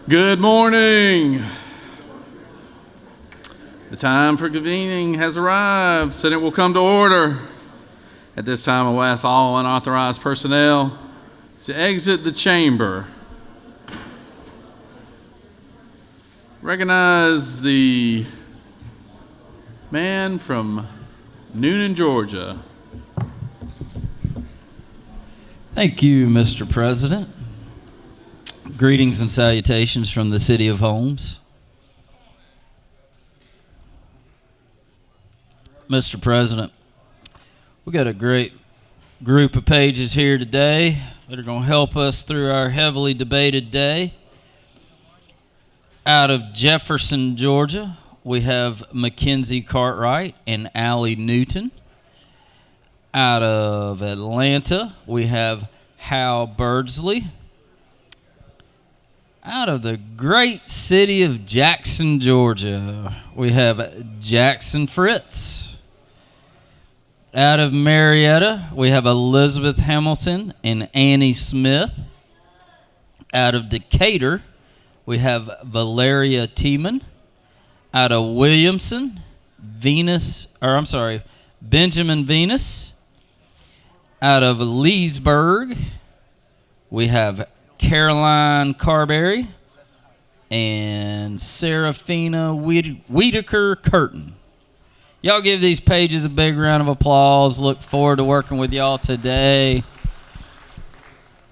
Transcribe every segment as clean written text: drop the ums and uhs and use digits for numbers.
Good morning. The time for convening has arrived. Senate will come to order. At this time, I will ask all unauthorized personnel to exit the chamber. Recognize the man from Noonan, Georgia. Thank you, Mr. President. Greetings and salutations from the city of Holmes. Mr. President, we got a great group of pages here today that are going to help us through our heavily debated day. Out of Jefferson, Georgia, we have Mackenzie Cartwright and Allie Newton. Out of Atlanta, we have Hal Birdsley. Out of the great city of Jackson, Georgia, we have Jackson Fritz. Out of Marietta, we have Elizabeth Hamilton and Annie Smith. Out of Decatur, we have Valeria Tiemann. Out of Williamson, Benjamin Venus. Out of Leesburg, we have Caroline Carberry and Serafina Whitaker Curtin. Y'all give these pages a big round of applause. Look forward to working with y'all today.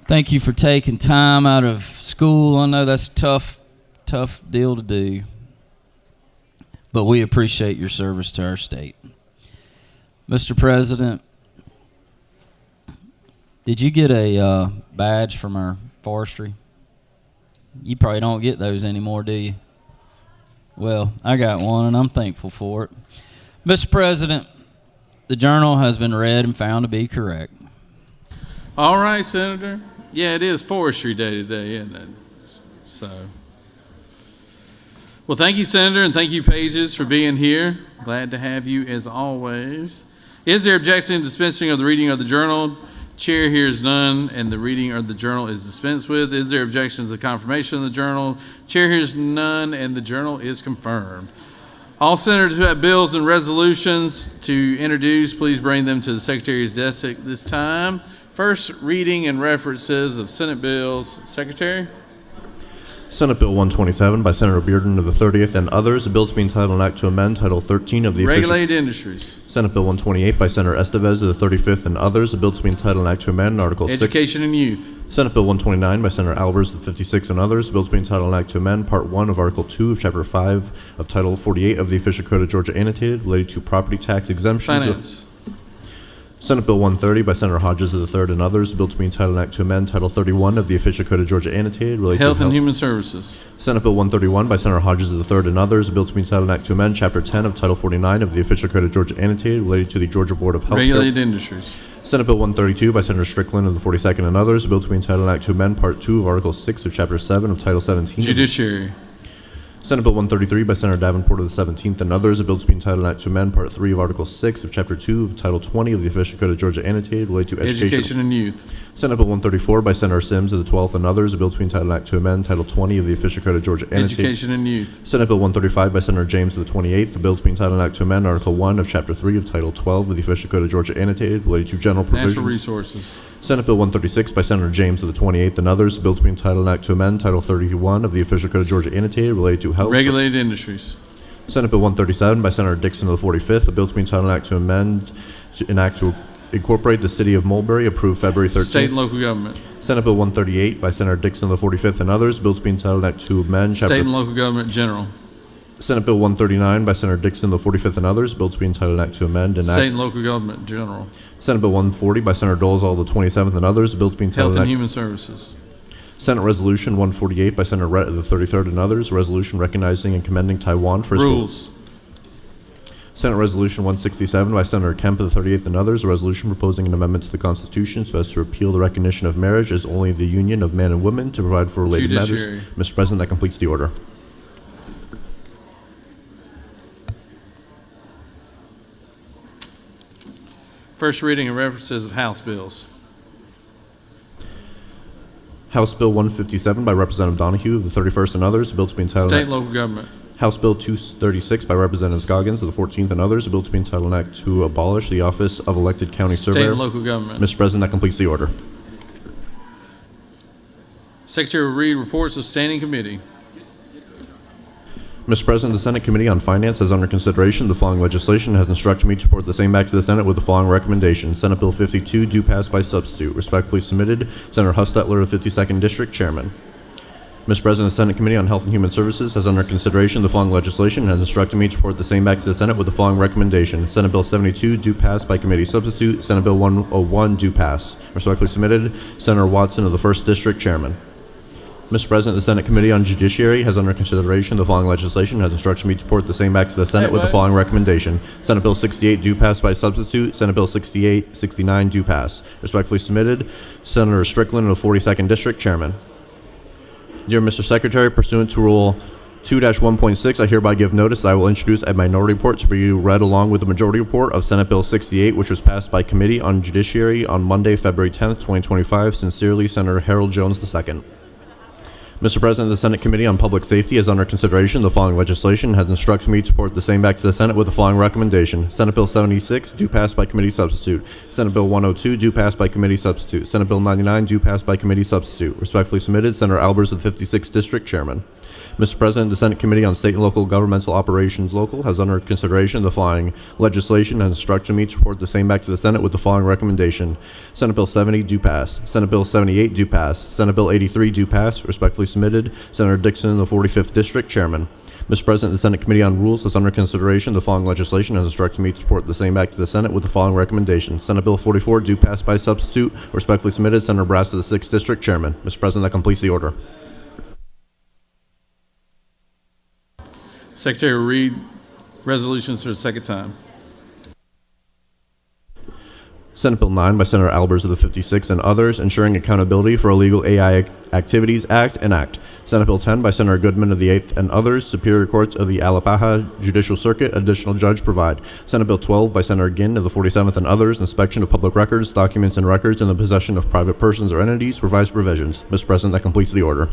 Thank you for taking time out of school. I know that's a tough deal to do, but we appreciate your service to our state. Mr. President, did you get a badge from our forestry? You probably don't get those anymore, do you? Well, I got one, and I'm thankful for it. Mr. President, the journal has been read and found to be correct. All right, Senator. Yeah, it is Forestry Day today, isn't it? Well, thank you, Senator, and thank you, Pages, for being here. Glad to have you as always. Is there objection to dispensing of the reading of the journal? Chair hears none, and the reading of the journal is dispensed with. Is there objections to the confirmation of the journal? Chair hears none, and the journal is confirmed. All senators who have bills and resolutions to introduce, please bring them to the Secretary's desk at this time. First reading and references of Senate bills. Secretary? Senate Bill 127 by Senator Bearden of the 30th and others. A bill to be entitled an act to amend Title 13 of the Regulated Industries. Senate Bill 128 by Senator Estevez of the 35th and others. A bill to be entitled an act to amend Article 6. Education and Youth. Senate Bill 129 by Senator Albers of the 56th and others. A bill to be entitled an act to amend Part 1 of Article 2 of Chapter 5 of Title 48 of the Official Code of Georgia Annotated related to property tax exemptions. Finance. Senate Bill 130 by Senator Hodges of the 3rd and others. A bill to be entitled an act to amend Title 31 of the Official Code of Georgia Annotated related Health to and Human Services. Senate Bill 131 by Senator Hodges of the 3rd and others. A bill to be entitled an act to amend Chapter 10 of Title 49 of the Official Code of Georgia Annotated related to the Georgia Board of Health. Regulated Industries. Senate Bill 132 by Senator Strickland of the 42nd and others. A bill to be entitled an act to amend Part 2 of Article 6 of Chapter 7 of Title 17. Judiciary. Senate Bill 133 by Senator Davenport of the 17th and others. A bill to be entitled an act to amend Part 3 of Article 6 of Chapter 2 of Title 20 of the Official Code of Georgia Annotated related to Education and Youth. Senate Bill 134 by Senator Sims of the 12th and others. A bill to be entitled an act to amend Title 20 of the Official Code of Georgia Annotated. Education and Youth. Senate Bill 135 by Senator James of the 28th. The bill to be entitled an act to amend Article 1 of Chapter 3 of Title 12 of the Official Code of Georgia Annotated related to general provisions. Natural Resources. Senate Bill 136 by Senator James of the 28th and others. A bill to be entitled an act to amend Title 31 of the Official Code of Georgia Annotated related to health. Regulated Industries. Senate Bill 137 by Senator Dixon of the 45th. A bill to be entitled an act to amend an act to incorporate the city of Mulberry, approved February 13th. State and local government. Senate Bill 138 by Senator Dixon of the 45th and others. A bill to be entitled an act to amend State and local government general. Senate Bill 139 by Senator Dixon of the 45th and others. A bill to be entitled an act to amend an State act. and local government general. Senate Bill 140 by Senator Dolezal of the 27th and others. A bill to be entitled Health and an act. Human Services. Senate Resolution 148 by Senator Rhett of the 33rd and others. A resolution recognizing and commending Taiwan for its Rules. Senate Resolution 167 by Senator Kemp of the 38th and others, a resolution proposing an amendment to the Constitution so as to repeal the recognition of marriage as only the union of man and woman to provide for related Judiciary. matters. Mr. President, that completes the order. First reading and references of House bills. House Bill 157 by Representative Donahue of the 31st and others, a bill to be entitled State and local government. House Bill 236 by Representative Scoggins of the 14th and others, a bill to be entitled an act to abolish the office of elected county State surveyor. and local government. Mr. President, that completes the order. Secretary will read reports of standing committee. Mr. President, the Senate Committee on Finance has under consideration the following legislation and has instructed me to report the same back to the Senate with the following recommendation. Senate Bill 52, due pass by substitute. Respectfully submitted, Senator Hustetler of the 52nd District, Chairman. Mr. President, the Senate Committee on Health and Human Services has under consideration the following legislation and has instructed me to report the same back to the Senate with the following recommendation. Senate Bill 72, due pass by committee substitute. Senate Bill 101, due pass. Respectfully submitted, Senator Watson of the 1st District, Chairman. Mr. President, the Senate Committee on Judiciary has under consideration the following legislation and has instructed me to report the same back to the Senate with the following recommendation. Senate Bill 68, due pass by substitute. Senate Bill 69, due pass. Respectfully submitted, Senator Strickland of the 42nd District, Chairman. Dear Mr. Secretary, pursuant to Rule 2-1.6, I hereby give notice that I will introduce a minority report to be read along with the majority report of Senate Bill 68, which was passed by Committee on Judiciary on Monday, February 10th, 2025. Sincerely, Senator Harold Jones II. Mr. President, the Senate Committee on Public Safety has under consideration the following legislation and has instructed me to report the same back to the Senate with the following recommendation. Senate Bill 76, due pass by committee substitute. Senate Bill 102, due pass by committee substitute. Senate Bill 99, due pass by committee substitute. Respectfully submitted, Senator Albers of the 56th District, Chairman. Mr. President, the Senate Committee on State and Local Governmental Operations Local has under consideration the following legislation and has instructed me to report the same back to the Senate with the following recommendation. Senate Bill 70, due pass. Senate Bill 78, due pass. Senate Bill 83, due pass. Respectfully submitted, Senator Dixon of the 45th District, Chairman. Mr. President, the Senate Committee on Rules has under consideration the following legislation and has instructed me to report the same back to the Senate with the following recommendation. Senate Bill 44, due pass by substitute. Respectfully submitted, Senator Brass of the 6th District, Chairman. Mr. President, that completes the order. Secretary will read resolutions for the second time. Senate Bill 9 by Senator Albers of the 56th and others, ensuring accountability for illegal AI activities, Act and Act. Senate Bill 10 by Senator Goodman of the 8th and others, Superior Courts of the Alapaha Judicial Circuit, additional judge provide. Senate Bill 12 by Senator Ginn of the 47th and others, inspection of public records, documents, and records in the possession of private persons or entities, revised provisions. Mr. President, that completes the order.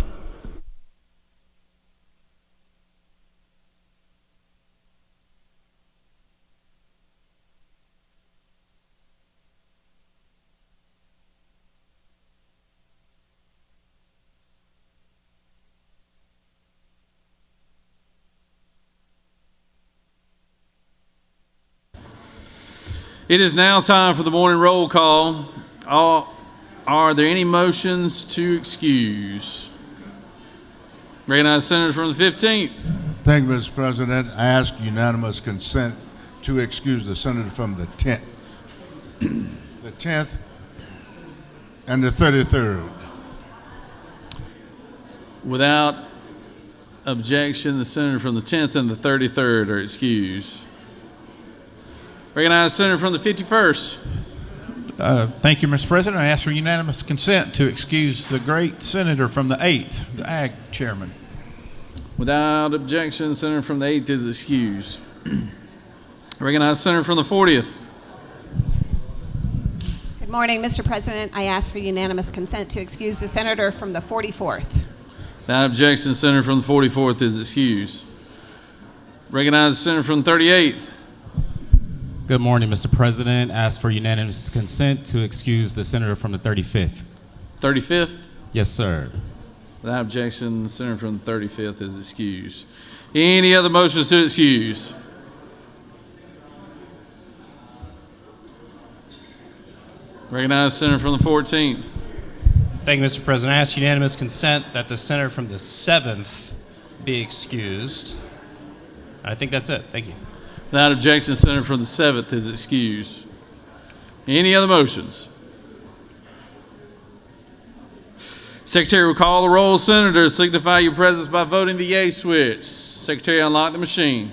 It is now time for the morning roll call. Are there any motions to excuse? Recognize senators from the 15th. Thank you, Mr. President. I ask unanimous consent to excuse the senator from the 10th, the 10th, and the 33rd. Without objection, the senator from the 10th and the 33rd are excused. Recognize senator from the 51st. Thank you, Mr. President. I ask for unanimous consent to excuse the great senator from the 8th, the Ag chairman. Without objection, the senator from the 8th is excused. Recognize senator from the 40th. Good morning, Mr. President. I ask for unanimous consent to excuse the senator from the 44th. Without objection, the senator from the 44th is excused. Recognize the senator from the 38th. Good morning, Mr. President. Ask for unanimous consent to excuse the senator from the 35th. 35th? Yes, sir. Without objection, the senator from the 35th is excused. Any other motions to excuse? Recognize the senator from the 14th. Thank you, Mr. President. I ask unanimous consent that the senator from the 7th be excused. I think that's it. Thank you. Without objection, the senator from the 7th is excused. Any other motions? Secretary will call the roll. Senators, signify your presence by voting the yea switch. Secretary, unlock the machine.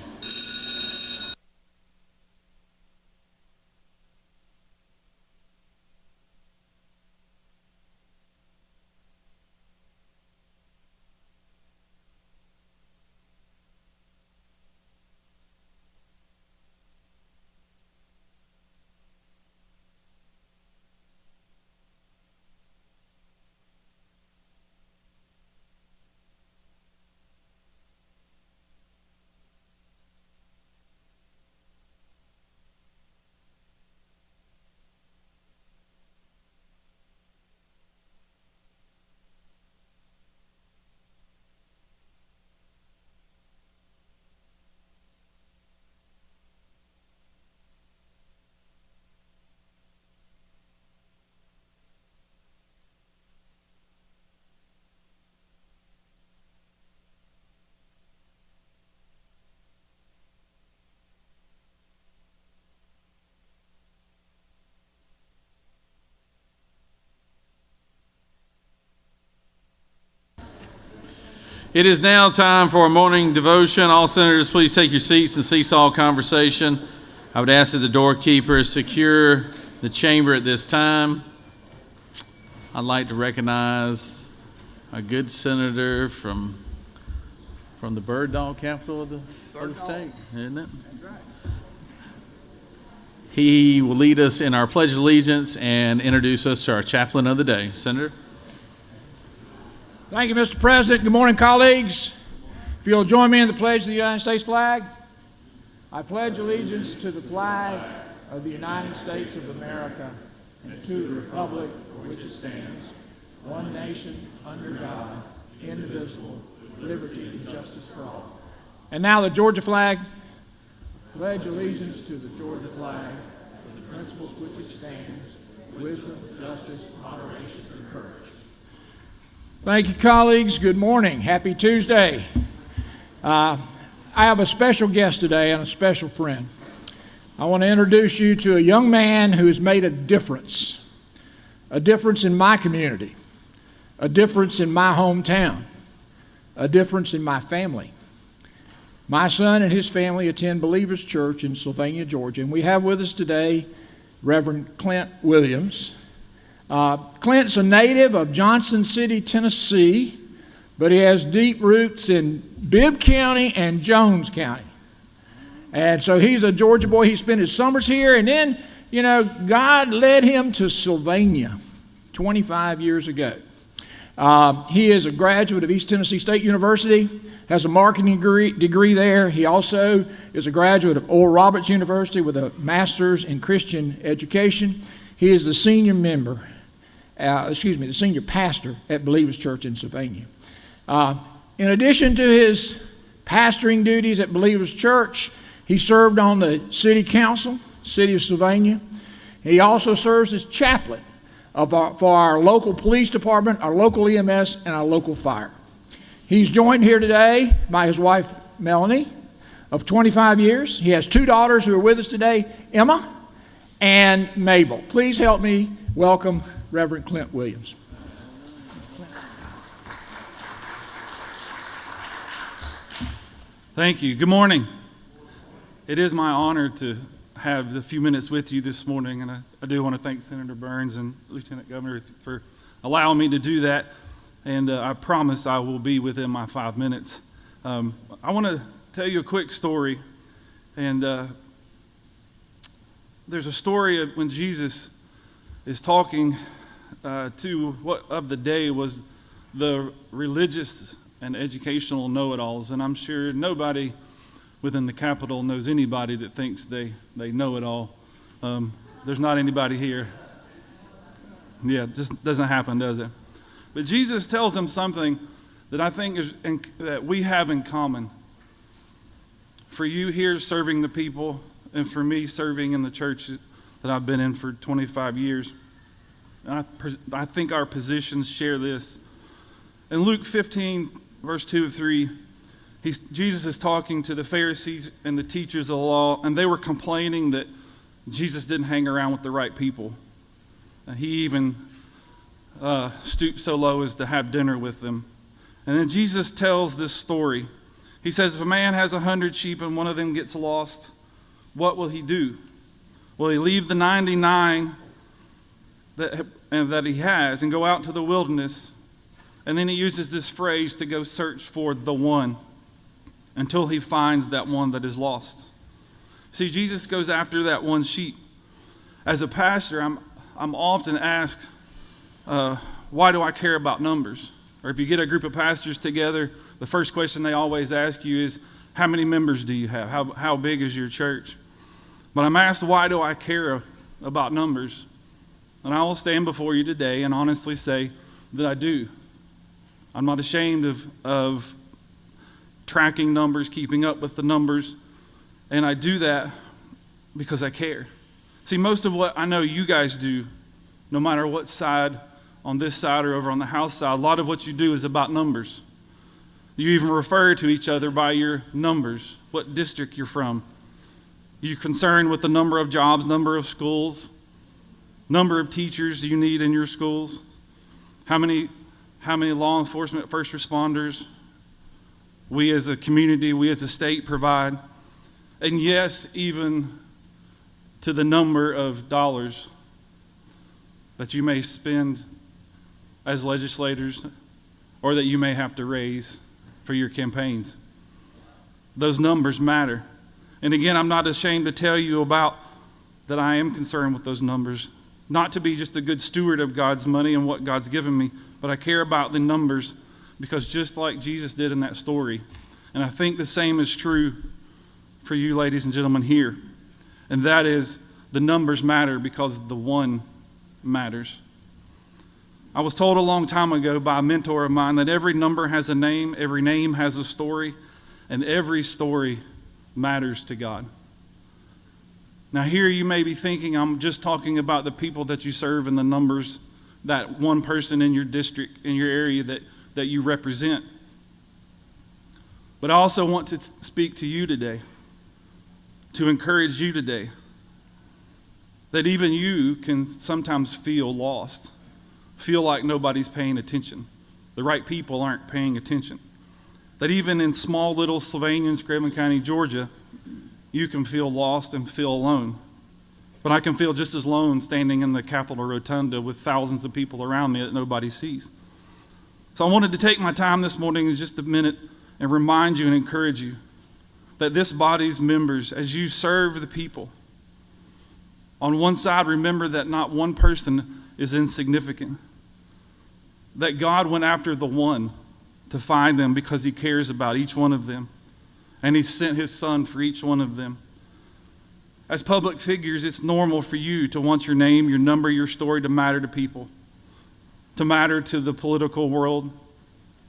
It is now time for a morning devotion. All senators, please take your seats and cease all conversation. I would ask that the doorkeeper secure the chamber at this time. I'd like to recognize a good senator from the bird dog capital of the state, isn't it? He will lead us in our Pledge of Allegiance and introduce us to our chaplain of the day. Senator? Thank you, Mr. President. Good morning, colleagues. If you'll join me in the pledge of the United States flag. I pledge allegiance to the flag of the United States of America and to the republic for which it stands, one nation, under God, indivisible, with liberty and justice for all. And now the Georgia flag. Pledge allegiance to the Georgia flag, and the principles which it stands, wisdom, justice, moderation, and courage. Thank you, colleagues. Good morning. Happy Tuesday. I have a special guest today and a special friend. I want to introduce you to a young man who has made a difference in my community, a difference in my hometown, a difference in my family. My son and his family attend Believers Church in Sylvania, Georgia, and we have with us today Reverend Clint Williams. Clint's a native of Johnson City, Tennessee, but he has deep roots in Bibb County and Jones County. And so he's a Georgia boy. He spent his summers here, and then, God led him to Sylvania 25 years ago. He is a graduate of East Tennessee State University, has a marketing degree there. He also is a graduate of Oral Roberts University with a master's in Christian education. He is the senior pastor at Believers Church in Sylvania. In addition to his pastoring duties at Believers Church, he served on the city council, city of Sylvania. He also serves as chaplain for our local police department, our local EMS, and our local fire. He's joined here today by his wife, Melanie, of 25 years. He has two daughters who are with us today, Emma and Mabel. Please help me welcome Reverend Clint Williams. Thank you. Good morning. It is my honor to have a few minutes with you this morning, and I do want to thank Senator Burns and Lieutenant Governor for allowing me to do that, and I promise I will be within my 5 minutes. I want to tell you a quick story, and there's a story of when Jesus is talking to what of the day was the religious and educational know-it-alls, and I'm sure nobody within the Capitol knows anybody that thinks they know it all. There's not anybody here. Yeah, it just doesn't happen, does it? But Jesus tells them something that I think that we have in common. For you here serving the people, and for me serving in the church that I've been in for 25 years. And I think our positions share this. In Luke 15, verse 2 and 3, Jesus is talking to the Pharisees and the teachers of the law, and they were complaining that Jesus didn't hang around with the right people. And he even stooped so low as to have dinner with them. And then Jesus tells this story. He says, if a man has 100 sheep and one of them gets lost, what will he do? Will he leave the 99 that he has and go out into the wilderness? And then he uses this phrase to go search for the one until he finds that one that is lost. See, Jesus goes after that one sheep. As a pastor, I'm often asked, why do I care about numbers? Or if you get a group of pastors together, the first question they always ask you is, how many members do you have? How big is your church? But I'm asked, why do I care about numbers? And I will stand before you today and honestly say that I do. I'm not ashamed of tracking numbers, keeping up with the numbers, and I do that because I care. See, most of what I know you guys do, no matter what side, on this side or over on the House side, a lot of what you do is about numbers. You even refer to each other by your numbers, what district you're from. You're concerned with the number of jobs, number of schools, number of teachers you need in your schools, how many law enforcement, first responders, we as a community, we as a state provide, and yes, even to the number of dollars that you may spend as legislators or that you may have to raise for your campaigns. Those numbers matter. And again, I'm not ashamed to tell you about that I am concerned with those numbers, not to be just a good steward of God's money and what God's given me, but I care about the numbers because just like Jesus did in that story, and I think the same is true for you ladies and gentlemen here, and that is the numbers matter because the one matters. I was told a long time ago by a mentor of mine that every number has a name, every name has a story, and every story matters to God. Now here you may be thinking I'm just talking about the people that you serve and the numbers, that one person in your district, in your area that you represent. But I also want to speak to you today, to encourage you today, that even you can sometimes feel lost, feel like nobody's paying attention. The right people aren't paying attention. That even in small little Sylvania and Screven County, Georgia, you can feel lost and feel alone. But I can feel just as alone standing in the Capitol Rotunda with thousands of people around me that nobody sees. So I wanted to take my time this morning in just a minute and remind you and encourage you that this body's members, as you serve the people, on one side, remember that not one person is insignificant. That God went after the one to find them because he cares about each one of them. And he sent his son for each one of them. As public figures, it's normal for you to want your name, your number, your story to matter to people, to matter to the political world,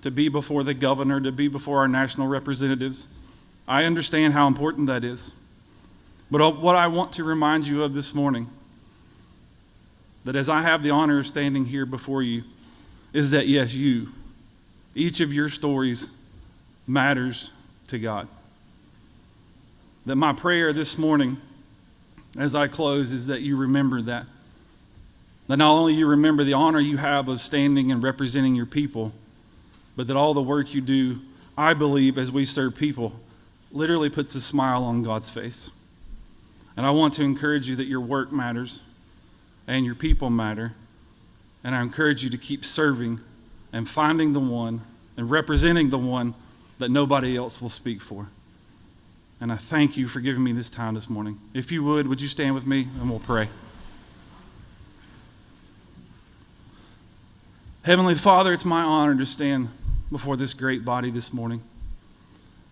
to be before the governor, to be before our national representatives. I understand how important that is. But what I want to remind you of this morning, that as I have the honor of standing here before you, is that yes, you, each of your stories matters to God. That my prayer this morning, as I close, is that you remember that. That not only you remember the honor you have of standing and representing your people, but that all the work you do, I believe, as we serve people, literally puts a smile on God's face. And I want to encourage you that your work matters and your people matter. And I encourage you to keep serving and finding the one and representing the one that nobody else will speak for. And I thank you for giving me this time this morning. If you would you stand with me and we'll pray. Heavenly Father, it's my honor to stand before this great body this morning.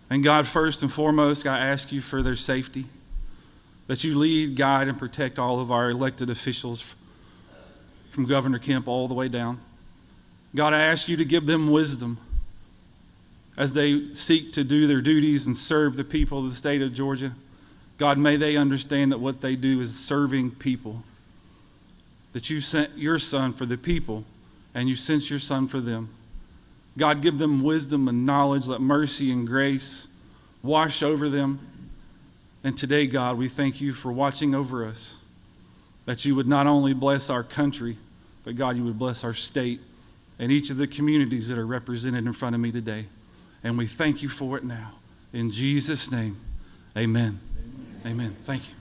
And God, first and foremost, I ask you for their safety, that you lead, guide, and protect all of our elected officials from Governor Kemp all the way down. God, I ask you to give them wisdom as they seek to do their duties and serve the people of the state of Georgia. God, may they understand that what they do is serving people, that you sent your son for the people and you sent your son for them. God, give them wisdom and knowledge. Let mercy and grace wash over them. And today, God, we thank you for watching over us, that you would not only bless our country, but God, you would bless our state and each of the communities that are represented in front of me today. And we thank you for it now. In Jesus' name, amen. Amen. Thank you.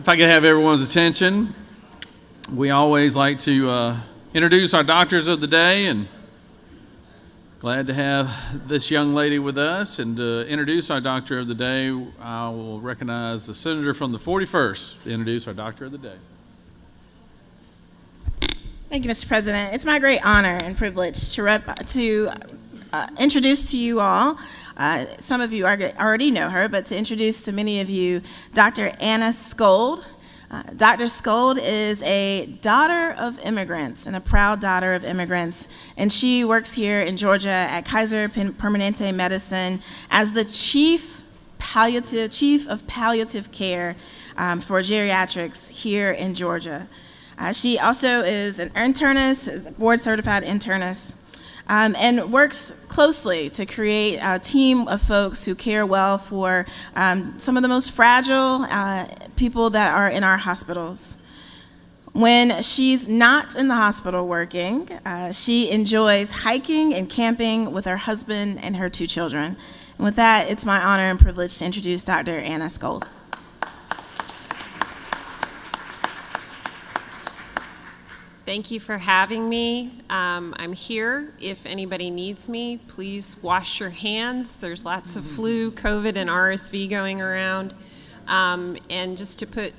I could have everyone's attention, we always like to introduce our doctors of the day, and glad to have this young lady with us. And to introduce our doctor of the day, I will recognize the senator from the 41st to introduce our doctor of the day. Thank you, Mr. President. It's my great honor and privilege to introduce to you all, some of you already know her, but to introduce to many of you Dr. Anna Skold. Dr. Skold is a daughter of immigrants and a proud daughter of immigrants, and she works here in Georgia at Kaiser Permanente Medicine as the chief of palliative care for geriatrics here in Georgia. She also is an internist, is a board-certified internist, and works closely to create a team of folks who care well for some of the most fragile people that are in our hospitals. When she's not in the hospital working, she enjoys hiking and camping with her husband and her 2 children. And with that, it's my honor and privilege to introduce Dr. Anna Skold. Thank you for having me. I'm here. If anybody needs me, please wash your hands. There's lots of flu, COVID, and RSV going around. And just to put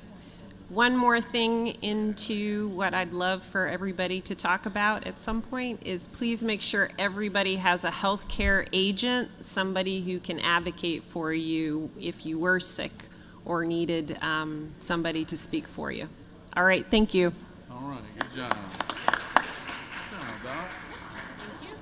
one more thing into what I'd love for everybody to talk about at some point is please make sure everybody has a healthcare agent, somebody who can advocate for you if you were sick or needed somebody to speak for you. All right, thank you. All righty, good job. Good job, Doc. Thank you.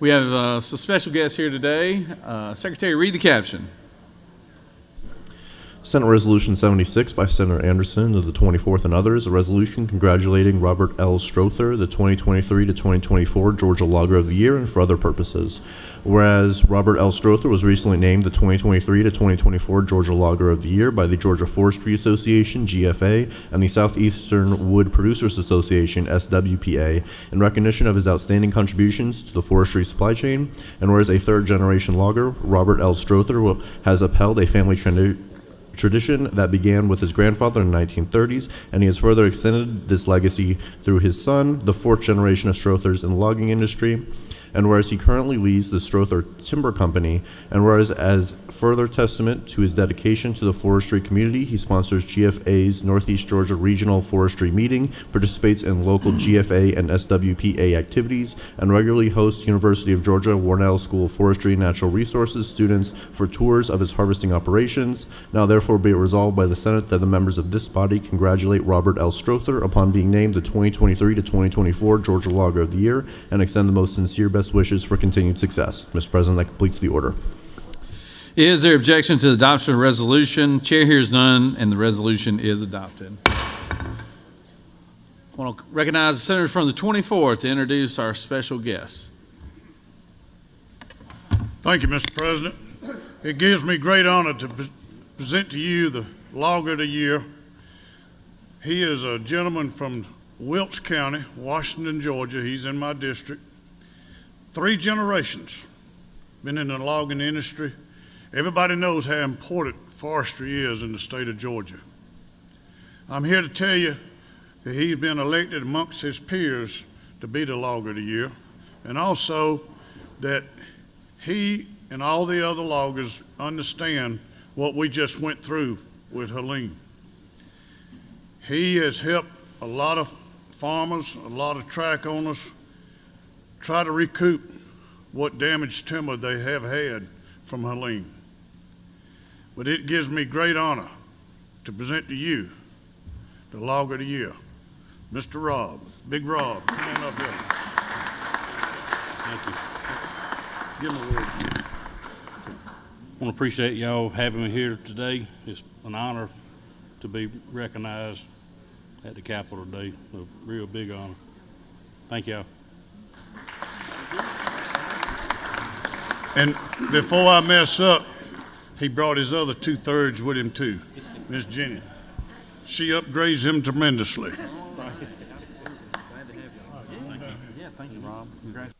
We have some special guests here today. Secretary, read the caption. Senate Resolution 76 by Senator Anderson of the 24th and others, a resolution congratulating Robert L. Strother, the 2023 to 2024 Georgia Logger of the Year, and for other purposes. Whereas Robert L. Strother was recently named the 2023 to 2024 Georgia Logger of the Year by the Georgia Forestry Association, GFA, and the Southeastern Wood Producers Association, SWPA, in recognition of his outstanding contributions to the forestry supply chain. And whereas a third-generation logger, Robert L. Strother, has upheld a family tradition that began with his grandfather in the 1930s, and he has further extended this legacy through his son, the 4th generation of Strothers in the logging industry. And whereas he currently leads the Strother Timber Company, and whereas as further testament to his dedication to the forestry community, he sponsors GFA's Northeast Georgia Regional Forestry Meeting, participates in local GFA and SWPA activities, and regularly hosts University of Georgia Warnell School of Forestry and Natural Resources students for tours of his harvesting operations. Now therefore be it resolved by the Senate that the members of this body congratulate Robert L. Strother upon being named the 2023 to 2024 Georgia Logger of the Year, and extend the most sincere best wishes for continued success. Mr. President, that completes the order. Is there objection to the adoption of the resolution? Chair hears none, and the resolution is adopted. I want to recognize the senator from the 24th to introduce our special guest. Thank you, Mr. President. It gives me great honor to present to you the Logger of the Year. He is a gentleman from Wilkes County, Washington, Georgia. He's in my district. 3 generations been in the logging industry. Everybody knows how important forestry is in the state of Georgia. I'm here to tell you that he's been elected amongst his peers to be the Logger of the Year, and also that he and all the other loggers understand what we just went through with Helene. He has helped a lot of farmers, a lot of track owners try to recoup what damaged timber they have had from Helene. But it gives me great honor to present to you the Log of the Year, Mr. Rob, Big Rob. Come on up here. Thank you. Give him a word. I want to appreciate y'all having me here today. It's an honor to be recognized at the Capitol today. A real big honor. Thank y'all. And before I mess up, he brought his other 2/3 with him too, Miss Jenny. She upgrades him tremendously. Yeah, thank you, Rob. Congratulations.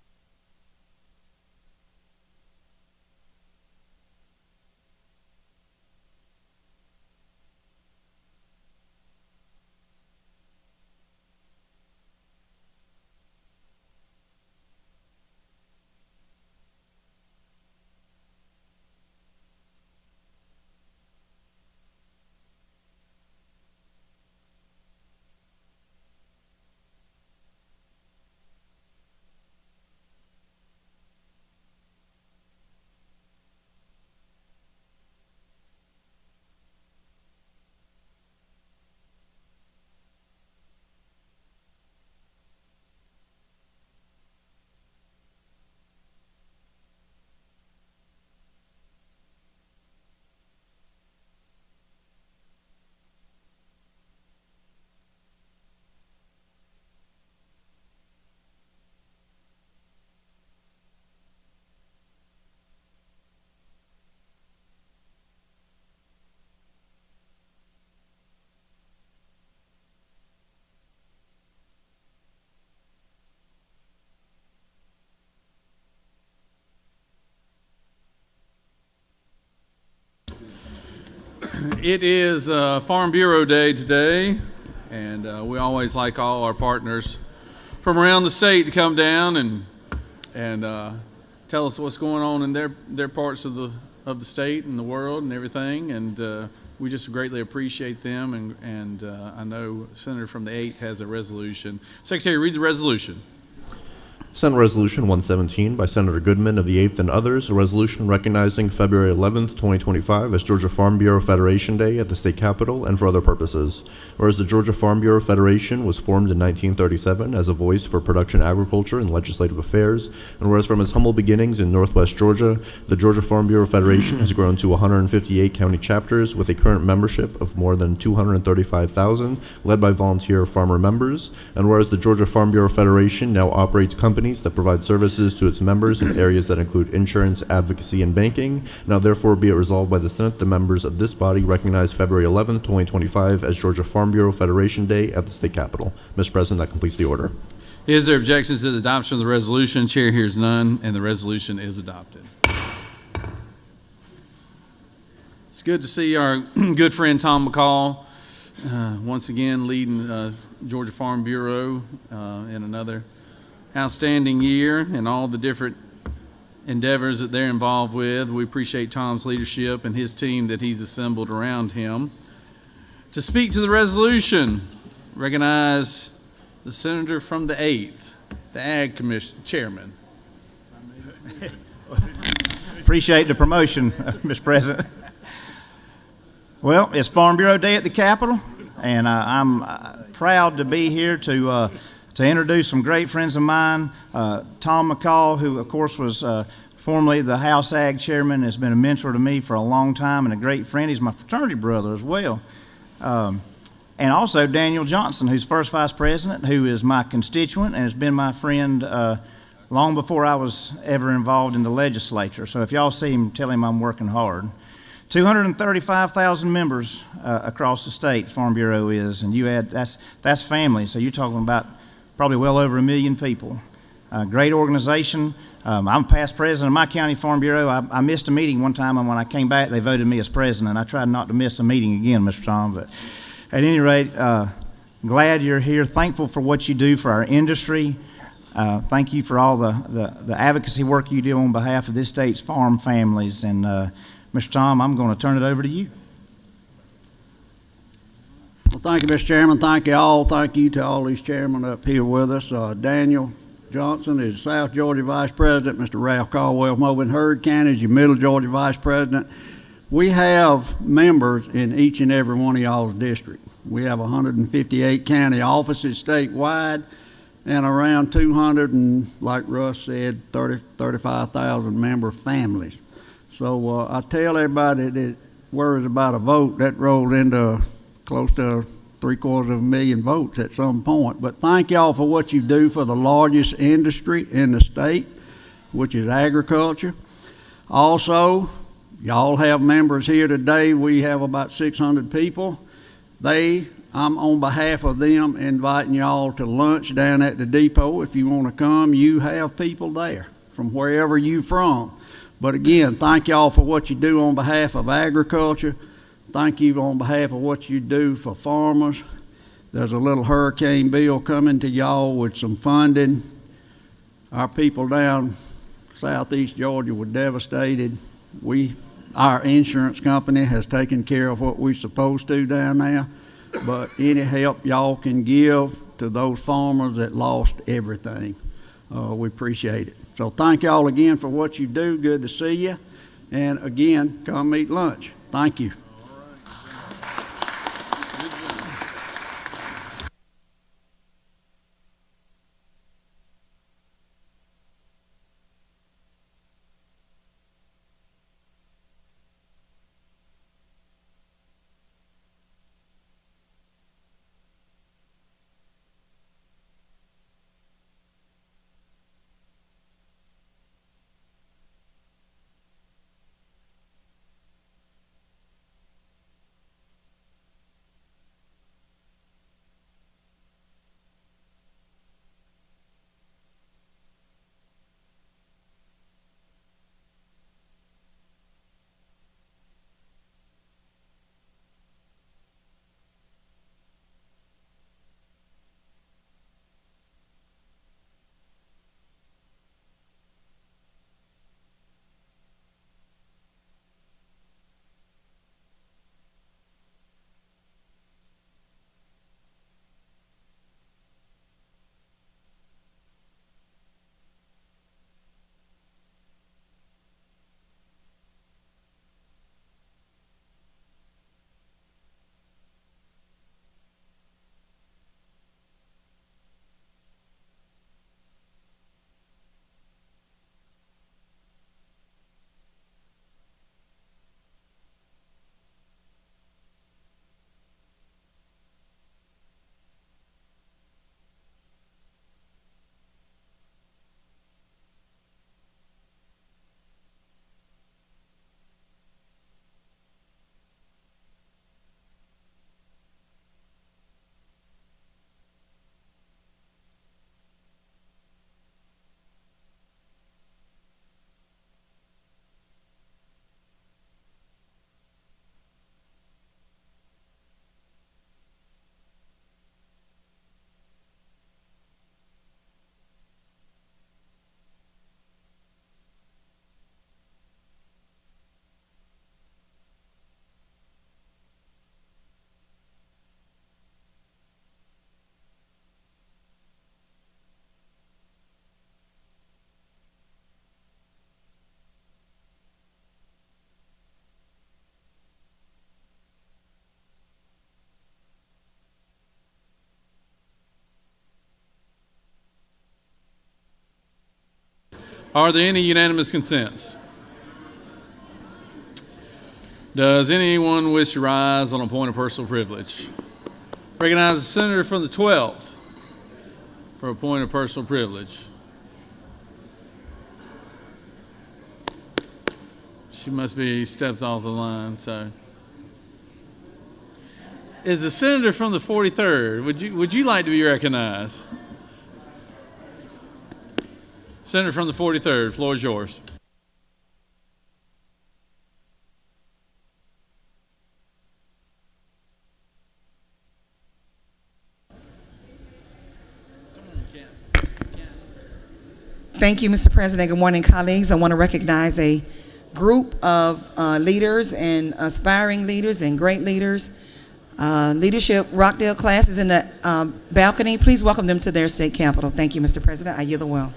It is Farm Bureau Day today, and we always like all our partners from around the state to come down and tell us what's going on in their parts of the state and the world and everything. And we just greatly appreciate them. And I know Senator from the 8th has a resolution. Secretary, read the resolution. Senate Resolution 117 by Senator Goodman of the 8th and others, a resolution recognizing February 11th, 2025 as Georgia Farm Bureau Federation Day at the state capitol and for other purposes. Whereas the Georgia Farm Bureau Federation was formed in 1937 as a voice for production agriculture and legislative affairs, and whereas from its humble beginnings in northwest Georgia, the Georgia Farm Bureau Federation has grown to 158 county chapters with a current membership of more than 235,000, led by volunteer farmer members, and whereas the Georgia Farm Bureau Federation now operates companies that provide services to its members in areas that include insurance, advocacy, and banking. Now therefore be it resolved by the Senate, the members of this body recognize February 11th, 2025 as Georgia Farm Bureau Federation Day at the state capitol. Mr. President, that completes the order. Is there objections to the adoption of the resolution? Chair hears none, and the resolution is adopted. It's good to see our good friend Tom McCall once again leading Georgia Farm Bureau in another outstanding year and all the different endeavors that they're involved with. We appreciate Tom's leadership and his team that he's assembled around him. To speak to the resolution, recognize the senator from the 8th, the Ag Commission Chairman. Appreciate the promotion, Mr. President. Well, it's Farm Bureau Day at the Capitol, and I'm proud to be here to introduce some great friends of mine. Tom McCall, who of course was formerly the House Ag Chairman, has been a mentor to me for a long time and a great friend. He's my fraternity brother as well. And also Daniel Johnson, who's first Vice President, who is my constituent and has been my friend long before I was ever involved in the legislature. So if y'all see him, tell him I'm working hard. 235,000 members across the state, Farm Bureau is, and you add, that's family, so you're talking about probably well over 1 million people. Great organization. I'm past president of my county Farm Bureau. I missed a meeting one time, and when I came back, they voted me as president. I tried not to miss a meeting again, Mr. Tom, but at any rate, glad you're here. Thankful for what you do for our industry. Thank you for all the advocacy work you do on behalf of this state's farm families. And Mr. Tom, I'm going to turn it over to you. Well, thank you, Mr. Chairman. Thank you all. Thank you to all these chairmen up here with us. Daniel Johnson is South Georgia Vice President. Mr. Ralph Caldwell from over in Heard County is your Middle Georgia Vice President. We have members in each and every one of y'all's district. We have 158 county offices statewide and around 200 and, like Russ said, 35,000 member families. So I tell everybody that worries about a vote, that rolled into close to 750,000 votes at some point. But thank y'all for what you do for the largest industry in the state, which is agriculture. Also, y'all have members here today. We have about 600 people. I'm on behalf of them inviting y'all to lunch down at the depot. If you want to come, you have people there from wherever you from. But again, thank y'all for what you do on behalf of agriculture. Thank you on behalf of what you do for farmers. There's a little hurricane bill coming to y'all with some funding. Our people down southeast Georgia were devastated. Our insurance company has taken care of what we're supposed to down there. But any help y'all can give to those farmers that lost everything, we appreciate it. So thank y'all again for what you do. Good to see you. And again, come eat lunch. Thank you. Are there any unanimous consents? Does anyone wish to rise on a point of personal privilege? Recognize the senator from the 12th for a point of personal privilege. She must be stepped off the line, so. Is the senator from the 43rd, would you like to be recognized? Senator from the 43rd, the floor is yours. Thank you, Mr. President. Good morning, colleagues. I want to recognize a group of leaders and aspiring leaders and great leaders Leadership Rockdale class is in the balcony. Please welcome them to their state capitol. Thank you, Mr. President. I yield the well.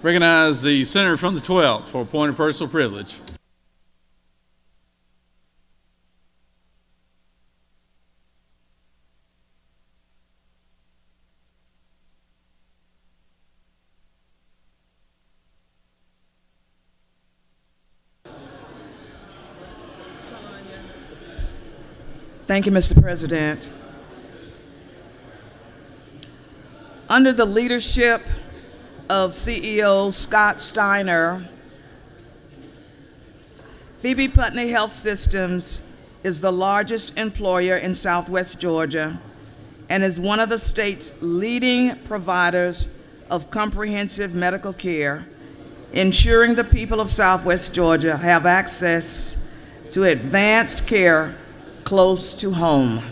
Recognize the senator from the 12th for a point of personal privilege. Thank you, Mr. President. Under the leadership of CEO Scott Steiner, Phoebe Putney Health Systems is the largest employer in Southwest Georgia and is one of the state's leading providers of comprehensive medical care, ensuring the people of Southwest Georgia have access to advanced care close to home.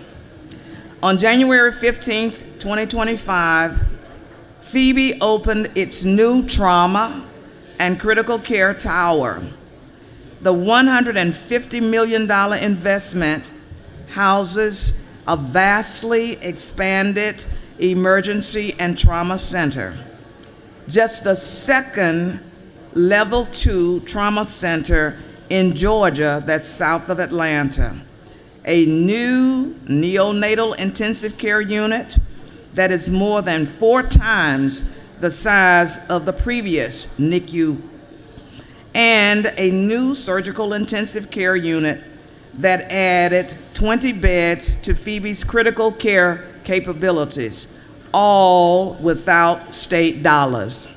On January 15th, 2025, Phoebe opened its new trauma and critical care tower. The $150 million investment houses a vastly expanded emergency and trauma center, just the second level 2 trauma center in Georgia that's south of Atlanta, a new neonatal intensive care unit that is more than 4 times the size of the previous NICU, and a new surgical intensive care unit that added 20 beds to Phoebe's critical care capabilities, all without state dollars.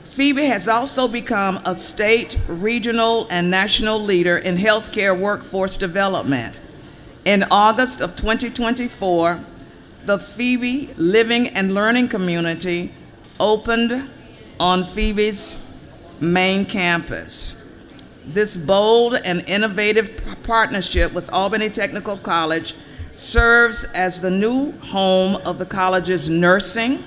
Phoebe has also become a state, regional, and national leader in healthcare workforce development. In August of 2024, the Phoebe Living and Learning Community opened on Phoebe's main campus. This bold and innovative partnership with Albany Technical College serves as the new home of the college's nursing,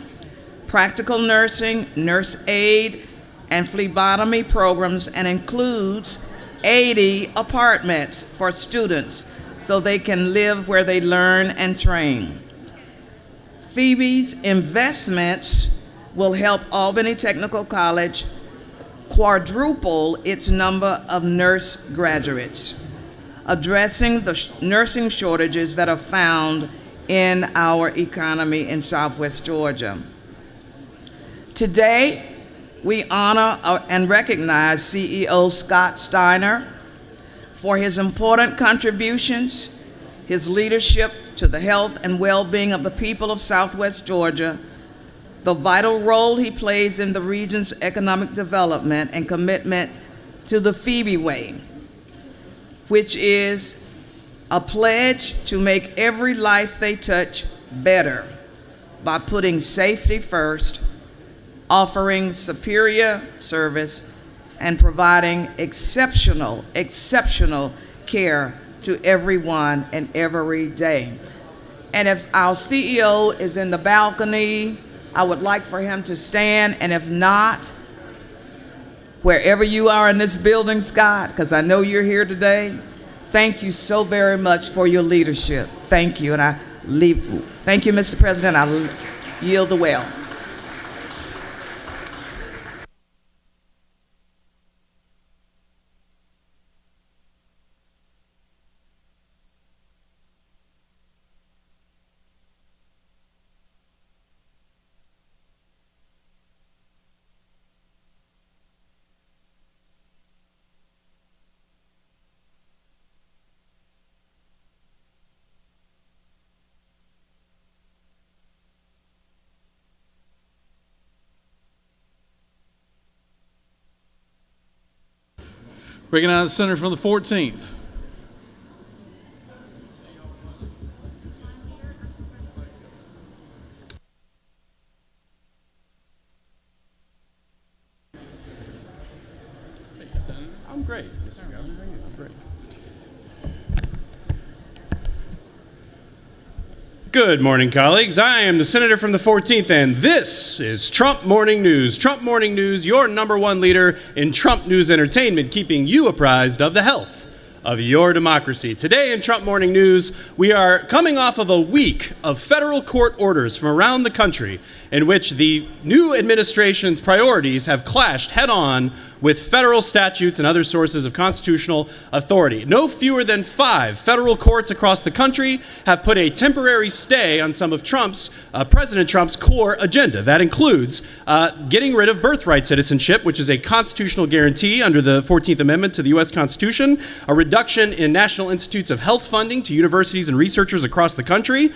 practical nursing, nurse aid, and phlebotomy programs, and includes 80 apartments for students so they can live where they learn and train. Phoebe's investments will help Albany Technical College quadruple its number of nurse graduates, addressing the nursing shortages that are found in our economy in Southwest Georgia. Today, we honor and recognize CEO Scott Steiner for his important contributions, his leadership to the health and well-being of the people of Southwest Georgia, the vital role he plays in the region's economic development, and commitment to the Phoebe Way, which is a pledge to make every life they touch better by putting safety first, offering superior service, and providing exceptional care to everyone and every day. And if our CEO is in the balcony, I would like for him to stand. And if not, wherever you are in this building, Scott, because I know you're here today, thank you so very much for your leadership. Thank you. And thank you, Mr. President. I yield the well. Recognize the senator from the 14th. I'm great. I'm great. Good morning, colleagues. I am the senator from the 14th, and this is Trump Morning News. Trump Morning News, your number one leader in Trump news entertainment, keeping you apprised of the health of your democracy. Today in Trump Morning News, we are coming off of a week of federal court orders from around the country in which the new administration's priorities have clashed head-on with federal statutes and other sources of constitutional authority. No fewer than 5 federal courts across the country have put a temporary stay on some of President Trump's core agenda. That includes getting rid of birthright citizenship, which is a constitutional guarantee under the 14th Amendment to the U.S. Constitution, a reduction in National Institutes of Health funding to universities and researchers across the country,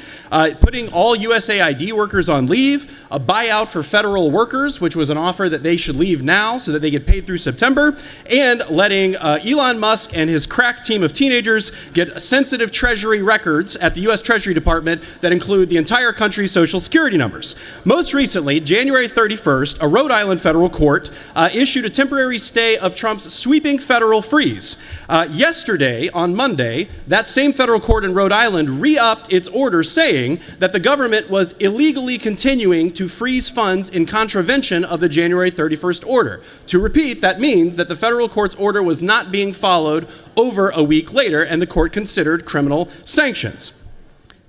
putting all USAID workers on leave, a buyout for federal workers, which was an offer that they should leave now so that they get paid through September, and letting Elon Musk and his crack team of teenagers get sensitive Treasury records at the U.S. Treasury Department that include the entire country's social security numbers. Most recently, January 31st, a Rhode Island federal court issued a temporary stay of Trump's sweeping federal freeze. Yesterday, on Monday, that same federal court in Rhode Island re-upped its order saying that the government was illegally continuing to freeze funds in contravention of the January 31st order. To repeat, that means that the federal court's order was not being followed over a week later, and the court considered criminal sanctions.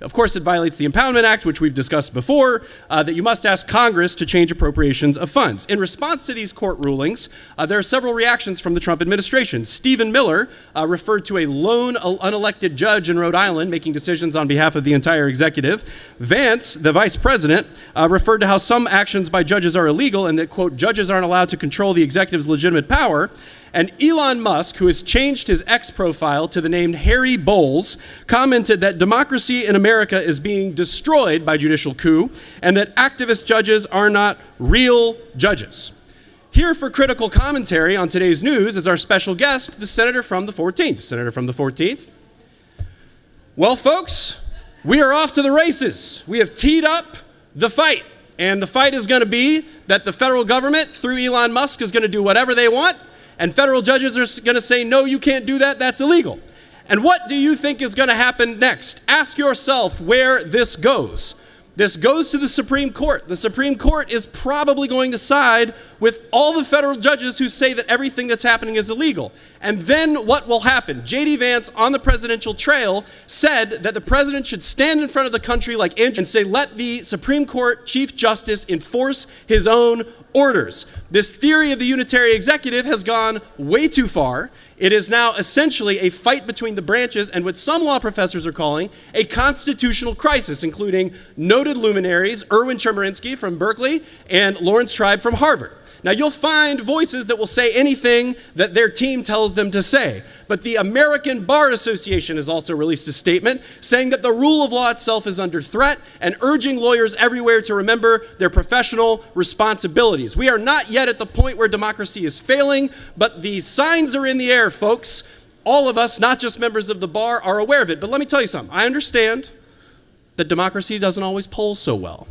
Of course, it violates the Impoundment Act, which we've discussed before, that you must ask Congress to change appropriations of funds. In response to these court rulings, there are several reactions from the Trump administration. Stephen Miller referred to a lone unelected judge in Rhode Island making decisions on behalf of the entire executive. Vance, the vice president, referred to how some actions by judges are illegal and that, quote, judges aren't allowed to control the executive's legitimate power. And Elon Musk, who has changed his X profile to the name Harry Bowles, commented that democracy in America is being destroyed by judicial coup and that activist judges are not real judges. Here for critical commentary on today's news is our special guest, the senator from the 14th. Senator from the 14th. Well, folks, we are off to the races. We have teed up the fight. And the fight is going to be that the federal government, through Elon Musk, is going to do whatever they want. And federal judges are going to say, no, you can't do that, that's illegal. And what do you think is going to happen next? Ask yourself where this goes. This goes to the Supreme Court. The Supreme Court is probably going to side with all the federal judges who say that everything that's happening is illegal. And then what will happen? J.D. Vance, on the presidential trail, said that the president should stand in front of the country like Andrew and say, let the Supreme Court Chief Justice enforce his own orders. This theory of the unitary executive has gone way too far. It is now essentially a fight between the branches and what some law professors are calling a constitutional crisis, including noted luminaries Erwin Chemerinsky from Berkeley and Lawrence Tribe from Harvard. Now, you'll find voices that will say anything that their team tells them to say. But the American Bar Association has also released a statement saying that the rule of law itself is under threat and urging lawyers everywhere to remember their professional responsibilities. We are not yet at the point where democracy is failing, but the signs are in the air, folks. All of us, not just members of the bar, are aware of it. But let me tell you something. I understand that democracy doesn't always poll so well.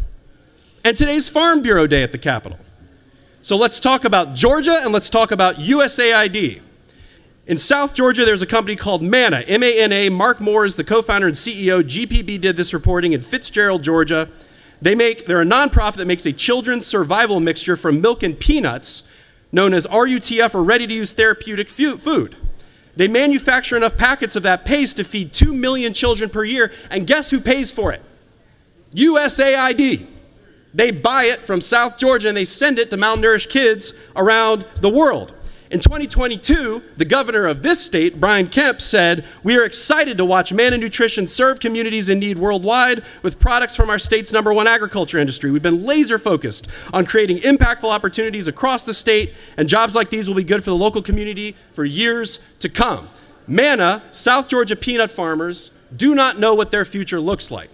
And today's Farm Bureau Day at the Capitol. So let's talk about Georgia and let's talk about USAID. In South Georgia, there's a company called Manna, M-A-N-A. Mark Moore is the co-founder and CEO. GPB did this reporting in Fitzgerald, Georgia. They're a nonprofit that makes a children's survival mixture from milk and peanuts known as RUTF, or ready-to-use therapeutic food. They manufacture enough packets of that paste to feed 2 million children per year, and guess who pays for it? USAID. They buy it from South Georgia and they send it to malnourished kids around the world. In 2022, the governor of this state, Brian Kemp, said, "We are excited to watch Manna Nutrition serve communities in need worldwide with products from our state's #1 agriculture industry. We've been laser focused on creating impactful opportunities across the state, and jobs like these will be good for the local community for years to come." Manna, South Georgia peanut farmers, do not know what their future looks like.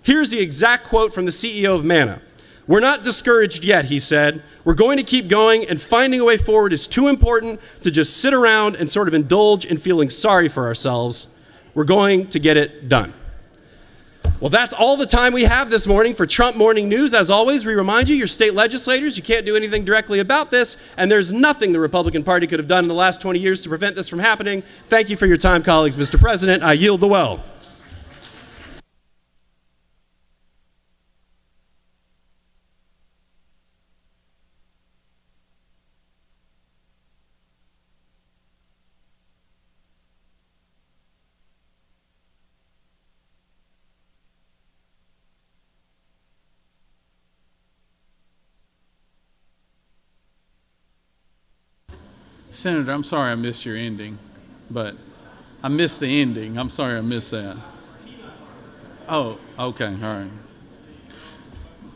Here's the exact quote from the CEO of Manna. "We're not discouraged yet," he said. "We're going to keep going, and finding a way forward is too important to just sit around and sort of indulge in feeling sorry for ourselves. We're going to get it done." Well, that's all the time we have this morning for Trump Morning News. As always, we remind you, your state legislators, you can't do anything directly about this, and there's nothing the Republican Party could have done in the last 20 years to prevent this from happening. Thank you for your time, colleagues. Mr. President, I yield the well. Senator, I'm sorry I missed your ending, but I missed the ending. I'm sorry I missed that. Oh, okay, all right.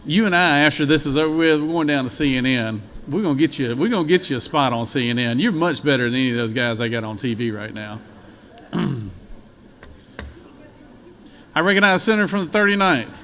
You and I, after this is over with, we're going down to CNN. We're gonna get you a spot on CNN. You're much better than any of those guys I got on TV right now. I recognize the senator from the 39th.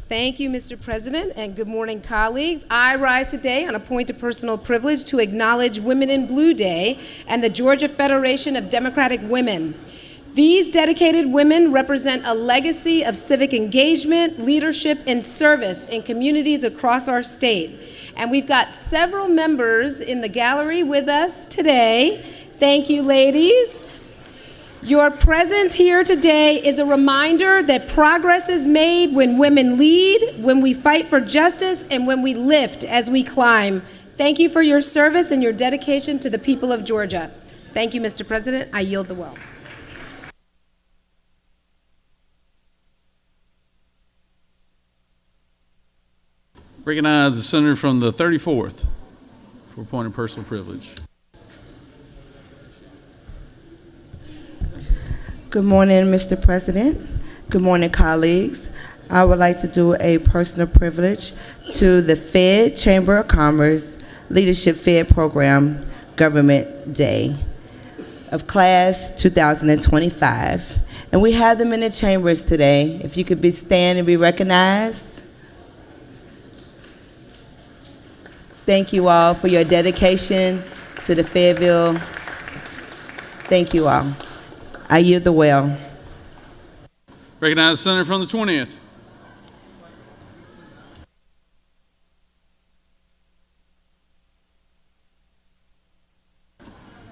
Thank you, Mr. President, and good morning, colleagues. I rise today on a point of personal privilege to acknowledge Women in Blue Day and the Georgia Federation of Democratic Women. These dedicated women represent a legacy of civic engagement, leadership, and service in communities across our state. And we've got several members in the gallery with us today. Thank you, ladies. Your presence here today is a reminder that progress is made when women lead, when we fight for justice, and when we lift as we climb. Thank you for your service and your dedication to the people of Georgia. Thank you, Mr. President. I yield the well. Recognize the senator from the 34th for a point of personal privilege. Good morning, Mr. President. Good morning, colleagues. I would like to do a personal privilege to the Fed Chamber of Commerce Leadership Fed Program Government Day of Class 2025. And we have them in the chambers today. If you could stand and be recognized. Thank you all for your dedication to the Fayetteville. Thank you all. I yield the well. Recognize the senator from the 20th.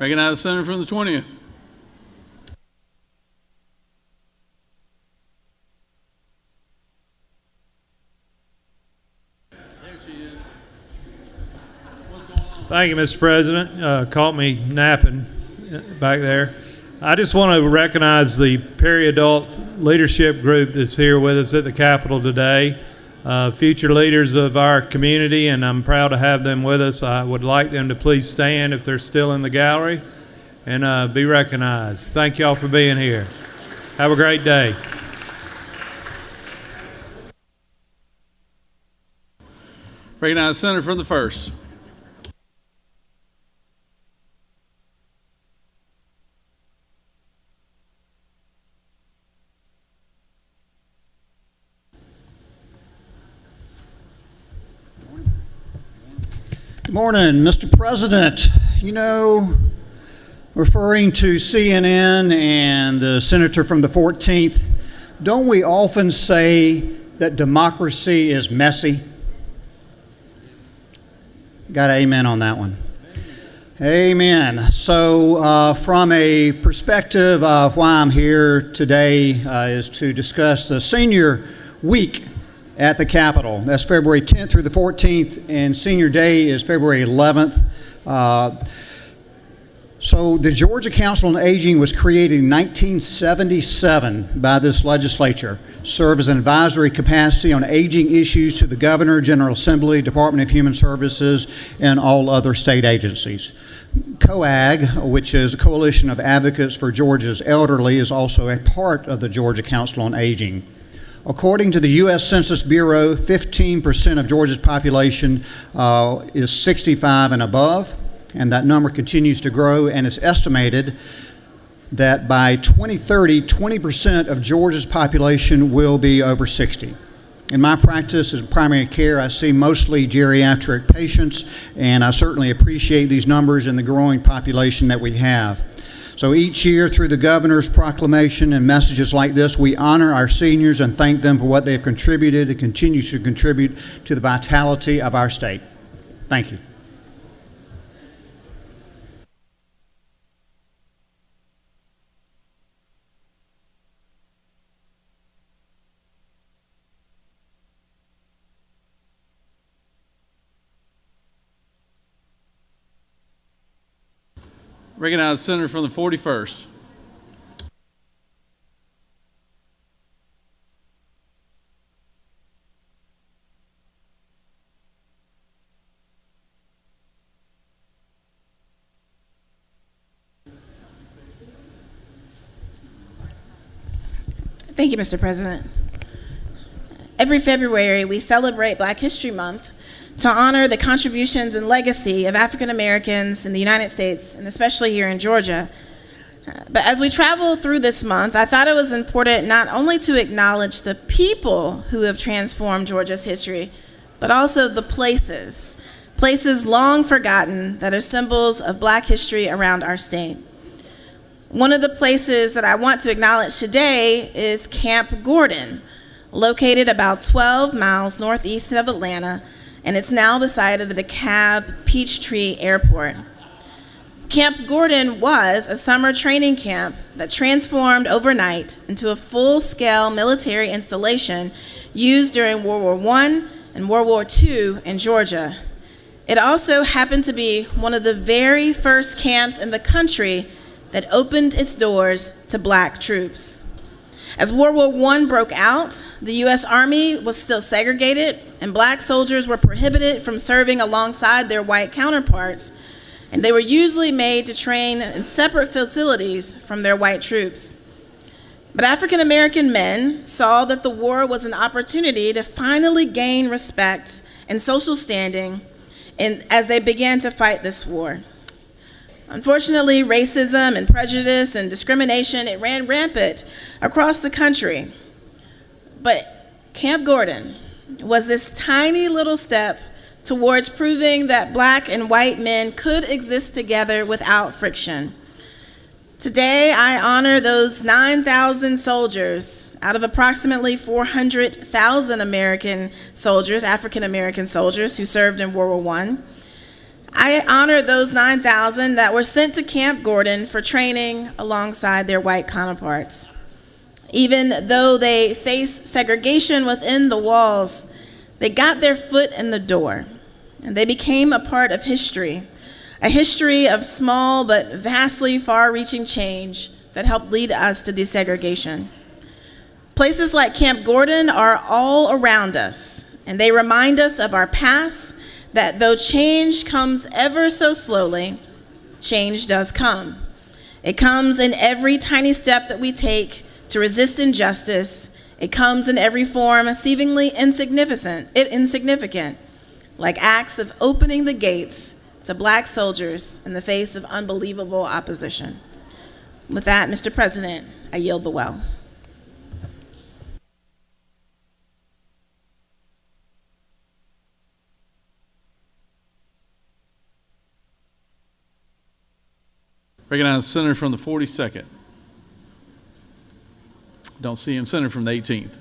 Recognize the senator from the 20th. Thank you, Mr. President. Caught me napping back there. I just want to recognize the peri-adult leadership group that's here with us at the Capitol today, future leaders of our community, and I'm proud to have them with us. I would like them to please stand if they're still in the gallery and be recognized. Thank you all for being here. Have a great day. Recognize the senator from the 1st. Good morning, Mr. President. You know, Referring to CNN and the senator from the 14th, don't we often say that democracy is messy? Got an amen on that one. Amen. So from a perspective of why I'm here today is to discuss the Senior Week at the Capitol. That's February 10th through the 14th, and Senior Day is February 11th. So the Georgia Council on Aging was created in 1977 by this legislature, serve as an advisory capacity on aging issues to the Governor, General Assembly, Department of Human Services, and all other state agencies. COAG, which is a coalition of advocates for Georgia's elderly, is also a part of the Georgia Council on Aging. According to the U.S. Census Bureau, 15% of Georgia's population is 65 and above, and that number continues to grow, and it's estimated that by 2030, 20% of Georgia's population will be over 60. In my practice as primary care, I see mostly geriatric patients, and I certainly appreciate these numbers and the growing population that we have. So each year, through the governor's proclamation and messages like this, we honor our seniors and thank them for what they have contributed and continue to contribute to the vitality of our state. Thank you. Recognize the senator from the 41st. Thank you, Mr. President. Every February, we celebrate Black History Month to honor the contributions and legacy of African Americans in the United States, and especially here in Georgia. But as we travel through this month, I thought it was important not only to acknowledge the people who have transformed Georgia's history, but also the places long forgotten that are symbols of Black history around our state. One of the places that I want to acknowledge today is Camp Gordon, located about 12 miles northeast of Atlanta, and it's now the site of the DeKalb Peachtree Airport. Camp Gordon was a summer training camp that transformed overnight into a full-scale military installation used during World War I and World War II in Georgia. It also happened to be one of the very first camps in the country that opened its doors to Black troops. As World War I broke out, the U.S. Army was still segregated, and Black soldiers were prohibited from serving alongside their white counterparts, and they were usually made to train in separate facilities from their white troops. But African American men saw that the war was an opportunity to finally gain respect and social standing as they began to fight this war. Unfortunately, racism and prejudice and discrimination, it ran rampant across the country. But Camp Gordon was this tiny little step towards proving that Black and white men could exist together without friction. Today, I honor those 9,000 soldiers out of approximately 400,000 American soldiers, African American soldiers who served in World War I. I honor those 9,000 that were sent to Camp Gordon for training alongside their white counterparts. Even though they faced segregation within the walls, they got their foot in the door, and they became a part of history, a history of small but vastly far-reaching change that helped lead us to desegregation. Places like Camp Gordon are all around us, and they remind us of our past, that though change comes ever so slowly, change does come. It comes in every tiny step that we take to resist injustice. It comes in every form seemingly insignificant, like acts of opening the gates to Black soldiers in the face of unbelievable opposition. With that, Mr. President, I yield the well. Recognize Senator from the 42nd. Don't see him. Senator from the 18th.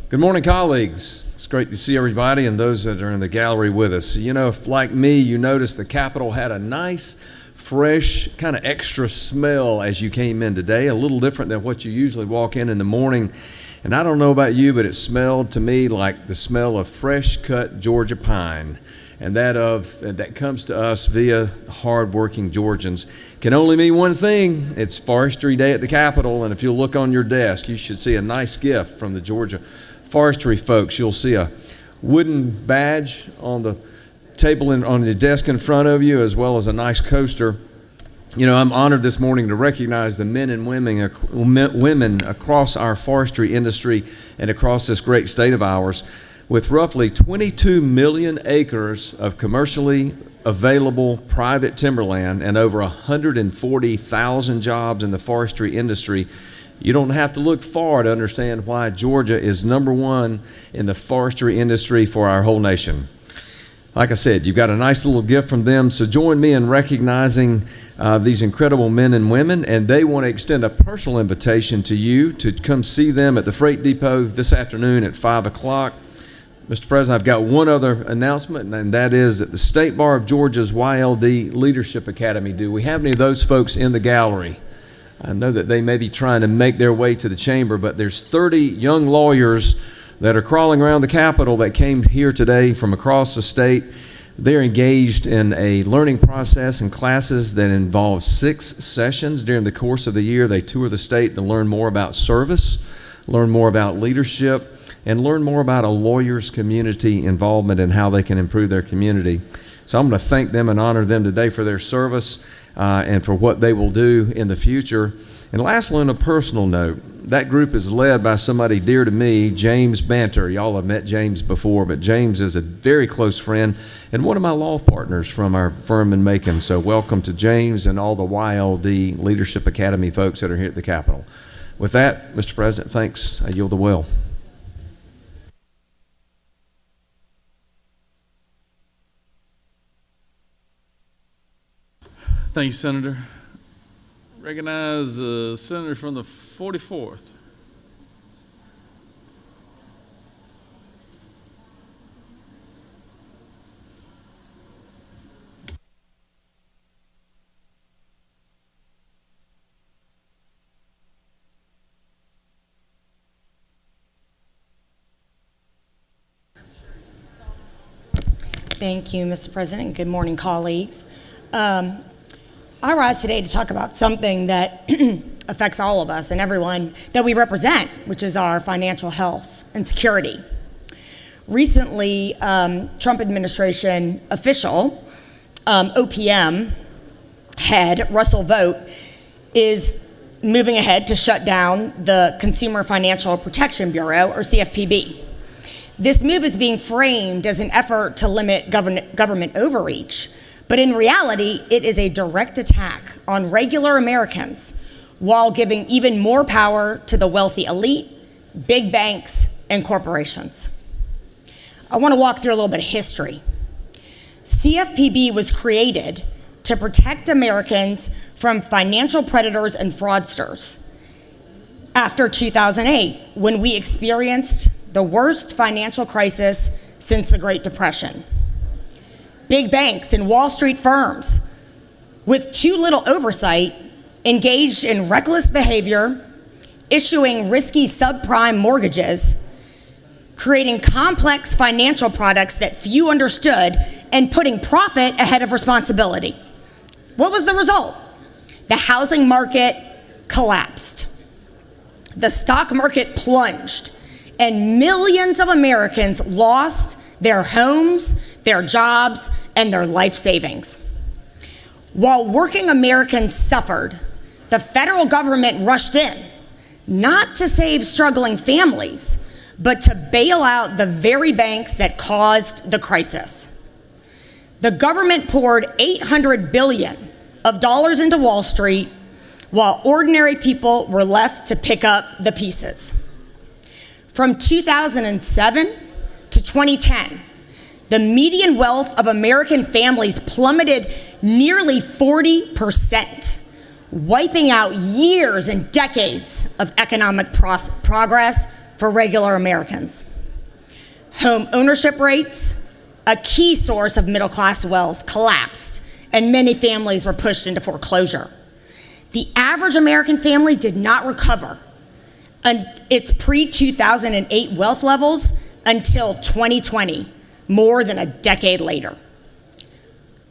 Good morning, colleagues. It's great to see everybody and those that are in the gallery with us. You know, if like me, you noticed the Capitol had a nice, fresh, kind of extra smell as you came in today, a little different than what you usually walk in the morning. And I don't know about you, but it smelled to me like the smell of fresh-cut Georgia pine. And that comes to us via hard-working Georgians. Can only mean one thing. It's Forestry Day at the Capitol, and if you'll look on your desk, you should see a nice gift from the Georgia Forestry folks. You'll see a wooden badge on the table on the desk in front of you, as well as a nice coaster. You know, I'm honored this morning to recognize the men and women across our forestry industry and across this great state of ours. With roughly 22 million acres of commercially available private timberland and over 140,000 jobs in the forestry industry, you don't have to look far to understand why Georgia is number one in the forestry industry for our whole nation. Like I said, you've got a nice little gift from them, so join me in recognizing these incredible men and women, and they want to extend a personal invitation to you to come see them at the Freight Depot this afternoon at 5 o'clock. Mr. President, I've got one other announcement, and that is that the State Bar of Georgia's YLD Leadership Academy. Do we have any of those folks in the gallery? I know that they may be trying to make their way to the chamber, but there's 30 young lawyers that are crawling around the Capitol that came here today from across the state. They're engaged in a learning process and classes that involve 6 sessions during the course of the year. They tour the state to learn more about service, learn more about leadership, and learn more about a lawyer's community involvement and how they can improve their community. So I'm going to thank them and honor them today for their service and for what they will do in the future. And lastly, on a personal note, that group is led by somebody dear to me, James Banter. Y'all have met James before, but James is a very close friend and one of my law partners from our firm in Macon. So welcome to James and all the YLD Leadership Academy folks that are here at the Capitol. With that, Mr. President, thanks. I yield the will. Thank you, Senator. Recognize the senator from the 44th. Thank you, Mr. President. Good morning, colleagues. I rise today to talk about something that affects all of us and everyone that we represent, which is our financial health and security. Recently, Trump administration official, OPM head Russell Vought, is moving ahead to shut down the Consumer Financial Protection Bureau, or CFPB. This move is being framed as an effort to limit government overreach, but in reality, it is a direct attack on regular Americans while giving even more power to the wealthy elite, big banks, and corporations. I want to walk through a little bit of history. CFPB was created to protect Americans from financial predators and fraudsters after 2008, when we experienced the worst financial crisis since the Great Depression. Big banks and Wall Street firms, with too little oversight, engaged in reckless behavior, issuing risky subprime mortgages, creating complex financial products that few understood, and putting profit ahead of responsibility. What was the result? The housing market collapsed. The stock market plunged, and millions of Americans lost their homes, their jobs, and their life savings. While working Americans suffered, the federal government rushed in, not to save struggling families, but to bail out the very banks that caused the crisis. The government poured $800 billion into Wall Street, while ordinary people were left to pick up the pieces. From 2007 to 2010, the median wealth of American families plummeted nearly 40%, wiping out years and decades of economic progress for regular Americans. Home ownership rates, a key source of middle-class wealth, collapsed, and many families were pushed into foreclosure. The average American family did not recover its pre-2008 wealth levels until 2020, more than a decade later.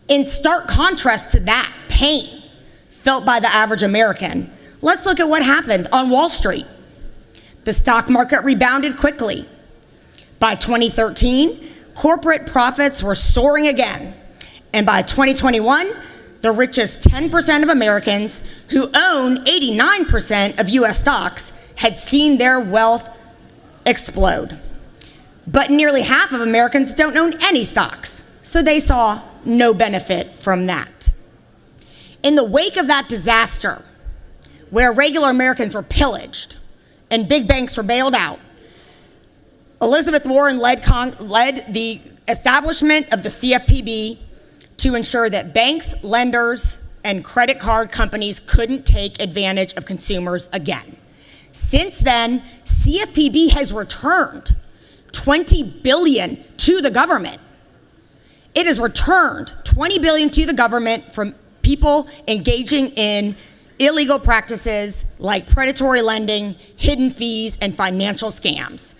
In stark contrast to that pain felt by the average American, let's look at what happened on Wall Street. The stock market rebounded quickly. By 2013, corporate profits were soaring again. And by 2021, the richest 10% of Americans who own 89% of US stocks had seen their wealth explode. But nearly half of Americans don't own any stocks, so they saw no benefit from that. In the wake of that disaster, where regular Americans were pillaged and big banks were bailed out, Elizabeth Warren led the establishment of the CFPB to ensure that banks, lenders, and credit card companies couldn't take advantage of consumers again. Since then, CFPB has returned $20 billion to the government. It has returned $20 billion to the government from people engaging in illegal practices like predatory lending, hidden fees, and financial scams.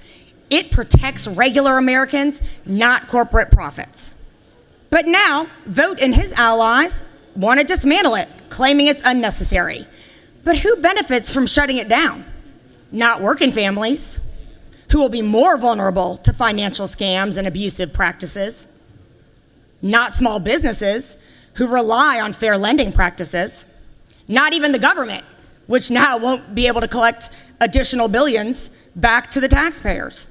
It protects regular Americans, not corporate profits. But now, Vogt and his allies want to dismantle it, claiming it's unnecessary. But who benefits from shutting it down? Not working families, who will be more vulnerable to financial scams and abusive practices. Not small businesses, who rely on fair lending practices. Not even the government, which now won't be able to collect additional billions back to the taxpayers.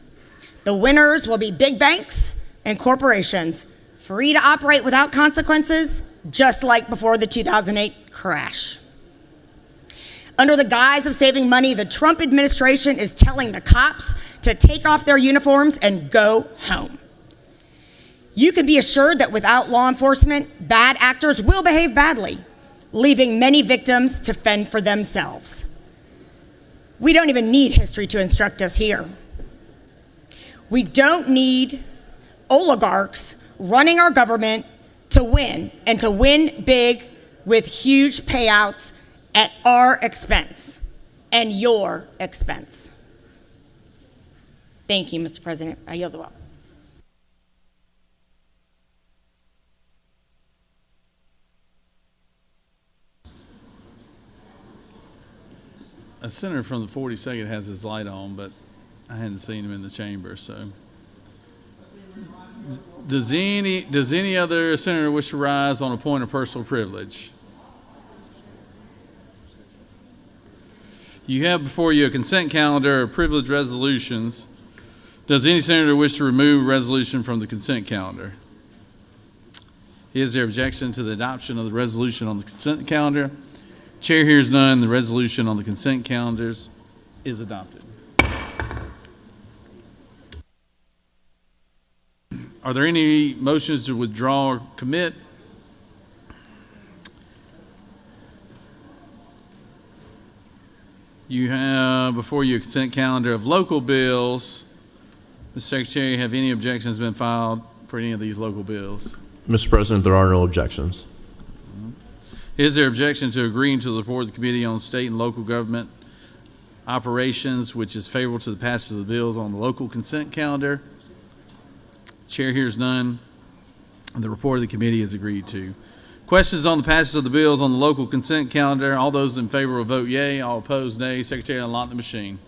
The winners will be big banks and corporations, free to operate without consequences, just like before the 2008 crash. Under the guise of saving money, the Trump administration is telling the cops to take off their uniforms and go home. You can be assured that without law enforcement, bad actors will behave badly, leaving many victims to fend for themselves. We don't even need history to instruct us here. We don't need oligarchs running our government to win, and to win big with huge payouts at our expense and your expense. Thank you, Mr. President. I yield the floor. A senator from the 42nd has his light on, but I hadn't seen him in the chamber, so. Does any other senator wish to rise on a point of personal privilege? You have before you a consent calendar of privileged resolutions. Does any senator wish to remove a resolution from the consent calendar? Is there objection to the adoption of the resolution on the consent calendar? Chair hears none. The resolution on the consent calendars is adopted. Are there any motions to withdraw or commit? You have before you a consent calendar of local bills. Mr. Secretary, have any objections been filed for any of these local bills? Mr. President, there are no objections. Is there objection to agreeing to the report of the Committee on State and Local Government Operations, which is favorable to the passage of the bills on the local consent calendar? Chair hears none. The report of the committee is agreed to. Questions on the passage of the bills on the local consent calendar? All those in favor will vote yea. All opposed, nay. Secretary, unlock the machine.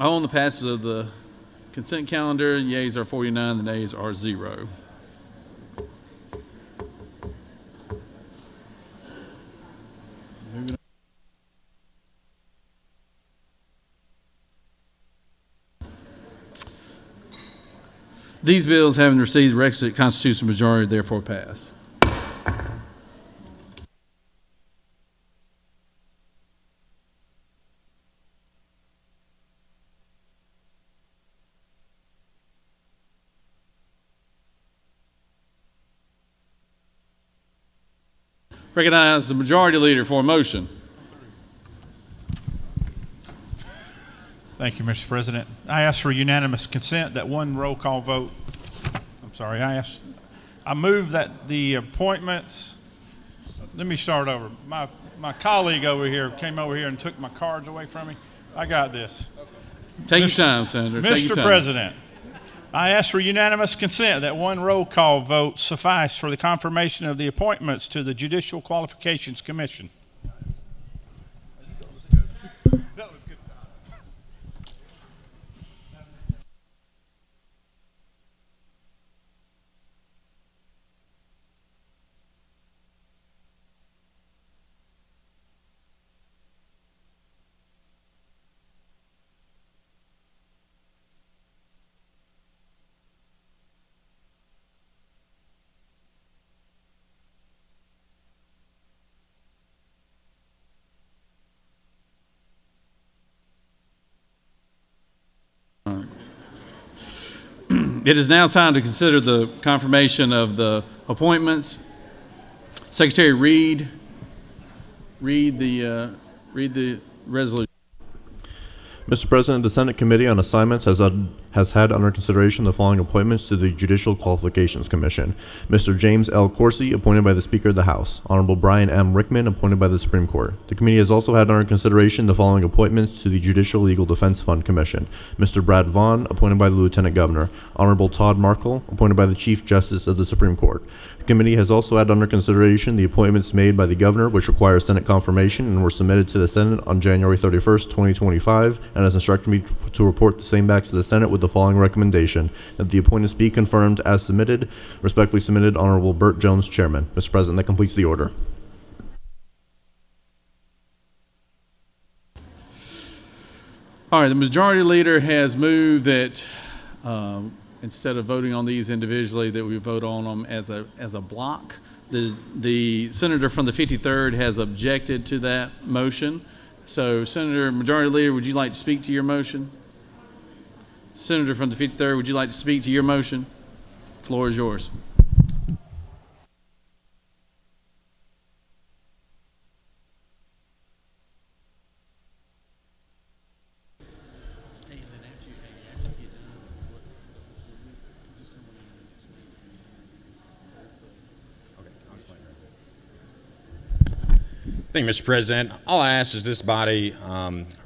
All on the passage of the consent calendar, yeas are 49, the nays are 0. Moving on. These bills, having received the requisite constitutional majority, therefore pass. Recognize the majority leader for a motion. Thank you, Mr. President. I ask for unanimous consent that one roll call vote. I move that the appointments, let me start over. My colleague over here came over here and took my cards away from me. I got this. Take your time, Senator. Take your Mr. time. President, I ask for unanimous consent that one roll call vote suffice for the confirmation of the appointments to the Judicial Qualifications Commission. It is now time to consider the confirmation of the appointments. Secretary Reed, read the resolution. Mr. President, the Senate Committee on Assignments has had under consideration the following appointments to the Judicial Qualifications Commission. Mr. James L. Coursey, appointed by the Speaker of the House. Honorable Brian M. Rickman, appointed by the Supreme Court. The committee has also had under consideration the following appointments to the Judicial Legal Defense Fund Commission. Mr. Brad Vaughn, appointed by the Lieutenant Governor. Honorable Todd Markle, appointed by the Chief Justice of the Supreme Court. The committee has also had under consideration the appointments made by the Governor, which require Senate confirmation and were submitted to the Senate on January 31st, 2025, and has instructed me to report the same back to the Senate with the following recommendation: that the appointments be confirmed as submitted. Respectfully submitted, Honorable Burt Jones, Chairman. Mr. President, that completes the order. All right, the majority leader has moved that instead of voting on these individually, that we vote on them as a block. The senator from the 53rd has objected to that motion. So, Senator Majority Leader, would you like to speak to your motion? Senator from the 53rd, would you like to speak to your motion? Floor is yours. Thank you, Mr. President. All I ask is this body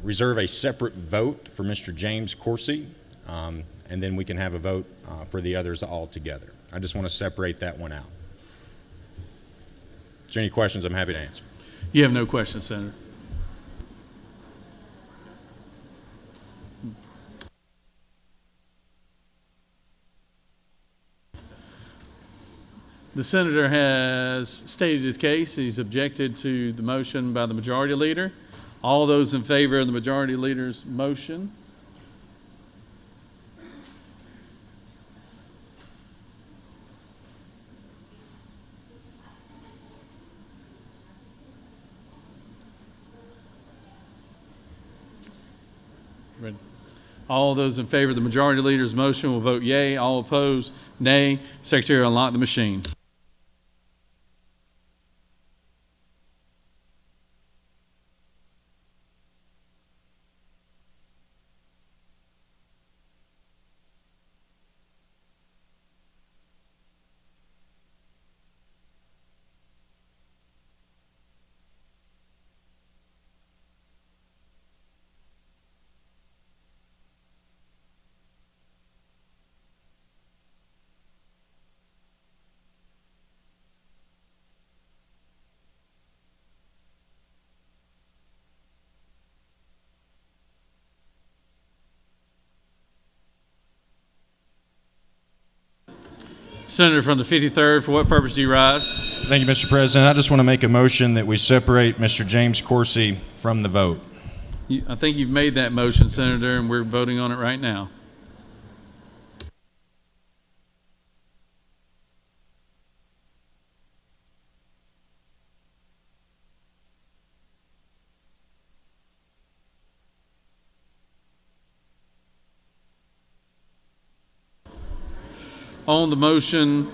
reserve a separate vote for Mr. James Coursey, and then we can have a vote for the others all together. I just want to separate that one out. Is there any questions? I'm happy to answer. You have no questions, Senator. The senator has stated his case. He's objected to the motion by the majority leader. All those in favor of the majority leader's motion? Ready? All those in favor of the majority leader's motion will vote yea. All opposed, nay. Secretary will unlock the machine. Senator from the 53rd, for what purpose do you rise? Thank you, Mr. President. I just want to make a motion that we separate Mr. James Coursey from the vote. I think you've made that motion, Senator, and we're voting on it right now. On the motion,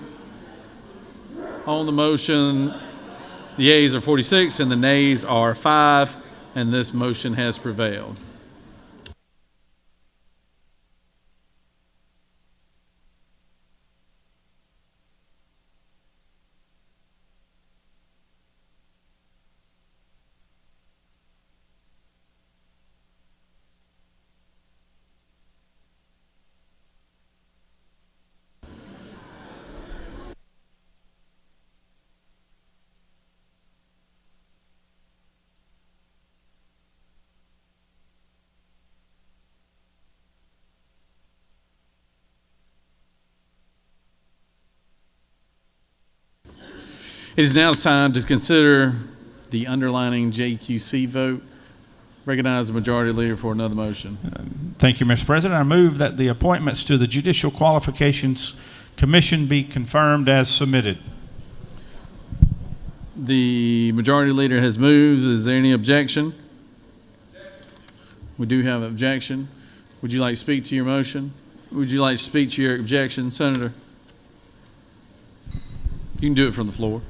the yeas are 46 and the nays are 5, and this motion has prevailed. It is now time to consider the underlining JQC vote. Recognize the majority leader for another motion. Thank you, Mr. President. I move that the appointments to the Judicial Qualifications Commission be confirmed as submitted. The majority leader has moved. Is there any objection? We do have an objection. Would you like to speak to your motion? Would you like to speak to your objection, Senator? You can do it from the floor.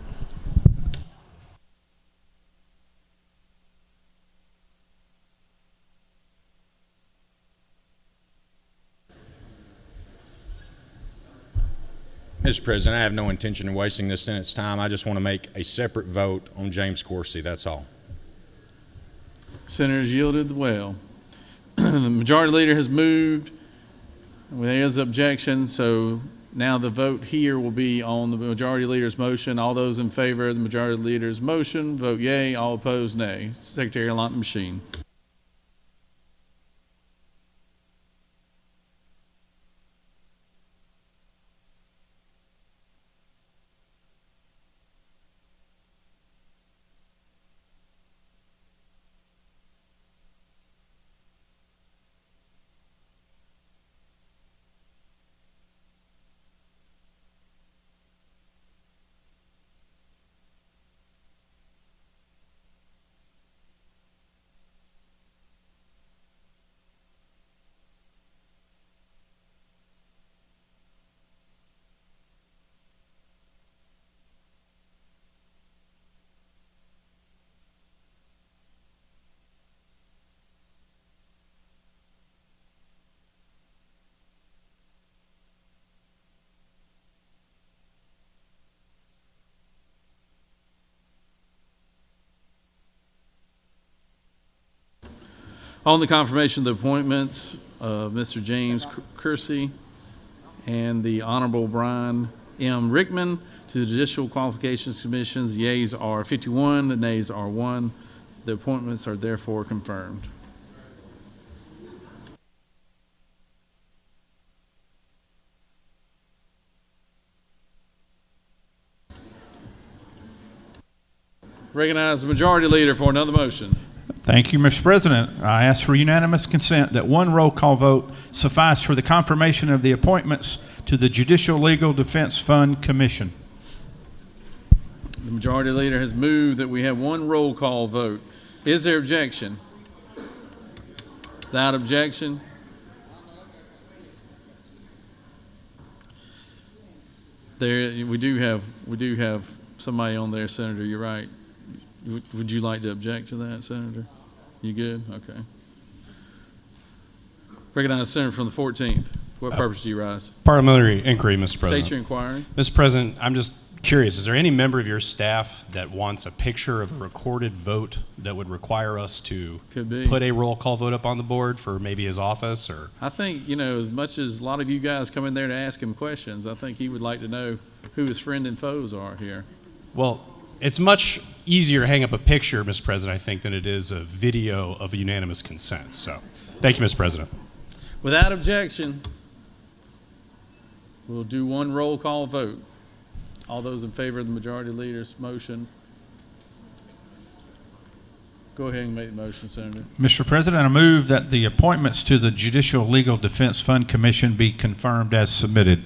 Mr. President, I have no intention of wasting the Senate's time. I just want to make a separate vote on James Coursey. That's all. Senators yielded well. The majority leader has moved. There is objection, so now the vote here will be on the majority leader's motion. All those in favor of the majority leader's motion, vote yea. All opposed, nay. Secretary, unlock the machine. On the confirmation of the appointments of Mr. James Coursey and the Honorable Brian M. Rickman to the Judicial Qualifications Commissions, the yeas are 51, the nays are 1. The appointments are therefore confirmed. Recognize the majority leader for another motion. Thank you, Mr. President. I ask for unanimous consent that one roll call vote suffice for the confirmation of the appointments to the Judicial Legal Defense Fund Commission. The majority leader has moved that we have one roll call vote. Is there objection? Without objection? We do have somebody on there, Senator. You're right. Would you like to object to that, Senator? You good? Okay. Recognize the Senator from the 14th. What purpose do you rise? Parliamentary inquiry, Mr. President. State your inquiry. Mr. President, I'm just curious, is there any member of your staff that wants a picture of a recorded vote that would require us to put a roll call vote up on the board for maybe his office? Or I think, as much as a lot of you guys come in there to ask him questions, I think he would like to know who his friends and foes are here. Well, it's much easier to hang up a picture, Mr. President, I think, than it is a video of a unanimous consent. So, thank you, Mr. President. Without objection. We'll do one roll call vote. All those in favor of the majority leader's motion, go ahead and make the motion, Senator. Mr. President, I move that the appointments to the Judicial Legal Defense Fund Commission be confirmed as submitted.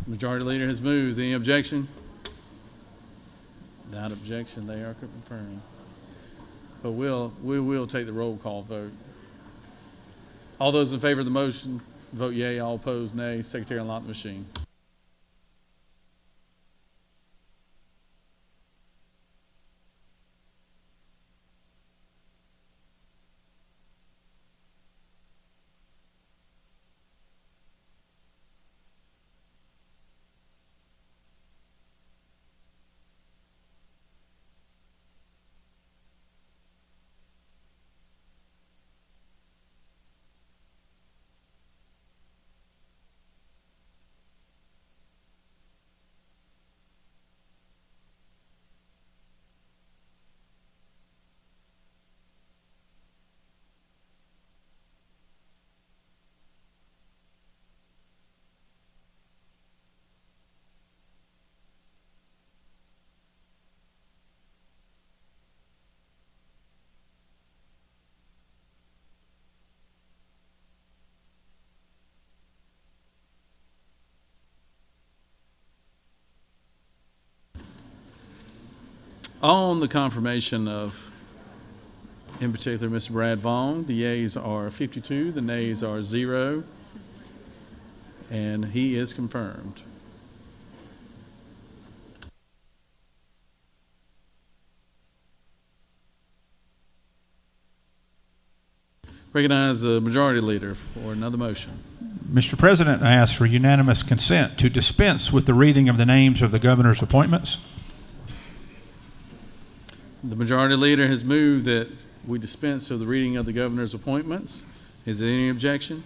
Majority leader has moved. Any objection? Without objection, they are confirmed. But we will take the roll call vote. All those in favor of the motion, vote yea. All opposed, nay. Secretary, unlock the machine. On the confirmation of, in particular, Mr. Brad Vaughn, the yeas are 52, the nays are 0, and he is confirmed. Recognize the majority leader for another motion. Mr. President, I ask for unanimous consent to dispense with the reading of the names of the governor's appointments. The majority leader has moved that we dispense of the reading of the governor's appointments. Is there any objection?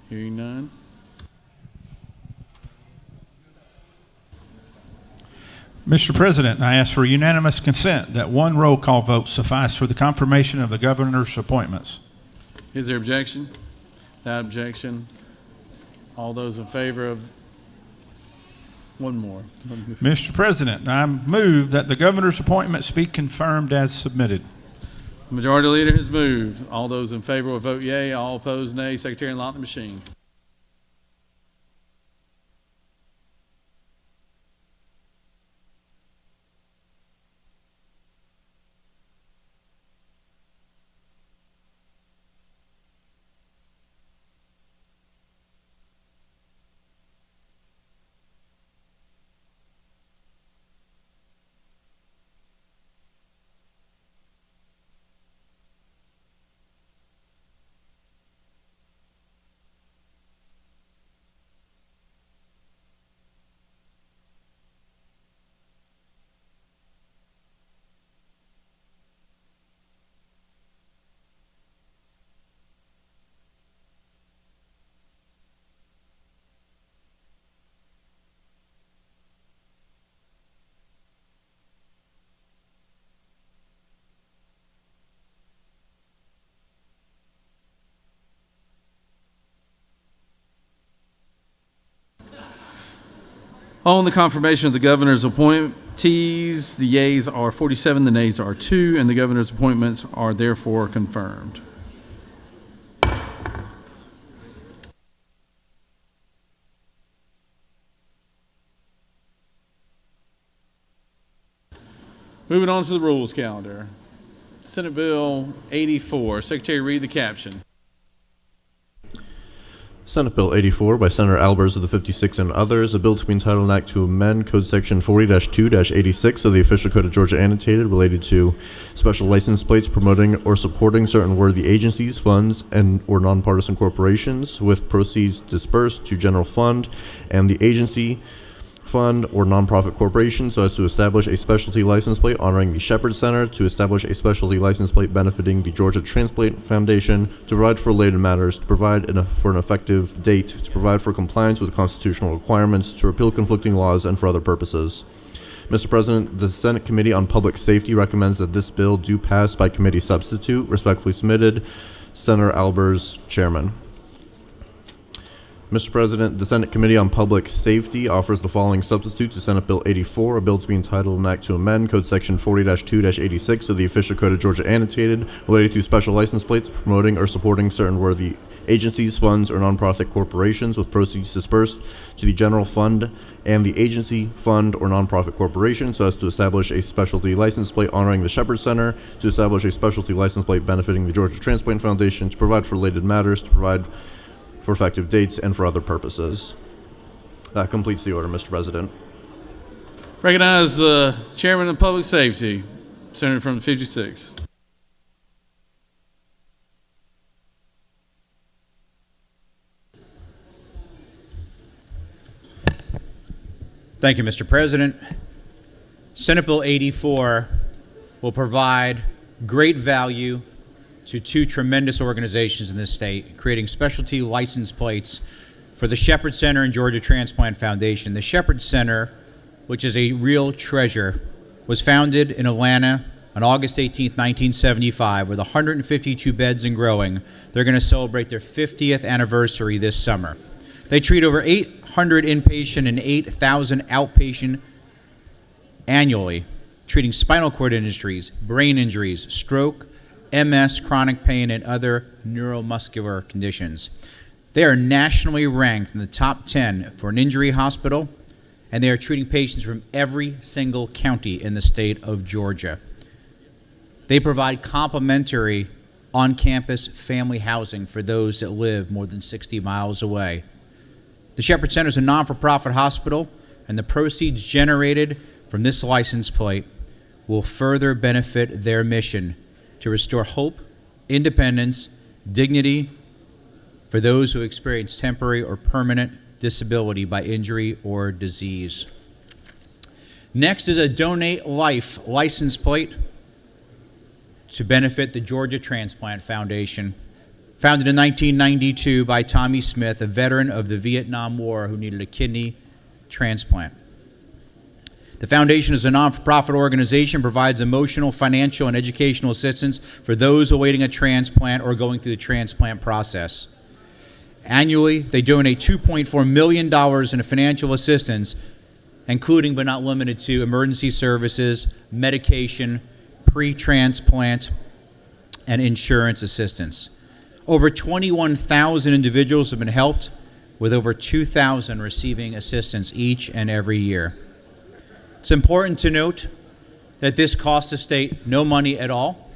Hearing none. Mr. President, I ask for unanimous consent that one roll call vote suffice for the confirmation of the governor's appointments. Is there objection? Without objection, all those in favor of one more. Mr. President, I move that the governor's appointments be confirmed as submitted. The majority leader has moved. All those in favor will vote yea. All opposed, nay. Secretary, unlock the machine. On the confirmation of the governor's appointees, the yeas are 47, the nays are 2, and the governor's appointments are therefore confirmed. Moving on to the rules calendar. Senate Bill 84. Secretary, read the caption. Senate Bill 84 by Senator Albers of the 56 and others, a bill to be entitled an act to amend Code Section 40-2-86 of the Official Code of Georgia annotated related to special license plates promoting or supporting certain worthy agencies, funds, and or nonpartisan corporations with proceeds dispersed to general fund and the agency fund or nonprofit corporation so as to establish a specialty license plate honoring the Shepherd Center, to establish a specialty license plate benefiting the Georgia Transplant Foundation, to provide for related matters, to provide for an effective date, to provide for compliance with constitutional requirements, to repeal conflicting laws, and for other purposes. Mr. President, the Senate Committee on Public Safety recommends that this bill do pass by committee substitute. Respectfully submitted, Senator Albers, Chairman. Mr. President, the Senate Committee on Public Safety offers the following substitute to Senate Bill 84, a bill to be entitled an act to amend Code Section 40-2-86 of the Official Code of Georgia annotated related to special license plates promoting or supporting certain worthy agencies, funds, or nonprofit corporations with proceeds dispersed to the general fund and the agency, fund, or nonprofit corporation so as to establish a specialty license plate honoring the Shepherd Center, to establish a specialty license plate benefiting the Georgia Transplant Foundation, to provide for related matters, to provide for effective dates, and for other purposes. That completes the order, Mr. President. Recognize the Chairman of Public Safety, Senator from 56. Thank you, Mr. President. Senate Bill 84 will provide great value to two tremendous organizations in this state, creating specialty license plates for the Shepherd Center and Georgia Transplant Foundation. The Shepherd Center, which is a real treasure, was founded in Atlanta on August 18, 1975, with 152 beds and growing. They're going to celebrate their 50th anniversary this summer. They treat over 800 inpatient and 8,000 outpatient annually, treating spinal cord injuries, brain injuries, stroke, MS, chronic pain, and other neuromuscular conditions. They are nationally ranked in the top 10 for an injury hospital, and they are treating patients from every single county in the state of Georgia. They provide complimentary on-campus family housing for those that live more than 60 miles away. The Shepherd Center is a non-for-profit hospital, and the proceeds generated from this license plate will further benefit their mission to restore hope, independence, dignity for those who experience temporary or permanent disability by injury or disease. Next is a Donate Life license plate to benefit the Georgia Transplant Foundation, founded in 1992 by Tommy Smith, a veteran of the Vietnam War who needed a kidney transplant. The foundation is a non-for-profit organization, provides emotional, financial, and educational assistance for those awaiting a transplant or going through the transplant process. Annually, they donate $2.4 million in financial assistance, including but not limited to emergency services, medication, pre-transplant, and insurance assistance. Over 21,000 individuals have been helped, with over 2,000 receiving assistance each and every year. It's important to note that this costs the state no money at all.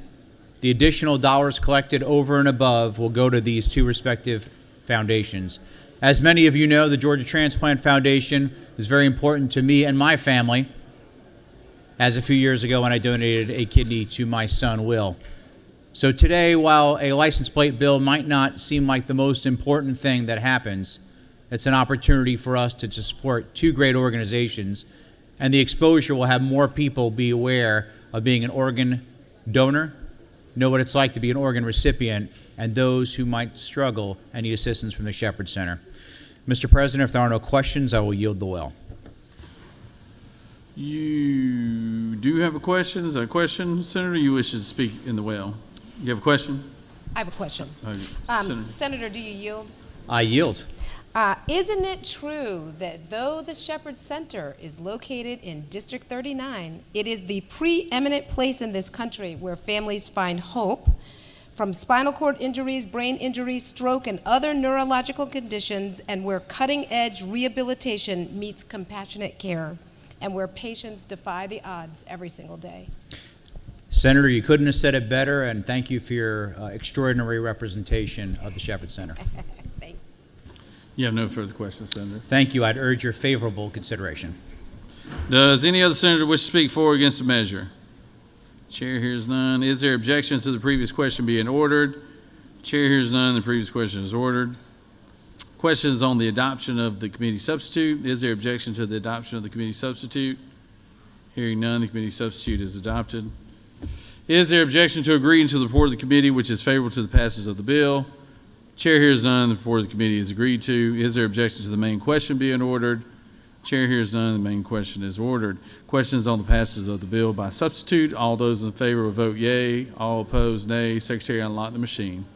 The additional dollars collected over and above will go to these two respective foundations. As many of you know, the Georgia Transplant Foundation is very important to me and my family, as a few years ago when I donated a kidney to my son, Will. So today, while a license plate bill might not seem like the most important thing that happens, it's an opportunity for us to support two great organizations, and the exposure will have more people be aware of being an organ donor, know what it's like to be an organ recipient, and those who might struggle and need assistance from the Shepherd Center. Mr. President, if there are no questions, I will yield the well. You do have a question? Is that a question, Senator? You wish to speak in the well? You have a question? I have a question. Senator, do you yield? I yield. Isn't it true that though the Shepherd Center is located in District 39, it is the preeminent place in this country where families find hope from spinal cord injuries, brain injuries, stroke, and other neurological conditions, and where cutting-edge rehabilitation meets compassionate care, and where patients defy the odds every single day? Senator, you couldn't have said it better, and thank you for your extraordinary representation of the Shepherd Center. You have no further questions, Senator. Thank you. I'd urge your favorable consideration. Does any other senator wish to speak for or against the measure? Chair hears none. Is there objection to the previous question being ordered? Chair hears none. The previous question is ordered. Questions on the adoption of the committee substitute. Is there objection to the adoption of the committee substitute? Hearing none, the committee substitute is adopted. Is there objection to agreeing to the report of the committee which is favorable to the passage of the bill? Chair hears none. The report of the committee is agreed to. Is there objection to the main question being ordered? Chair hears none. The main question is ordered. Questions on the passage of the bill by substitute. All those in favor will vote yea. All opposed, nay. Secretary, unlock the machine.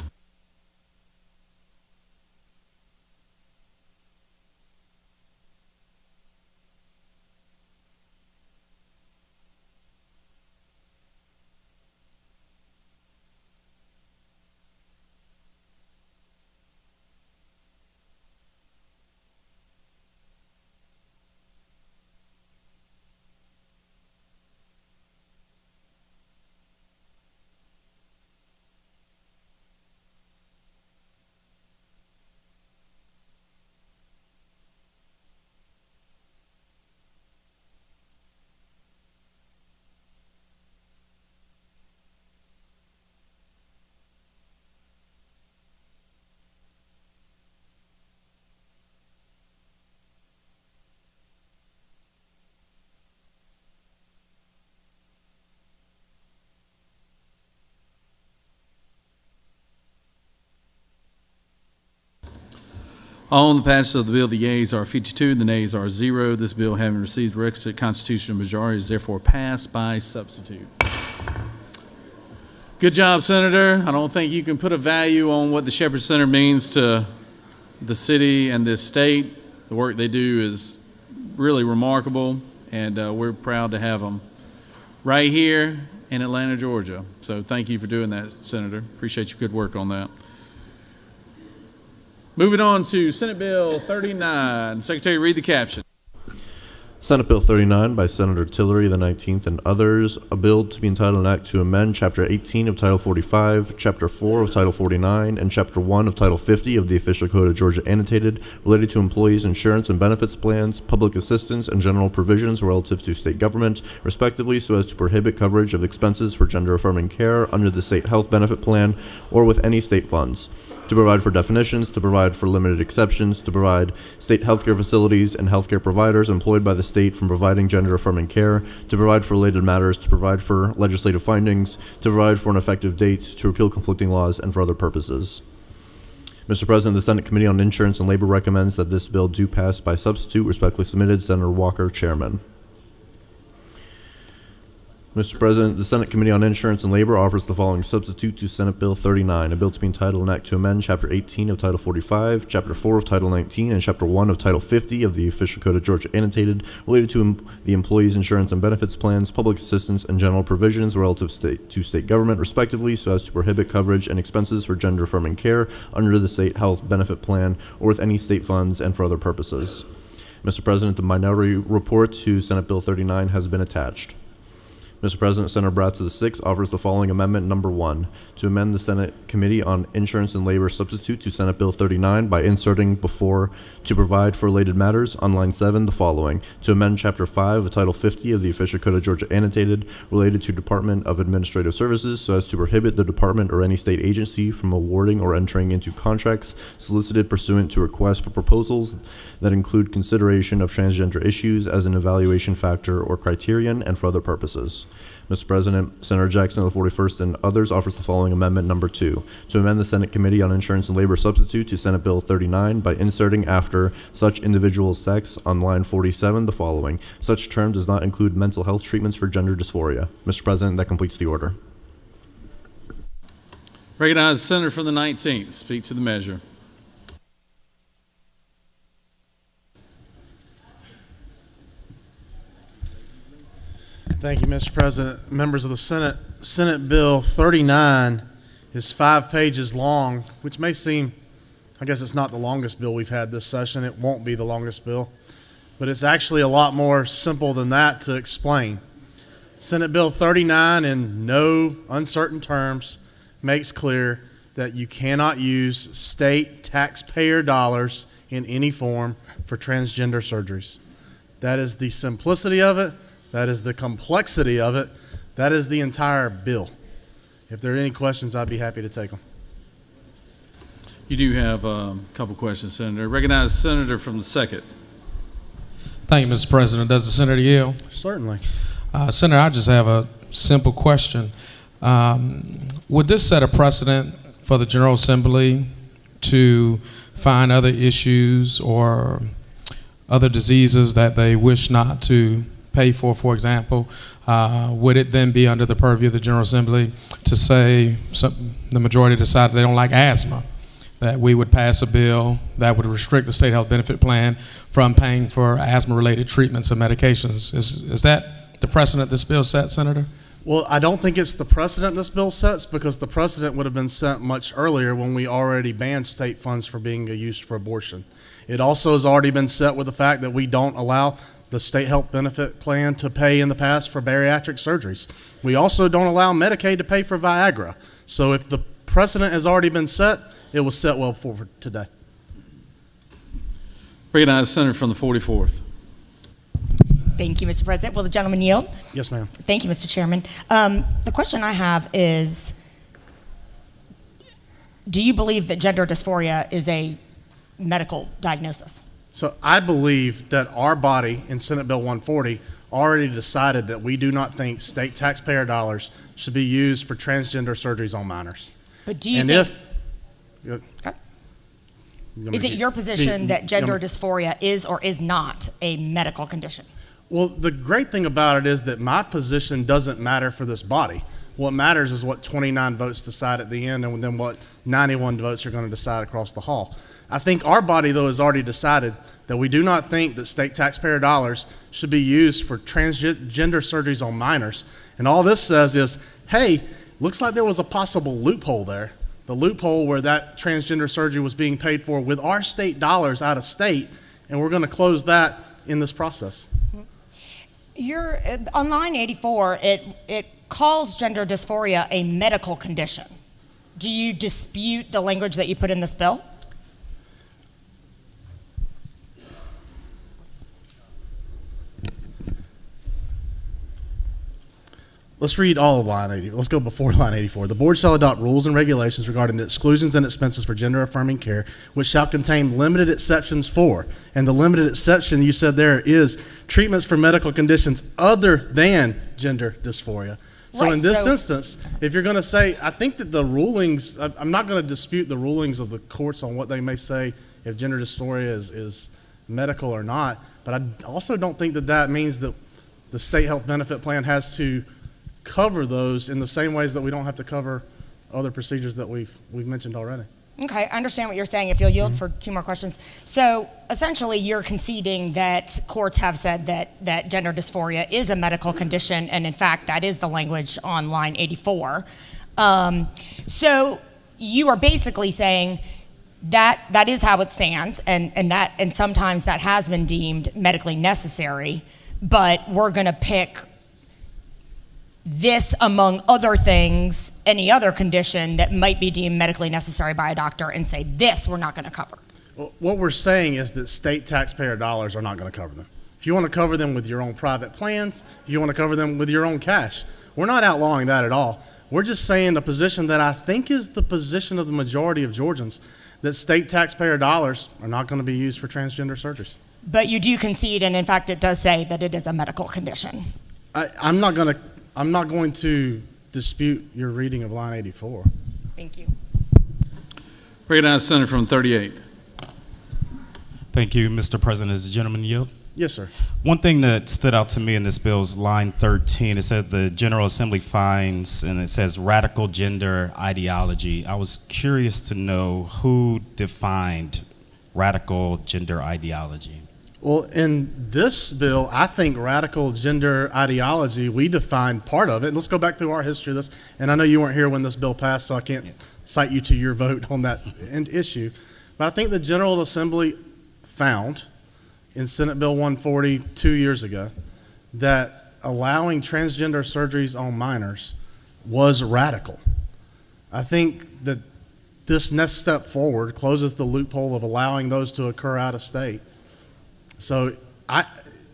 On the passage of the bill, the yeas are 52, the nays are 0. This bill, having received requisite constitutional majority, is therefore passed by substitute. Good job, Senator. I don't think you can put a value on what the Shepherd Center means to the city and this state. The work they do is really remarkable, and we're proud to have them right here in Atlanta, Georgia. So thank you for doing that, Senator. Appreciate your good work on that. Moving on to Senate Bill 39. Secretary, read the caption. Senate Bill 39 by Senator Tillery, the 19th, and others, a bill to be entitled an act to amend Chapter 18 of Title 45, Chapter 4 of Title 49, and Chapter 1 of Title 50 of the Official Code of Georgia Annotated, related to employees' insurance and benefits plans, public assistance, and general provisions relative to state government, respectively, so as to prohibit coverage of expenses for gender-affirming care under the state health benefit plan or with any state funds, to provide for definitions, to provide for limited exceptions, to provide state healthcare facilities and healthcare providers employed by the state from providing gender-affirming care, to provide for related matters, to provide for legislative findings, to provide for an effective date, to repeal conflicting laws, and for other purposes. Mr. President, the Senate Committee on Insurance and Labor recommends that this bill do pass by substitute. Respectfully submitted, Senator Walker, Chairman. Mr. President, the Senate Committee on Insurance and Labor offers the following substitute to Senate Bill 39, a bill to be entitled an act to amend Chapter 18 of Title 45, Chapter 4 of Title 19, and Chapter 1 of Title 50 of the Official Code of Georgia Annotated, related to the employees' insurance and benefits plans, public assistance, and general provisions relative to state government, respectively, so as to prohibit coverage and expenses for gender-affirming care under the state health benefit plan or with any state funds and for other purposes. Mr. President, the minority report to Senate Bill 39 has been attached. Mr. President, Senator Bratz of the 6th offers the following amendment number 1, to amend the Senate Committee on Insurance and Labor substitute to Senate Bill 39 by inserting before to provide for related matters on line 7 the following, to amend Chapter 5 of Title 50 of the Official Code of Georgia Annotated related to Department of Administrative Services so as to prohibit the department or any state agency from awarding or entering into contracts solicited pursuant to requests for proposals that include consideration of transgender issues as an evaluation factor or criterion and for other purposes. Mr. President, Senator Jackson of the 41st and others offers the following amendment number 2, to amend the Senate Committee on Insurance and Labor substitute to Senate Bill 39 by inserting after such individual sex on line 47 the following, such term does not include mental health treatments for gender dysphoria. Mr. President, that completes the order. Recognize the Senator from the 19th. Speak to the measure. Thank you, Mr. President. Members of the Senate, Senate Bill 39 is 5 pages long, which may seem, I guess it's not the longest bill we've had this session. It won't be the longest bill, but it's actually a lot more simple than that to explain. Senate Bill 39, in no uncertain terms, makes clear that you cannot use state taxpayer dollars in any form for transgender surgeries. That is the simplicity of it. That is the complexity of it. That is the entire bill. If there are any questions, I'd be happy to take them. You do have a couple questions, Senator. Recognize the Senator from the 2nd. Thank you, Mr. President. Does the Senator yield? Certainly. Senator, I just have a simple question. Would this set a precedent for the General Assembly to find other issues or other diseases that they wish not to pay for example? Would it then be under the purview of the General Assembly to say the majority decided they don't like asthma, that we would pass a bill that would restrict the state health benefit plan from paying for asthma-related treatments and medications? Is that the precedent this bill sets, Senator? Well, I don't think it's the precedent this bill sets, because the precedent would have been set much earlier when we already banned state funds for being used for abortion. It also has already been set with the fact that we don't allow the state health benefit plan to pay in the past for bariatric surgeries. We also don't allow Medicaid to pay for Viagra. So if the precedent has already been set, it was set well forward today. Recognize the Senator from the 44th. Thank you, Mr. President. Will the gentleman yield? Yes, ma'am. Thank you, Mr. Chairman. The question I have is, do you believe that gender dysphoria is a medical diagnosis? So I believe that our body in Senate Bill 140 already decided that we do not think state taxpayer dollars should be used for transgender surgeries on minors. But do you and think... if, Is it your position that gender dysphoria is or is not a medical condition? Well, the great thing about it is that my position doesn't matter for this body. What matters is what 29 votes decide at the end, and then what 91 votes are going to decide across the hall. I think our body, though, has already decided that we do not think that state taxpayer dollars should be used for transgender surgeries on minors. And all this says is, hey, looks like there was a possible loophole there. The loophole where that transgender surgery was being paid for with our state dollars out of state, and we're going to close that in this process. On line 84, it calls gender dysphoria a medical condition. Do you dispute the language that you put in this bill? Let's read all of line 80. Let's go before line 84. The board shall adopt rules and regulations regarding the exclusions and expenses for gender affirming care, which shall contain limited exceptions for. And the limited exception you said there is treatments for medical conditions other than gender dysphoria. So Right, in this so- instance, if you're going to say, I think that the rulings, I'm not going to dispute the rulings of the courts on what they may say if gender dysphoria is medical or not, but I also don't think that that means that the state health benefit plan has to cover those in the same ways that we don't have to cover other procedures that we've mentioned already. Okay, I understand what you're saying. If you'll yield for two more questions. So essentially, you're conceding that courts have said that gender dysphoria is a medical condition, and in fact, that is the language on line 84. So you are basically saying that is how it stands, and sometimes that has been deemed medically necessary, but we're going to pick this among other things, any other condition that might be deemed medically necessary by a doctor, and say this we're not going to cover. Well, what we're saying is that state taxpayer dollars are not going to cover them. If you want to cover them with your own private plans, if you want to cover them with your own cash, we're not outlawing that at all. We're just saying the position that I think is the position of the majority of Georgians, that state taxpayer dollars are not going to be used for transgender surgeries. But you do concede, and in fact, it does say that it is a medical condition. I'm not going to dispute your reading of line 84. Thank you. Recognize Senator from 38th. Thank you, Mr. President. Does the gentleman yield? Yes, sir. One thing that stood out to me in this bill is line 13. It said the General Assembly finds, and it says radical gender ideology. I was curious to know who defined radical gender ideology. Well, in this bill, I think radical gender ideology, we defined part of it. Let's go back through our history of this. And I know you weren't here when this bill passed, so I can't cite you to your vote on that issue. But I think the General Assembly found in Senate Bill 140 2 years ago that allowing transgender surgeries on minors was radical. I think that this next step forward closes the loophole of allowing those to occur out of state. So,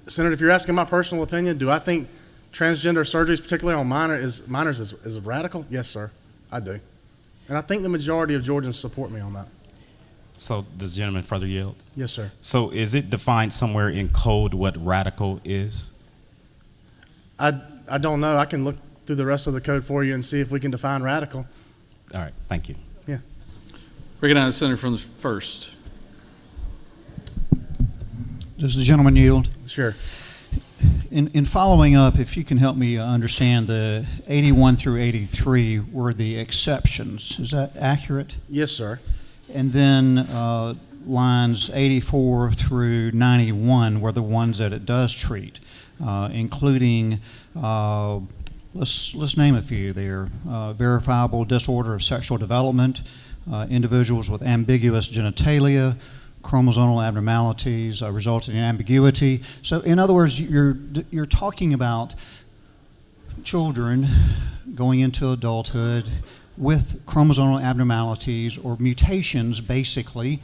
Senator, if you're asking my personal opinion, do I think transgender surgeries, particularly on minors, is radical? Yes, sir, I do. And I think the majority of Georgians support me on that. So does the gentleman further yield? Yes, sir. So is it defined somewhere in code what radical is? I don't know. I can look through the rest of the code for you and see if we can define radical. All right, thank you. Yeah. Recognize Senator from the 1st. Does the gentleman yield? Sure. In following up, if you can help me understand the 81 through 83 were the exceptions. Is that accurate? Yes, sir. And then lines 84 through 91 were the ones that it does treat, including, let's name a few there, verifiable disorder of sexual development, individuals with ambiguous genitalia, chromosomal abnormalities resulting in ambiguity. So in other words, you're talking about children going into adulthood with chromosomal abnormalities or mutations basically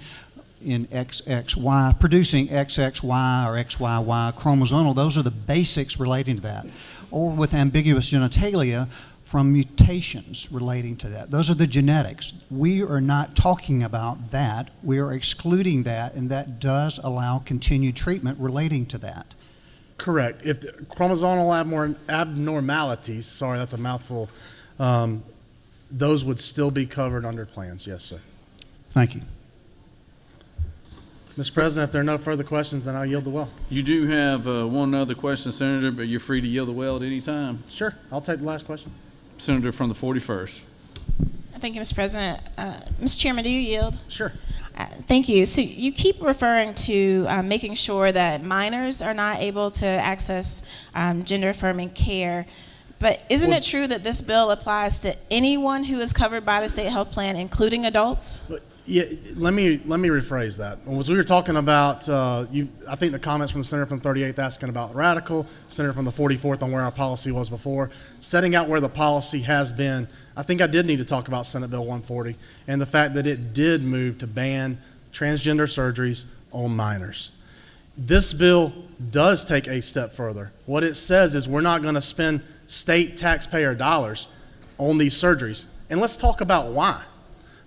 in XXY, producing XXY or XYY chromosomal. Those are the basics relating to that. Or with ambiguous genitalia from mutations relating to that. Those are the genetics. We are not talking about that. We are excluding that, and that does allow continued treatment relating to that. Correct. If the chromosomal abnormalities, sorry, that's a mouthful, those would still be covered under plans. Yes, sir. Thank you. Mr. President, if there are no further questions, then I'll yield the well. You do have one other question, Senator, but you're free to yield the well at any time. Sure, I'll take the last question. Senator from the 41st. Thank you, Mr. President. Mr. Chairman, do you yield? Sure. Thank you. So you keep referring to making sure that minors are not able to access gender-affirming care. But isn't it true that this bill applies to anyone who is covered by the state health plan, including adults? Yeah, let me rephrase that. As we were talking about, I think the comments from the Senator from the 38th asking about radical, Senator from the 44th on where our policy was before, setting out where the policy has been. I think I did need to talk about Senate Bill 140 and the fact that it did move to ban transgender surgeries on minors. This bill does take a step further. What it says is we're not going to spend state taxpayer dollars on these surgeries. And let's talk about why.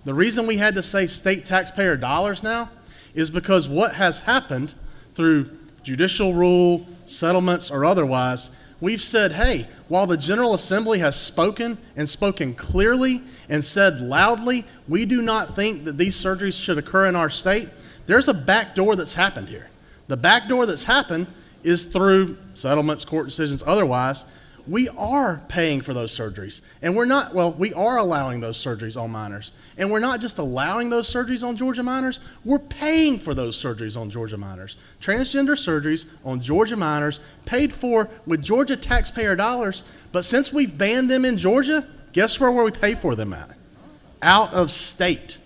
The reason we had to say state taxpayer dollars now is because what has happened through judicial rule, settlements, or otherwise, we've said, hey, while the General Assembly has spoken and spoken clearly and said loudly, we do not think that these surgeries should occur in our state, there's a back door that's happened here. The back door that's happened is through settlements, court decisions, otherwise. We are paying for those surgeries. And we are allowing those surgeries on minors. And we're not just allowing those surgeries on Georgia minors, we're paying for those surgeries on Georgia minors. Transgender surgeries on Georgia minors paid for with Georgia taxpayer dollars, but since we've banned them in Georgia, guess where we pay for them at? Out of state.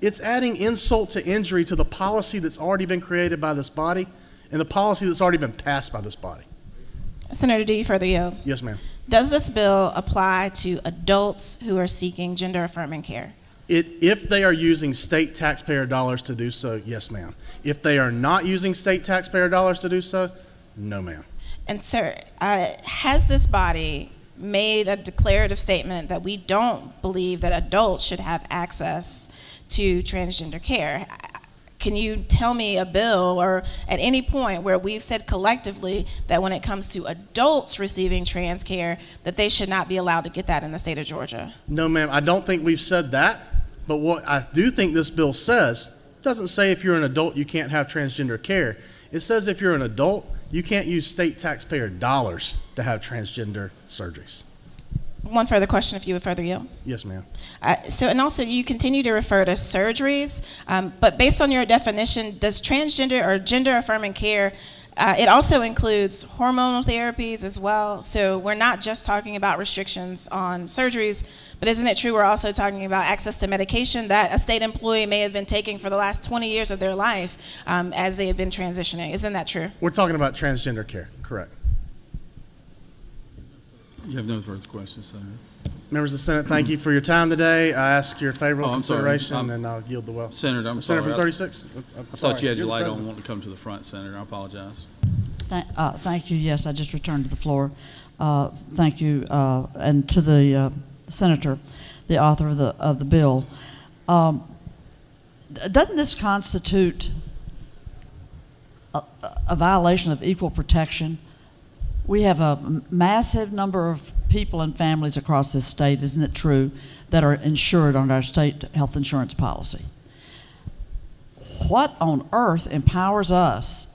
It's adding insult to injury to the policy that's already been created by this body and the policy that's already been passed by this body. Senator, do you further yield? Yes, ma'am. Does this bill apply to adults who are seeking gender-affirming care? If they are using state taxpayer dollars to do so, yes, ma'am. If they are not using state taxpayer dollars to do so, no, ma'am. And sir, has this body made a declarative statement that we don't believe that adults should have access to transgender care? Can you tell me a bill or at any point where we've said collectively that when it comes to adults receiving trans care, that they should not be allowed to get that in the state of Georgia? No, ma'am, I don't think we've said that. But what I do think this bill says, doesn't say if you're an adult you can't have transgender care. It says if you're an adult, you can't use state taxpayer dollars to have transgender surgeries. One further question, if you would further yield. Yes, ma'am. And also you continue to refer to surgeries, but based on your definition, does transgender or gender-affirming care, it also includes hormonal therapies as well? So we're not just talking about restrictions on surgeries, but isn't it true we're also talking about access to medication that a state employee may have been taking for the last 20 years of their life as they have been transitioning? Isn't that true? We're talking about transgender care, correct. You have no further questions, Senator. Members of the Senate, thank you for your time today. I ask your favorable consideration, and I'll yield the well. Senator, I'm Senator sorry. from 36? I thought you had your light on wanting to come to the front, Senator. I apologize. Thank you. Yes, I just returned to the floor. Thank you, and to the senator, the author of the bill. Doesn't this constitute a violation of equal protection? We have a massive number of people and families across this state, isn't it true, that are insured under our state health insurance policy. What on earth empowers us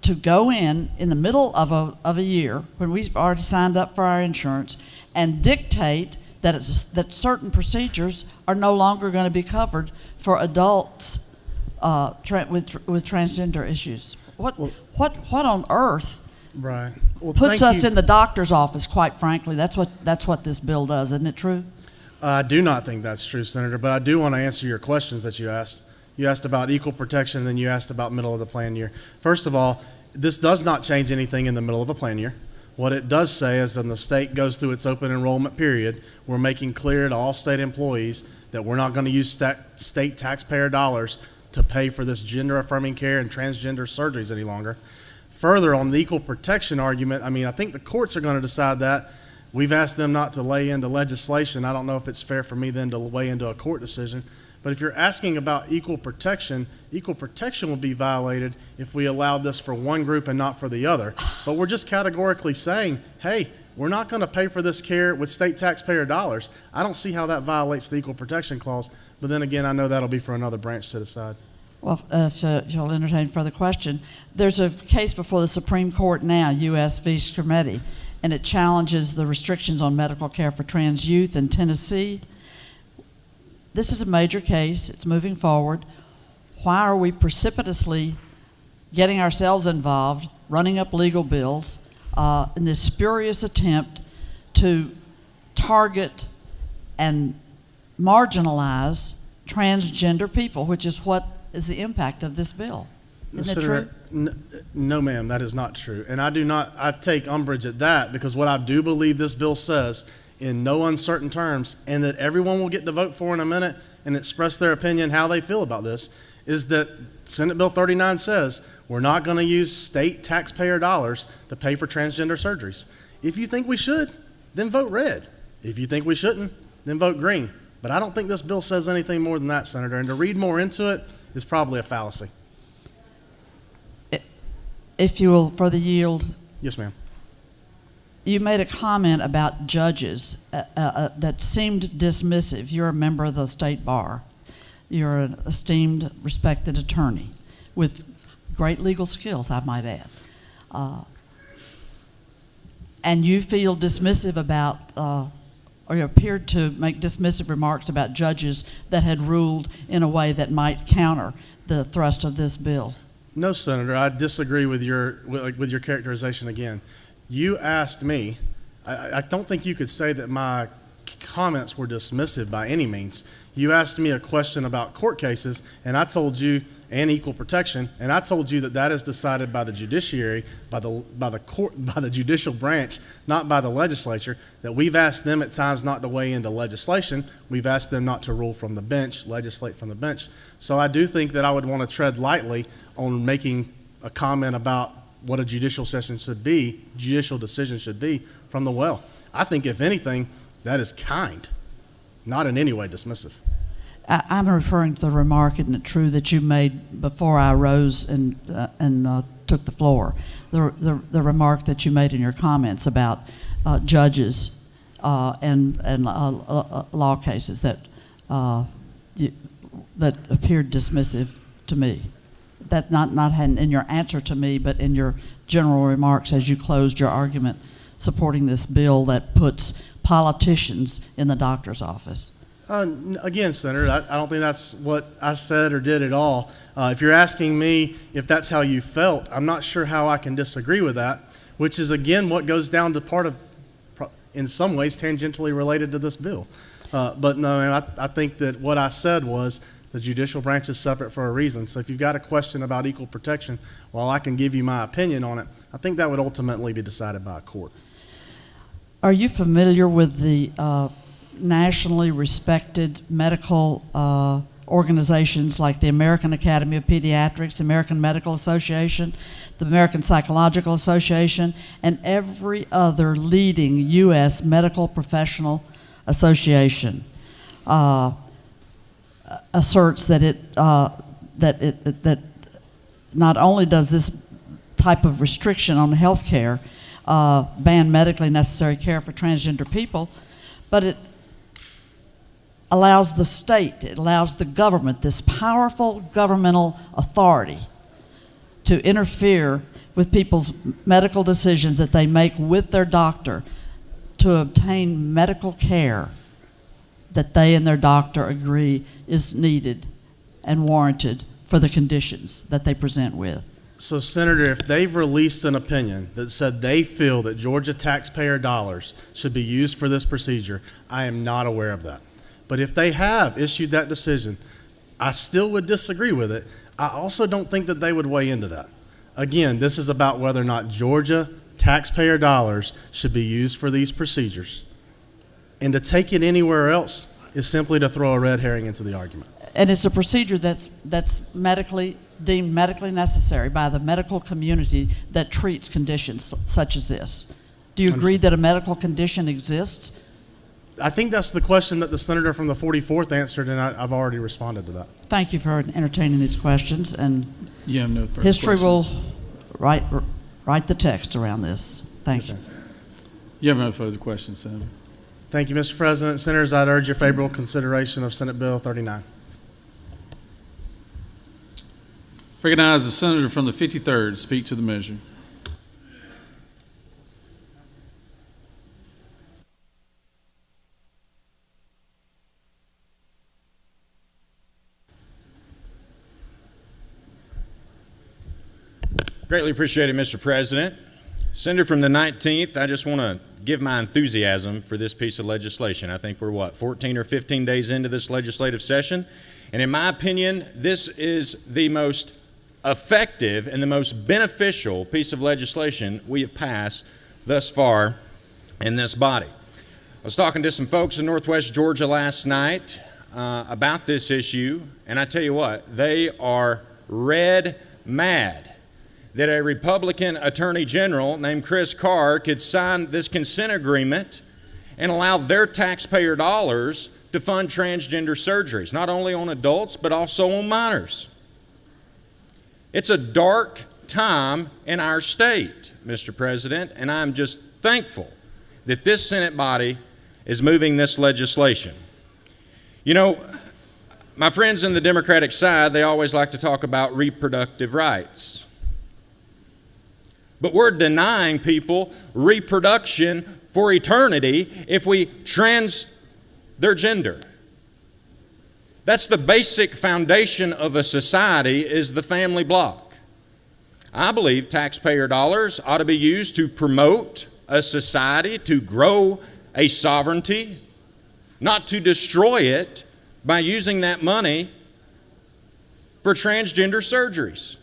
to go in the middle of a year when we've already signed up for our insurance and dictate that certain procedures are no longer going to be covered for adults with transgender issues? What on earth? Right. Well, puts us in the doctor's office, quite frankly. That's what this bill does, isn't it true? I do not think that's true, Senator, but I do want to answer your questions that you asked. You asked about equal protection, and then you asked about middle of the plan year. First of all, this does not change anything in the middle of a plan year. What it does say is when the state goes through its open enrollment period, we're making clear to all state employees that we're not going to use state taxpayer dollars to pay for this gender-affirming care and transgender surgeries any longer. Further, on the equal protection argument, I think the courts are going to decide that. We've asked them not to lay into legislation. I don't know if it's fair for me then to weigh into a court decision. But if you're asking about equal protection will be violated if we allowed this for one group and not for the other. But we're just categorically saying, hey, we're not going to pay for this care with state taxpayer dollars. I don't see how that violates the equal protection clause. But then again, I know that'll be for another branch to decide. Well, if you'll entertain further question, there's a case before the Supreme Court now, U.S. v. Scarametti, and it challenges the restrictions on medical care for trans youth in Tennessee. This is a major case. It's moving forward. Why are we precipitously getting ourselves involved, running up legal bills in this spurious attempt to target and marginalize transgender people, which is what is the impact of this bill? Isn't it true? No, ma'am, that is not true. And I take umbrage at that, because what I do believe this bill says in no uncertain terms, and that everyone will get to vote for in a minute and express their opinion how they feel about this, is that Senate Bill 39 says we're not going to use state taxpayer dollars to pay for transgender surgeries. If you think we should, then vote red. If you think we shouldn't, then vote green. But I don't think this bill says anything more than that, Senator, and to read more into it is probably a fallacy. If you will further yield. Yes, ma'am. You made a comment about judges that seemed dismissive. You're a member of the state bar. You're an esteemed, respected attorney with great legal skills, I might add. And you feel dismissive about, or you appeared to make dismissive remarks about judges that had ruled in a way that might counter the thrust of this bill. No, Senator, I disagree with your characterization again. You asked me, I don't think you could say that my comments were dismissive by any means. You asked me a question about court cases, and I told you, and equal protection, and I told you that that is decided by the judiciary, by the court, by the judicial branch, not by the legislature, that we've asked them at times not to weigh into legislation. We've asked them not to rule from the bench, legislate from the bench. So I do think that I would want to tread lightly on making a comment about what a judicial session should be, judicial decision should be from the well. I think, if anything, that is kind, not in any way dismissive. I'm referring to the remark, isn't it true, that you made before I rose and took the floor? The remark that you made in your comments about judges and law cases that appeared dismissive to me. That not in your answer to me, but in your general remarks as you closed your argument supporting this bill that puts politicians in the doctor's office. Again, Senator, I don't think that's what I said or did at all. If you're asking me if that's how you felt, I'm not sure how I can disagree with that, which is, again, what goes down to part of, in some ways, tangentially related to this bill. But no, I think that what I said was the judicial branch is separate for a reason. So if you've got a question about equal protection, while I can give you my opinion on it, I think that would ultimately be decided by a court. Are you familiar with the nationally respected medical organizations like the American Academy of Pediatrics, the American Medical Association, the American Psychological Association, and every other leading U.S. medical professional association asserts that that not only does this type of restriction on health care ban medically necessary care for transgender people, but it allows the state, it allows the government, this powerful governmental authority, to interfere with people's medical decisions that they make with their doctor to obtain medical care that they and their doctor agree is needed and warranted for the conditions that they present with. So, Senator, if they've released an opinion that said they feel that Georgia taxpayer dollars should be used for this procedure, I am not aware of that. But if they have issued that decision, I still would disagree with it. I also don't think that they would weigh into that. Again, this is about whether or not Georgia taxpayer dollars should be used for these procedures. And to take it anywhere else is simply to throw a red herring into the argument. And it's a procedure that's deemed medically necessary by the medical community that treats conditions such as this. Do you agree that a medical condition exists? I think that's the question that the senator from the 44th answered, and I've already responded to that. Thank you for entertaining these questions, and you have no further history questions. will write the text around this. Thank you. You have no further questions, Senator. Thank you, Mr. President. Senators, I'd urge your favorable consideration of Senate Bill 39. Recognize the senator from the 53rd to speak to the measure. Greatly appreciated, Mr. President. Senator from the 19th, I just want to give my enthusiasm for this piece of legislation. I think we're, 14 or 15 days into this legislative session? And in my opinion, this is the most effective and the most beneficial piece of legislation we have passed thus far in this body. I was talking to some folks in Northwest Georgia last night about this issue, and I tell you what, they are red mad that a Republican Attorney General named Chris Carr could sign this consent agreement and allow their taxpayer dollars to fund transgender surgeries, not only on adults, but also on minors. It's a dark time in our state, Mr. President, and I'm just thankful that this Senate body is moving this legislation. You know, my friends in the Democratic side, they always like to talk about reproductive rights. But we're denying people reproduction for eternity if we trans their gender. That's the basic foundation of a society, is the family block. I believe taxpayer dollars ought to be used to promote a society, to grow a sovereignty, not to destroy it by using that money for transgender surgeries.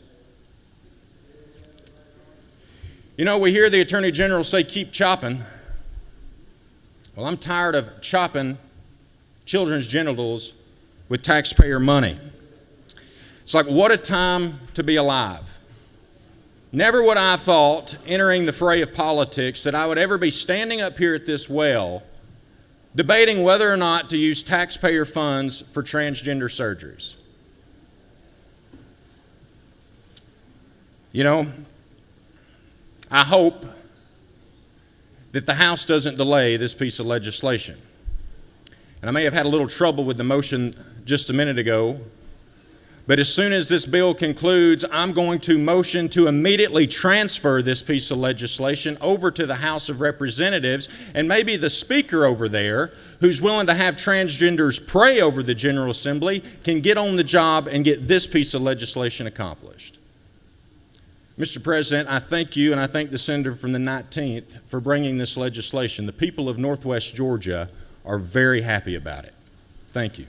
You know, we hear the Attorney General say, keep chopping. Well, I'm tired of chopping children's genitals with taxpayer money. It's like, what a time to be alive. Never would I have thought, entering the fray of politics, that I would ever be standing up here at this well debating whether or not to use taxpayer funds for transgender surgeries. You know, I hope that the House doesn't delay this piece of legislation. And I may have had a little trouble with the motion just a minute ago, but as soon as this bill concludes, I'm going to motion to immediately transfer this piece of legislation over to the House of Representatives, and maybe the speaker over there, who's willing to have transgenders pray over the General Assembly, can get on the job and get this piece of legislation accomplished. Mr. President, I thank you and I thank the senator from the 19th for bringing this legislation. The people of Northwest Georgia are very happy about it. Thank you.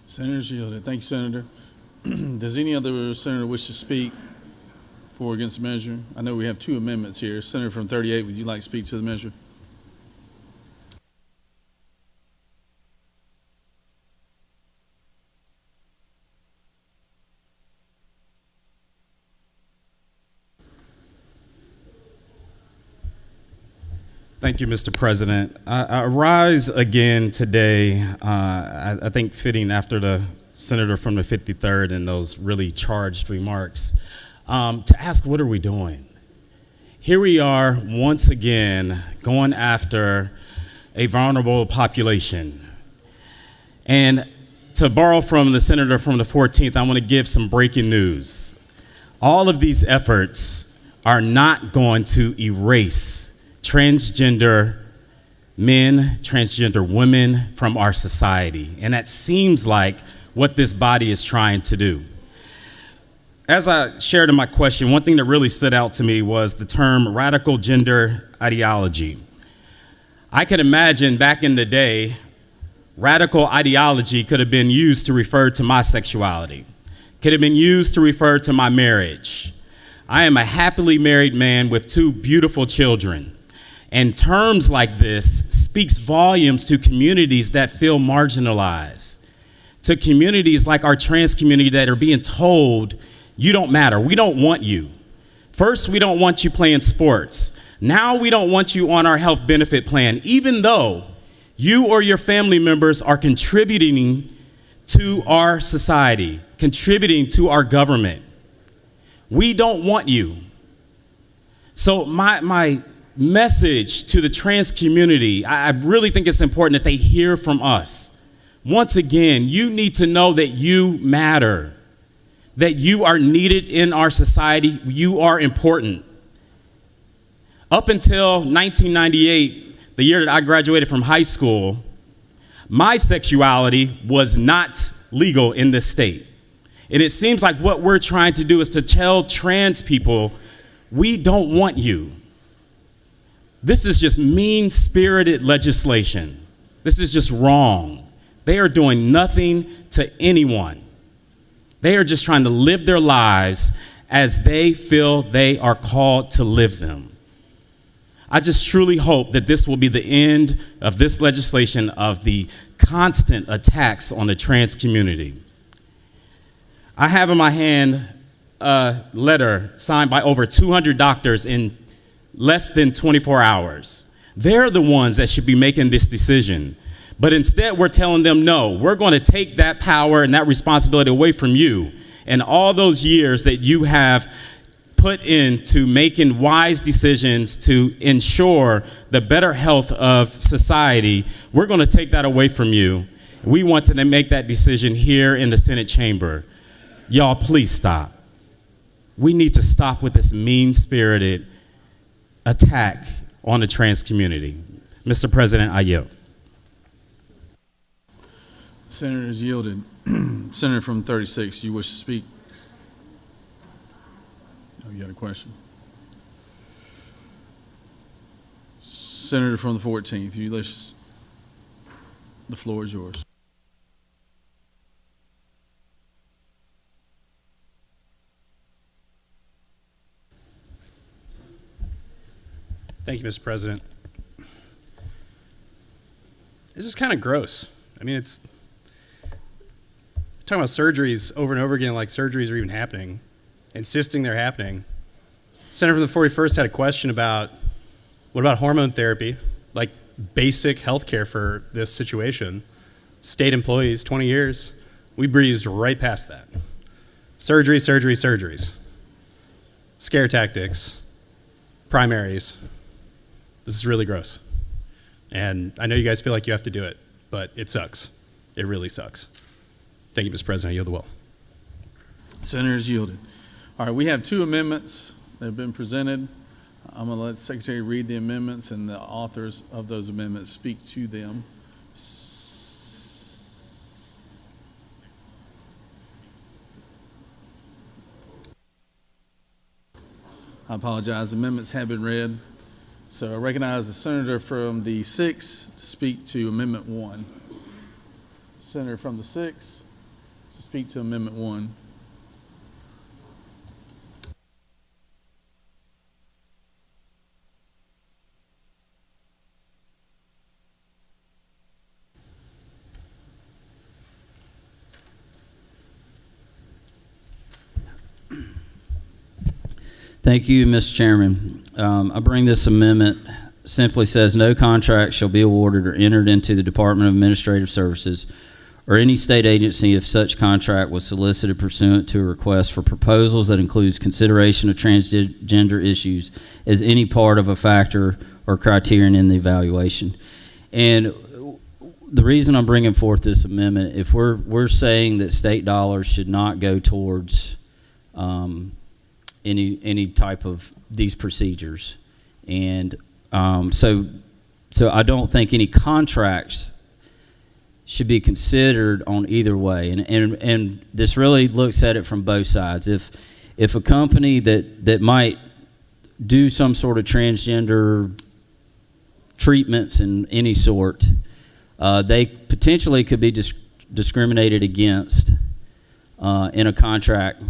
Senator's yielded. Thank you, Senator. Does any other senator wish to speak for or against the measure? I know we have two amendments here. Senator from 38, would you like to speak to the measure? Thank you, Mr. President. I rise again today, I think fitting after the senator from the 53rd and those really charged remarks, to ask, what are we doing? Here we are once again going after a vulnerable population. And to borrow from the senator from the 14th, I want to give some breaking news. All of these efforts are not going to erase transgender men, transgender women from our society. And that seems like what this body is trying to do. As I shared in my question, one thing that really stood out to me was the term radical gender ideology. I can imagine back in the day, radical ideology could have been used to refer to my sexuality, could have been used to refer to my marriage. I am a happily married man with 2 beautiful children. And terms like this speaks volumes to communities that feel marginalized, to communities like our trans community that are being told, you don't matter, we don't want you. First, we don't want you playing sports. Now we don't want you on our health benefit plan, even though you or your family members are contributing to our society, contributing to our government. We don't want you. So my message to the trans community, I really think it's important that they hear from us. Once again, you need to know that you matter. that you are needed in our society. You are important. Up until 1998, the year that I graduated from high school, my sexuality was not legal in this state. And it seems like what we're trying to do is to tell trans people, we don't want you. This is just mean-spirited legislation. This is just wrong. They are doing nothing to anyone. They are just trying to live their lives as they feel they are called to live them. I just truly hope that this will be the end of this legislation, of the constant attacks on the trans community. I have in my hand a letter signed by over 200 doctors in less than 24 hours. They're the ones that should be making this decision. But instead, we're telling them, no, we're going to take that power and that responsibility away from you. And all those years that you have put into making wise decisions to ensure the better health of society, we're going to take that away from you. We want to make that decision here in the Senate chamber. Y'all, please stop. We need to stop with this mean-spirited attack on the trans community. Mr. President, I yield. Senator is yielded. Senator from 36, you wish to speak? Oh, you got a question? Senator from the 14th, the floor is yours. Thank you, Mr. President. This is kind of gross. I mean, it's talking about surgeries over and over again, like surgeries are even happening, insisting they're happening. Senator from the 41st had a question about, what about hormone therapy, like basic health care for this situation? State employees, 20 years, we breezed right past that. Surgery, surgery, surgeries. Scare tactics, primaries. This is really gross. And I know you guys feel like you have to do it, but it sucks. It really sucks. Thank you, Mr. President. I yield the will. Senator is yielded. All right, we have two amendments that have been presented. I'm going to let the Secretary read the amendments and the authors of those amendments speak to them. I apologize. Amendments have been read. So I recognize the senator from the 6th to speak to Amendment 1. Senator from the 6th to speak to Amendment 1. Thank you, Mr. Chairman. I bring this amendment, simply says no contract shall be awarded or entered into the Department of Administrative Services or any state agency if such contract was solicited pursuant to a request for proposals that includes consideration of transgender issues as any part of a factor or criterion in the evaluation. And the reason I'm bringing forth this amendment, if we're saying that state dollars should not go towards any type of these procedures, and so I don't think any contracts should be considered on either way, and this really looks at it from both sides. If a company that might do some sort of transgender treatments in any sort, they potentially could be discriminated against in a contract.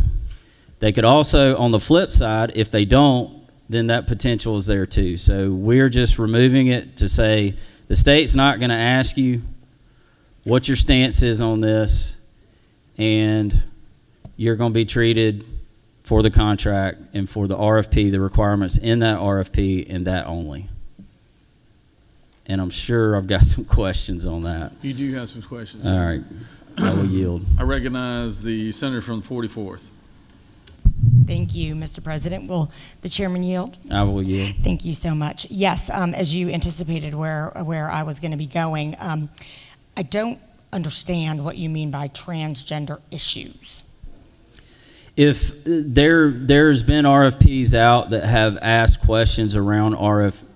They could also, on the flip side, if they don't, then that potential is there too. So we're just removing it to say the state's not going to ask you what your stance is on this, and you're going to be treated for the contract and for the RFP, the requirements in that RFP, and that only. And I'm sure I've got some questions on that. You do have some questions. All right. I will yield. I recognize the senator from the 44th. Thank you, Mr. President. Will the chairman yield? I will yield. Thank you so much. Yes, as you anticipated where I was going to be going, I don't understand what you mean by transgender issues. there's been RFPs out that have asked questions around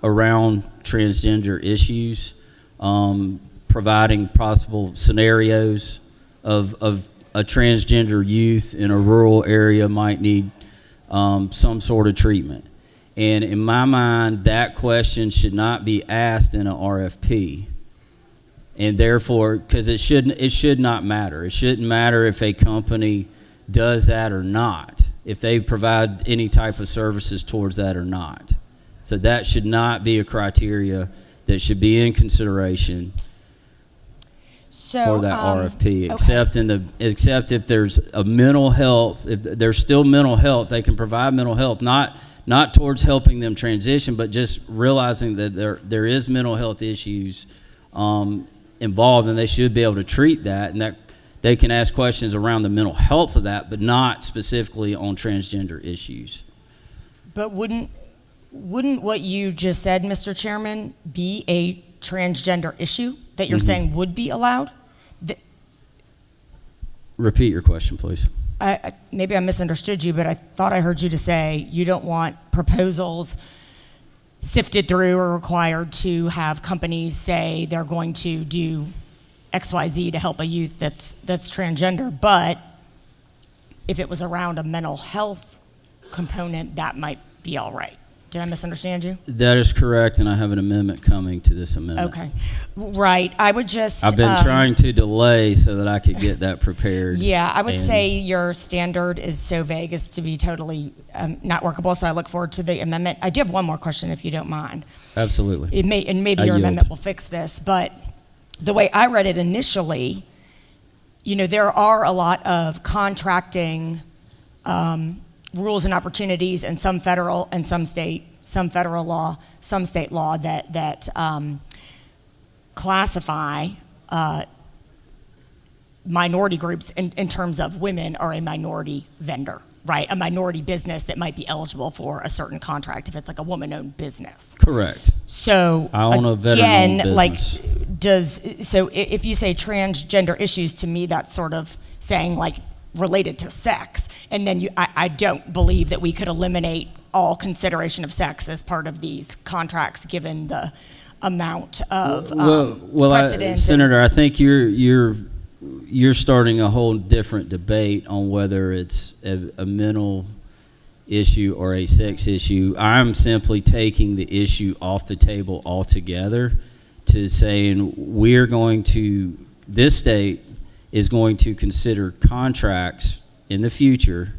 around transgender issues, providing possible scenarios of a transgender youth in a rural area might need some sort of treatment. And in my mind, that question should not be asked in an RFP. And therefore, because it should not matter. It shouldn't matter if a company does that or not, if they provide any type of services towards that or not. So that should not be a criteria that should be in consideration for that RFP, okay. except if there's a mental health, if there's still mental health, they can provide mental health, not towards helping them transition, but just realizing that there is mental health issues involved, and they should be able to treat that, and that they can ask questions around the mental health of that, but not specifically on transgender issues. But wouldn't what you just said, Mr. Chairman, be a transgender issue that you're saying would be allowed? Repeat your question, please. Maybe I misunderstood you, but I thought I heard you to say you don't want proposals sifted through or required to have companies say they're going to do XYZ to help a youth that's transgender, but if it was around a mental health component, that might be all right. Did I misunderstand you? That is correct, and I have an amendment coming to this amendment. Okay, right. I would just. I've been trying to delay so that I could get that prepared. Yeah, I would say your standard is so vague as to be totally not workable. So I look forward to the amendment. I do have one more question, if you don't mind. Absolutely. Maybe your amendment will fix this, but the way I read it initially, there are a lot of contracting rules and opportunities, and some federal and some federal law, some state law that classify minority groups in terms of women are a minority vendor, right? A minority business that might be eligible for a certain contract if it's like a woman-owned business. Correct. So I own a veteran-owned business. So if you say transgender issues, to me that's sort of saying like related to sex, and then I don't believe that we could eliminate all consideration of sex as part of these contracts, given the amount of precedent. Senator, I think you're starting a whole different debate on whether it's a mental issue or a sex issue. I'm simply taking the issue off the table altogether to saying this state is going to consider contracts in the future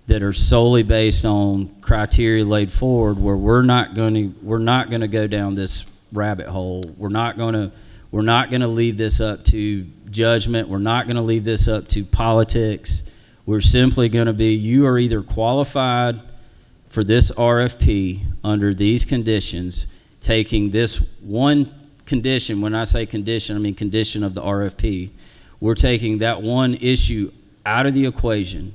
that are solely based on criteria laid forward, where we're not going to go down this rabbit hole. We're not going to leave this up to judgment. We're not going to leave this up to politics. We're simply going to be, you are either qualified for this RFP under these conditions, taking this one condition. When I say condition, I mean condition of the RFP. We're taking that one issue out of the equation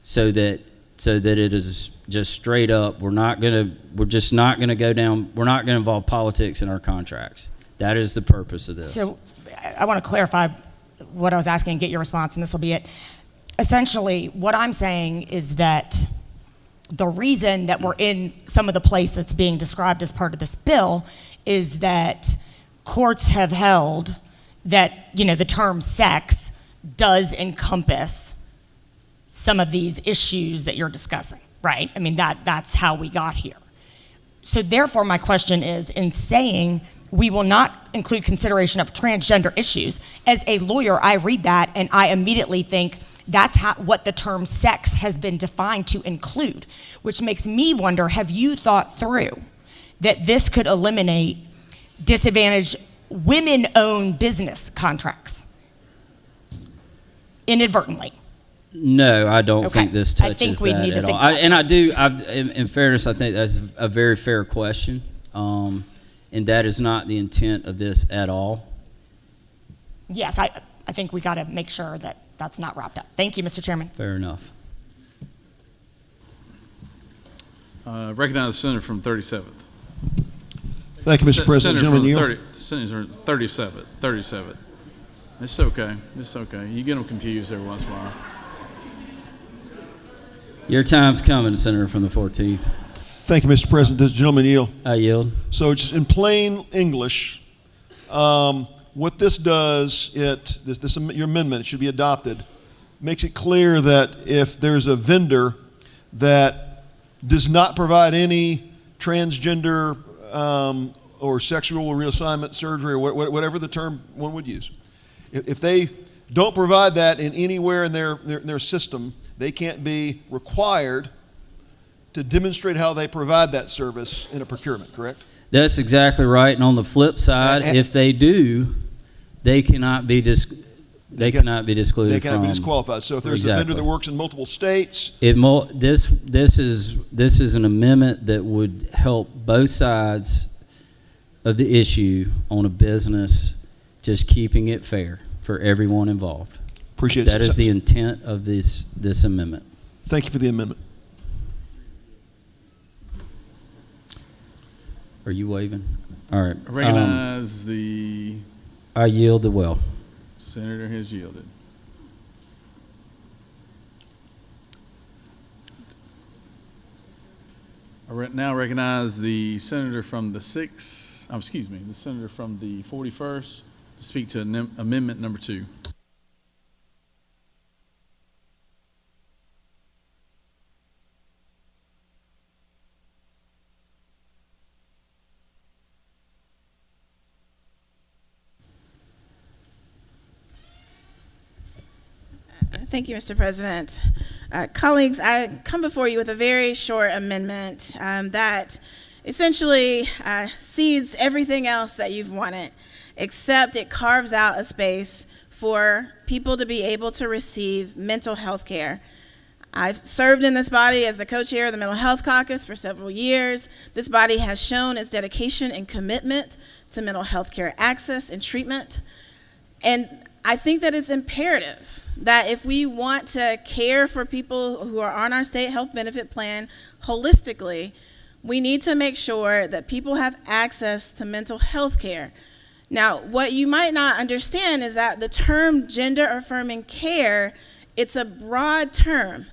so that it is just straight up. We're just not going to go down. We're not going to involve politics in our contracts. That is the purpose of this. So I want to clarify what I was asking and get your response, and this will be it. Essentially, what I'm saying is that the reason that we're in some of the place that's being described as part of this bill is that courts have held that, the term sex does encompass some of these issues that you're discussing, right? I mean, that's how we got here. So therefore, my question is, in saying we will not include consideration of transgender issues, as a lawyer, I read that and I immediately think that's what the term sex has been defined to include, which makes me wonder, have you thought through that this could eliminate disadvantaged women-owned business contracts inadvertently? No, I don't think this touches I think we that need to at think all. about In fairness, I think that's a very fair question, and that is not the intent of this at all. Yes, I think we got to make sure that that's not wrapped up. Thank you, Mr. Chairman. Fair enough. Recognize the senator from 37th. Thank you, Mr. President. Gentlemen, Senator 37. It's okay. You get them confused every once in a while. Your time's coming, Senator from the 14th. Thank you, Mr. President. Does the gentleman yield? I yield. So just in plain English, what this does, your amendment, it should be adopted, makes it clear that if there's a vendor that does not provide any transgender or sexual reassignment surgery or whatever the term one would use, if they don't provide that in anywhere in their system, they can't be required to demonstrate how they provide that service in a procurement, correct? That's exactly right. And on the flip side, if they do, they cannot be discluded. They cannot be disqualified. So if there's a vendor that works in multiple states, this is an amendment that would help both sides of the issue on a business, just keeping it fair for everyone involved. Appreciate it. That is the intent of this amendment. Thank you for the amendment. Are you waving? All right. I recognize I yield the well. Senator has yielded. I now recognize the senator from the the senator from the 41st to speak to amendment number 2. Thank you, Mr. President. Colleagues, I come before you with a very short amendment that essentially cedes everything else that you've wanted, except it carves out a space for people to be able to receive mental health care. I've served in this body as the co-chair of the Mental Health Caucus for several years. This body has shown its dedication and commitment to mental health care access and treatment. And I think that it's imperative that if we want to care for people who are on our state health benefit plan holistically, we need to make sure that people have access to mental health care. Now, what you might not understand is that the term gender-affirming care, it's a broad term.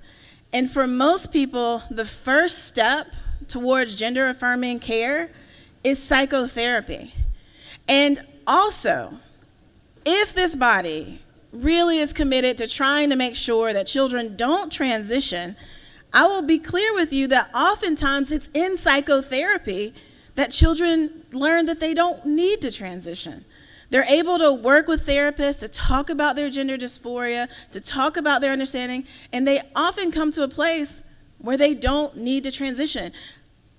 And for most people, the first step towards gender-affirming care is psychotherapy. And also, if this body really is committed to trying to make sure that children don't transition, I will be clear with you that oftentimes it's in psychotherapy that children learn that they don't need to transition. They're able to work with therapists to talk about their gender dysphoria, to talk about their understanding, and they often come to a place where they don't need to transition.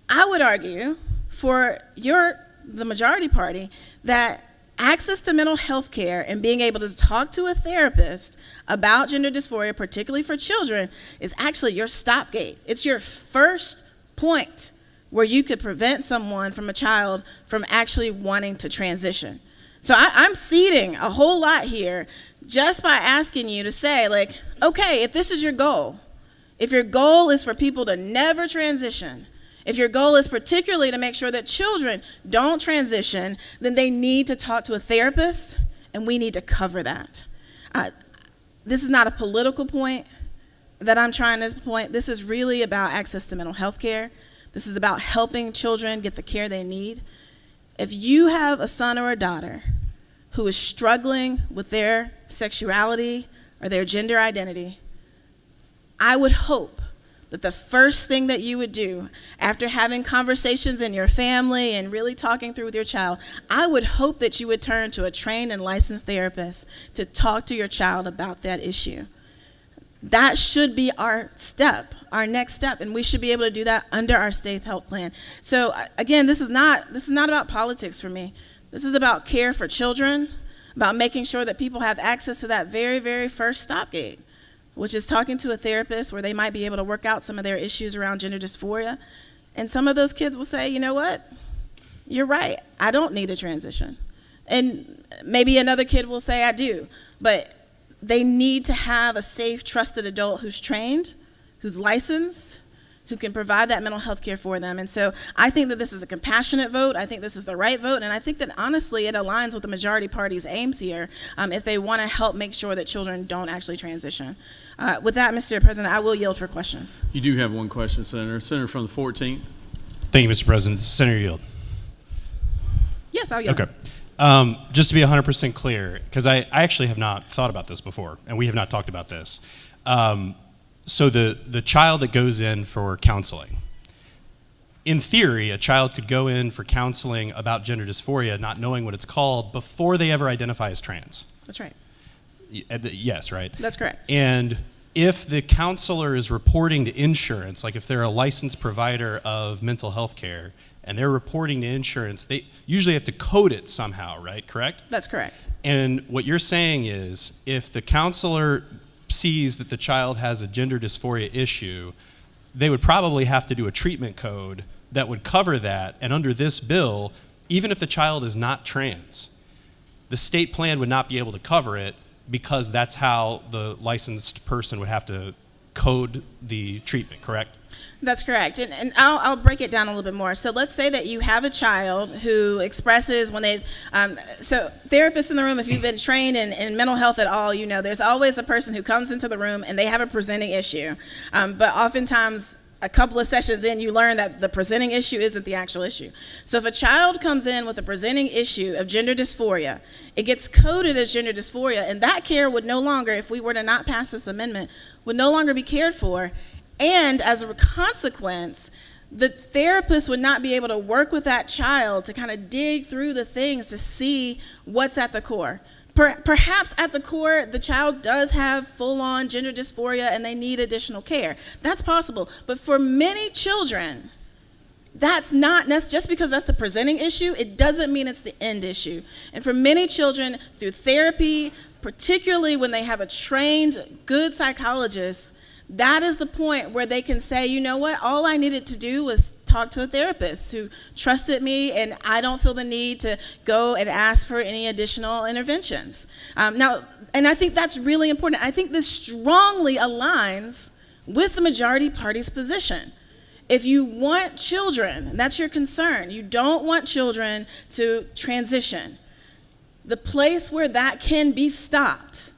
I would argue for the majority party that access to mental health care and being able to talk to a therapist about gender dysphoria, particularly for children, is actually your stopgate. It's your first point where you could prevent someone from a child from actually wanting to transition. So I'm ceding a whole lot here just by asking you to say, like, okay, if this is your goal, if your goal is for people to never transition, if your goal is particularly to make sure that children don't transition, then they need to talk to a therapist, and we need to cover that. This is not a political point that I'm trying to point. This is really about access to mental health care. This is about helping children get the care they need. If you have a son or a daughter who is struggling with their sexuality or their gender identity, I would hope that the first thing that you would do after having conversations in your family and really talking through with your child, I would hope that you would turn to a trained and licensed therapist to talk to your child about that issue. That should be our next step, and we should be able to do that under our state health plan. So again, this is not about politics for me. This is about care for children, about making sure that people have access to that very, very first stopgate, which is talking to a therapist where they might be able to work out some of their issues around gender dysphoria. And some of those kids will say, you know what, you're right, I don't need a transition. And maybe another kid will say, I do. But they need to have a safe, trusted adult who's trained, who's licensed, who can provide that mental health care for them. And so I think that this is a compassionate vote. I think this is the right vote. And I think that honestly it aligns with the majority party's aims here if they want to help make sure that children don't actually transition. With that, Mr. President, I will yield for questions. You do have one question, Senator. Senator from the 14th. Thank you, Mr. President. Senator Yield. Yes, I'll yield. Okay. Just to be 100% clear, because I actually have not thought about this before, and we have not talked about this. So the child that goes in for counseling, in theory, a child could go in for counseling about gender dysphoria, not knowing what it's called, before they ever identify as trans. That's right. Yes, right? That's correct. And if the counselor is reporting to insurance, like if they're a licensed provider of mental health care, and they're reporting to insurance, they usually have to code it somehow, right? Correct? That's correct. And what you're saying is, if the counselor sees that the child has a gender dysphoria issue, they would probably have to do a treatment code that would cover that. And under this bill, even if the child is not trans, the state plan would not be able to cover it because that's how the licensed person would have to code the treatment, correct? That's correct. And I'll break it down a little bit more. So let's say that you have a child who expresses when they, so therapists in the room, if you've been trained in mental health at all, you know there's always a person who comes into the room and they have a presenting issue. But oftentimes, a couple of sessions in, you learn that the presenting issue isn't the actual issue. So if a child comes in with a presenting issue of gender dysphoria, it gets coded as gender dysphoria, and that care would no longer, if we were to not pass this amendment, would no longer be cared for. And as a consequence, the therapist would not be able to work with that child to kind of dig through the things to see what's at the core. Perhaps at the core, the child does have full-on gender dysphoria and they need additional care. That's possible. But for many children, that's not just because that's the presenting issue, it doesn't mean it's the end issue. And for many children, through therapy, particularly when they have a trained, good psychologist, that is the point where they can say, you know what, all I needed to do was talk to a therapist who trusted me, and I don't feel the need to go and ask for any additional interventions. Now, and I think that's really important. I think this strongly aligns with the majority party's position. If you want children, and that's your concern, you don't want children to transition, the place where that can be stopped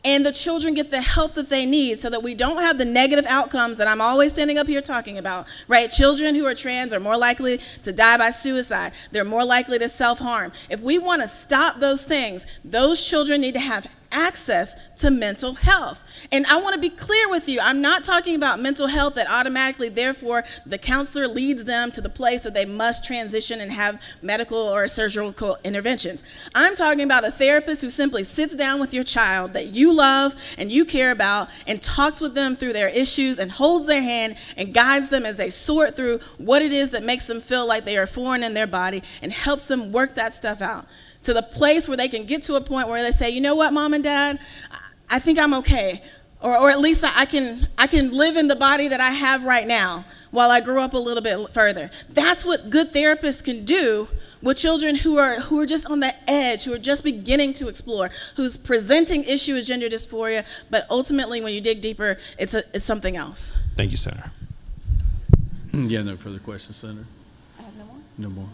and the children get the help that they need so that we don't have the negative outcomes that I'm always standing up here talking about, right? Children who are trans are more likely to die by suicide. They're more likely to self-harm. If we want to stop those things, those children need to have access to mental health. And I want to be clear with you, I'm not talking about mental health that automatically, therefore, the counselor leads them to the place that they must transition and have medical or surgical interventions. I'm talking about a therapist who simply sits down with your child that you love and you care about and talks with them through their issues and holds their hand and guides them as they sort through what it is that makes them feel like they are foreign in their body and helps them work that stuff out to the place where they can get to a point where they say, you know what, Mom and Dad, I think I'm okay. Or at least I can live in the body that I have right now while I grow up a little bit further. That's what good therapists can do with children who are just on the edge, who are just beginning to explore, whose presenting issue is gender dysphoria, but ultimately when you dig deeper, it's something else. Thank you, Senator. Yeah, no further questions, Senator. I have no more. No more.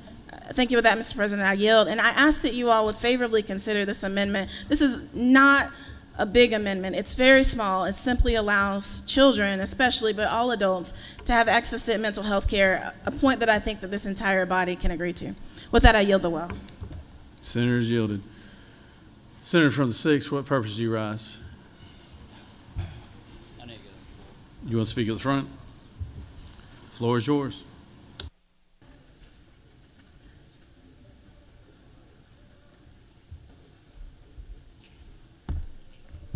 Thank you for that, Mr. President. I yield. And I ask that you all would favorably consider this amendment. This is not a big amendment. It's very small. It simply allows children, especially, but all adults, to have access to mental health care, a point that I think that this entire body can agree to. With that, I yield the well. Senator's yielded. Senator from the 6th, what purpose do you rise? You want to speak at the front? Floor is yours.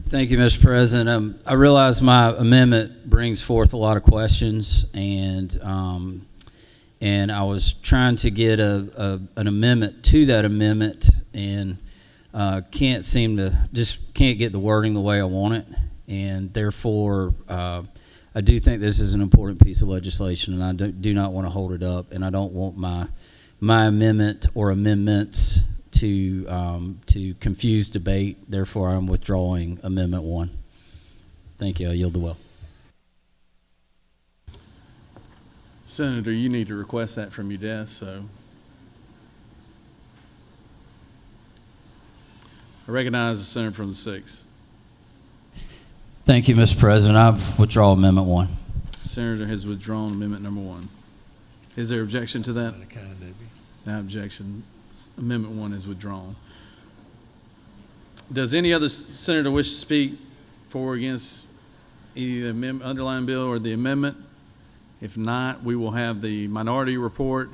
Thank you, Mr. President. I realize my amendment brings forth a lot of questions, and I was trying to get an amendment to that amendment, and can't get the wording the way I want it, and therefore I do think this is an important piece of legislation, and I do not want to hold it up, and I don't want my amendment or amendments to confuse debate. Therefore, I'm withdrawing Amendment 1. Thank you. I yield the well. Senator, you need to request that from your desk, so. I recognize the senator from the 6th. Thank you, Mr. President. I withdraw Amendment 1. Senator has withdrawn amendment number 1. Is there objection to that? No objection. Amendment 1 is withdrawn. Does any other senator wish to speak for or against either the underlying bill or the amendment? If not, we will have the minority report,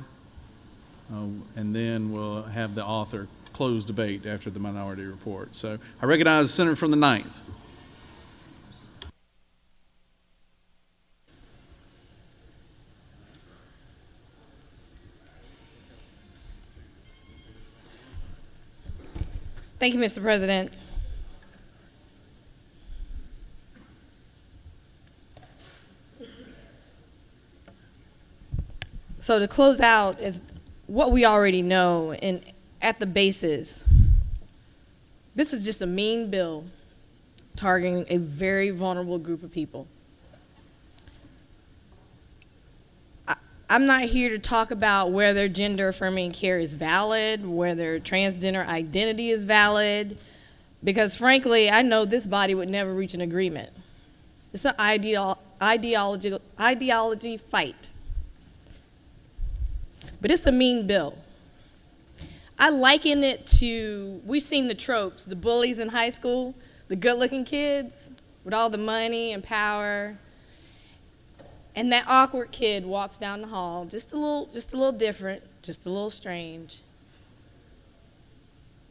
and then we'll have the author close debate after the minority report. So I recognize the senator from the 9th. Thank you, Mr. President. So to close out is what we already know, and at the basis, this is just a mean bill targeting a very vulnerable group of people. I'm not here to talk about whether gender affirming care is valid, whether transgender identity is valid, because frankly, I know this body would never reach an agreement. It's an ideology fight. But it's a mean bill. I liken it to, we've seen the tropes, the bullies in high school, the good-looking kids with all the money and power. And that awkward kid walks down the hall, just a little different, just a little strange.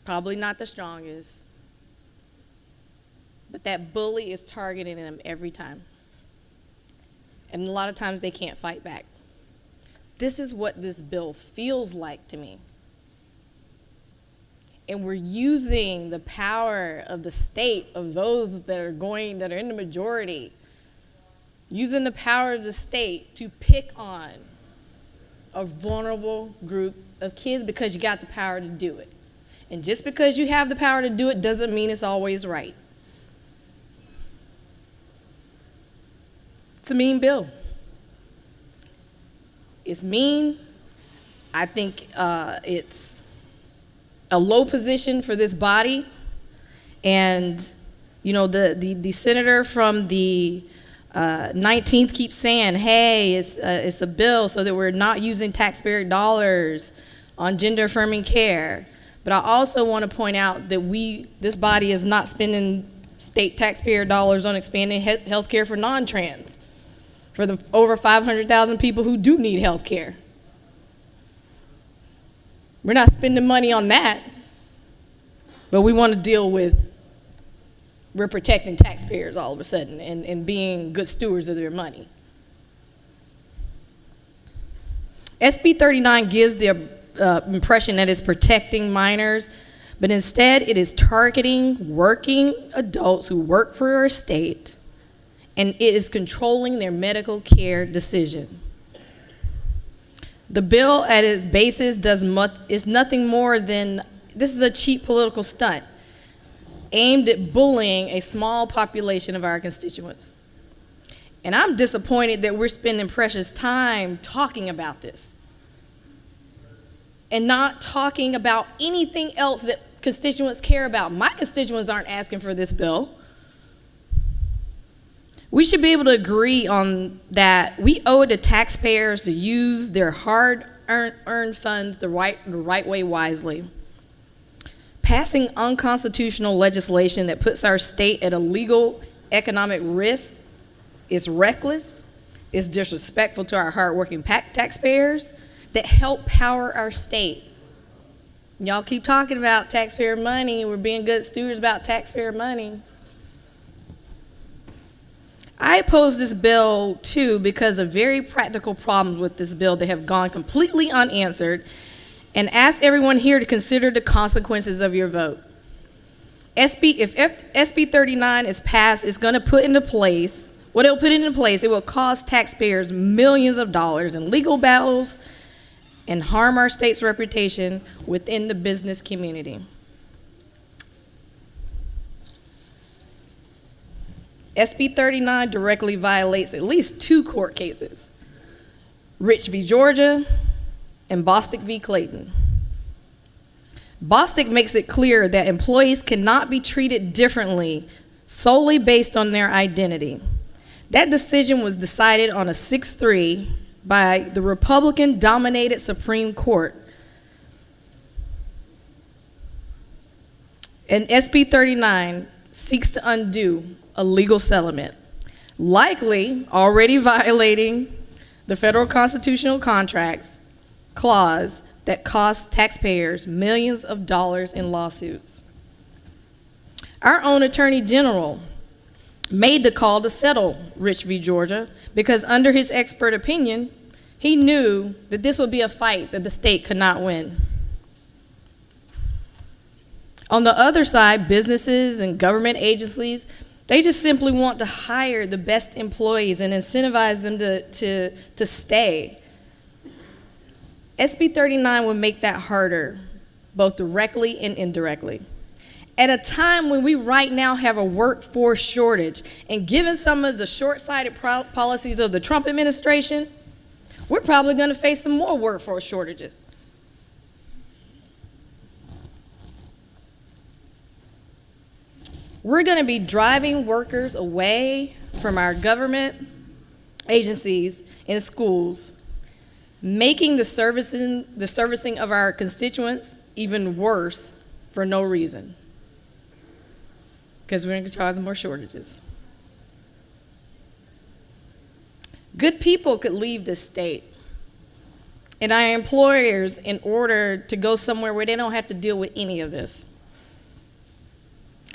Probably not the strongest. But that bully is targeting them every time. And a lot of times they can't fight back. This is what this bill feels like to me. And we're using the power of the state, of those that are in the majority, using the power of the state to pick on a vulnerable group of kids because you got the power to do it. And just because you have the power to do it doesn't mean it's always right. It's a mean bill. It's mean. I think it's a low position for this body. And, you know, the senator from the 19th keeps saying, hey, it's a bill so that we're not using taxpayer dollars on gender affirming care. But I also want to point out that this body is not spending state taxpayer dollars on expanding health care for non-trans, for the over 500,000 people who do need health care. We're not spending money on that, but we want to deal with we're protecting taxpayers all of a sudden and being good stewards of their money. SB 39 gives the impression that it's protecting minors, but instead it is targeting working adults who work for our state, and it is controlling their medical care decision. The bill at its basis is nothing more than, this is a cheap political stunt aimed at bullying a small population of our constituents. And I'm disappointed that we're spending precious time talking about this and not talking about anything else that constituents care about. My constituents aren't asking for this bill. We should be able to agree on that. We owe it to taxpayers to use their hard-earned funds the right way wisely. Passing unconstitutional legislation that puts our state at a legal economic risk is reckless, is disrespectful to our hardworking taxpayers that help power our state. Y'all keep talking about taxpayer money. We're being good stewards about taxpayer money. I oppose this bill, too, because of very practical problems with this bill that have gone completely unanswered, and ask everyone here to consider the consequences of your vote. If SB 39 is passed, it's going to put into place, what it will put into place, it will cost taxpayers millions of dollars in legal battles and harm our state's reputation within the business community. SB 39 directly violates at least 2 court cases. Rich v. Georgia, and Bostick v. Clayton. Bostick makes it clear that employees cannot be treated differently solely based on their identity. That decision was decided on a 6-3 by the Republican-dominated Supreme Court. And SB 39 seeks to undo a legal settlement, likely already violating the federal constitutional contracts clause that costs taxpayers millions of dollars in lawsuits. Our own Attorney General made the call to settle Rich v. Georgia because under his expert opinion, he knew that this would be a fight that the state could not win. On the other side, businesses and government agencies, they just simply want to hire the best employees and incentivize them to stay. SB 39 would make that harder, both directly and indirectly. At a time when we right now have a workforce shortage, and given some of the short-sighted policies of the Trump administration, we're probably going to face some more workforce shortages. We're going to be driving workers away from our government agencies and schools, making the servicing of our constituents even worse for no reason, because we're going to cause more shortages. Good people could leave this state, and our employers, in order to go somewhere where they don't have to deal with any of this.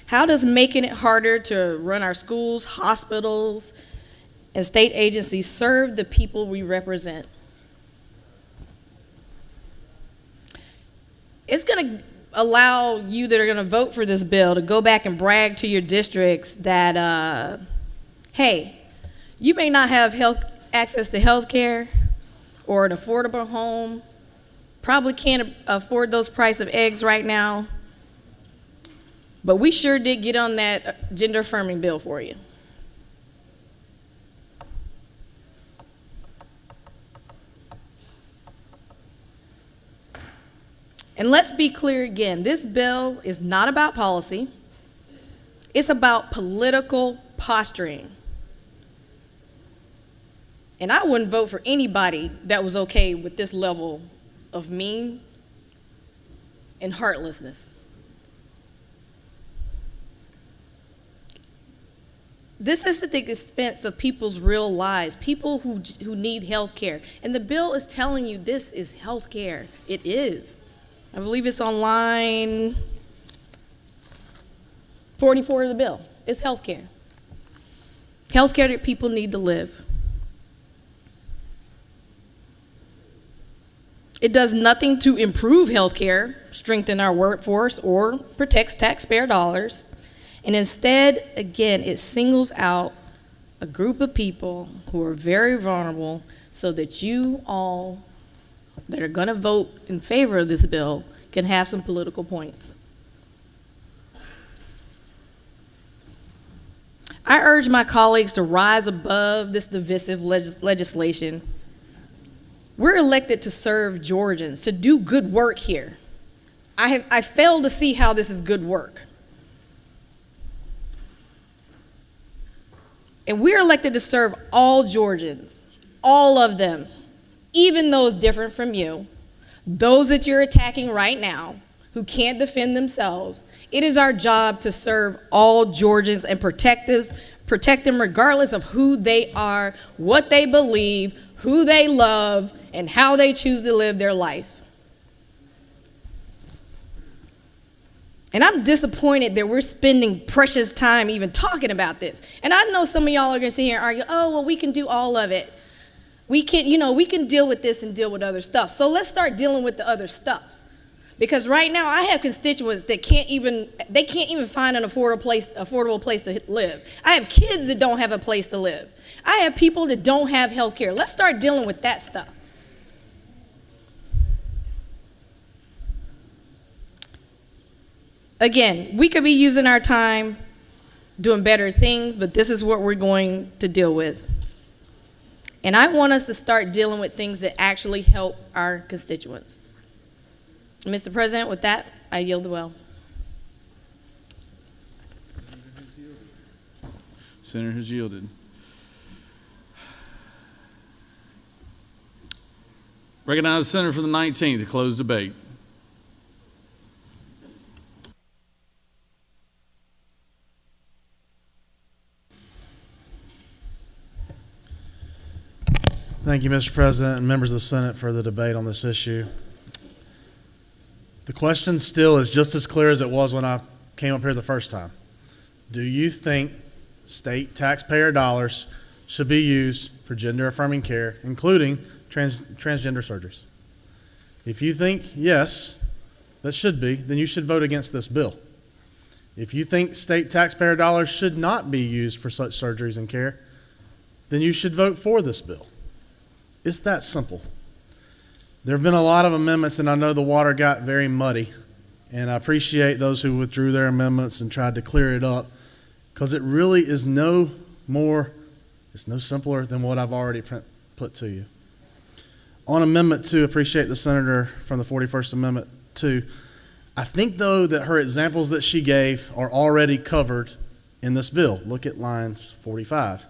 How does making it harder to run our schools, hospitals, and state agencies serve the people we represent? It's going to allow you that are going to vote for this bill to go back and brag to your districts that, hey, you may not have access to health care or an affordable home, probably can't afford those price of eggs right now, but we sure did get on that gender affirming bill for you. And let's be clear again, this bill is not about policy. It's about political posturing. And I wouldn't vote for anybody that was okay with this level of mean and heartlessness. This is at the expense of people's real lives, people who need health care. And the bill is telling you this is health care. It is. I believe it's on line 44 of the bill. It's health care. Health care that people need to live. It does nothing to improve health care, strengthen our workforce, or protects taxpayer dollars. And instead, again, it singles out a group of people who are very vulnerable so that you all that are going to vote in favor of this bill can have some political points. I urge my colleagues to rise above this divisive legislation. We're elected to serve Georgians, to do good work here. I fail to see how this is good work. And we're elected to serve all Georgians, all of them, even those different from you, those that you're attacking right now, who can't defend themselves. It is our job to serve all Georgians and protect them regardless of who they are, what they believe, who they love, and how they choose to live their life. And I'm disappointed that we're spending precious time even talking about this. And I know some of y'all are going to sit here and argue, oh, well, we can do all of it. We can deal with this and deal with other stuff. So let's start dealing with the other stuff. Because right now I have constituents that can't even find an affordable place to live. I have kids that don't have a place to live. I have people that don't have health care. Let's start dealing with that stuff. Again, we could be using our time doing better things, but this is what we're going to deal with. And I want us to start dealing with things that actually help our constituents. Mr. President, with that, I yield the well. Senator has yielded. Recognize the senator for the 19th to close debate. Thank you, Mr. President, and members of the Senate for the debate on this issue. The question still is just as clear as it was when I came up here the first time. Do you think state taxpayer dollars should be used for gender-affirming care, including transgender surgeries? If you think yes, that should be, then you should vote against this bill. If you think state taxpayer dollars should not be used for such surgeries and care, then you should vote for this bill. It's that simple. There have been a lot of amendments, and I know the water got very muddy, and I appreciate those who withdrew their amendments and tried to clear it up, because it really is no simpler than what I've already put to you. On Amendment 2, appreciate the senator from the 41st Amendment 2. I think, though, that her examples that she gave are already covered in this bill. Look at lines 45.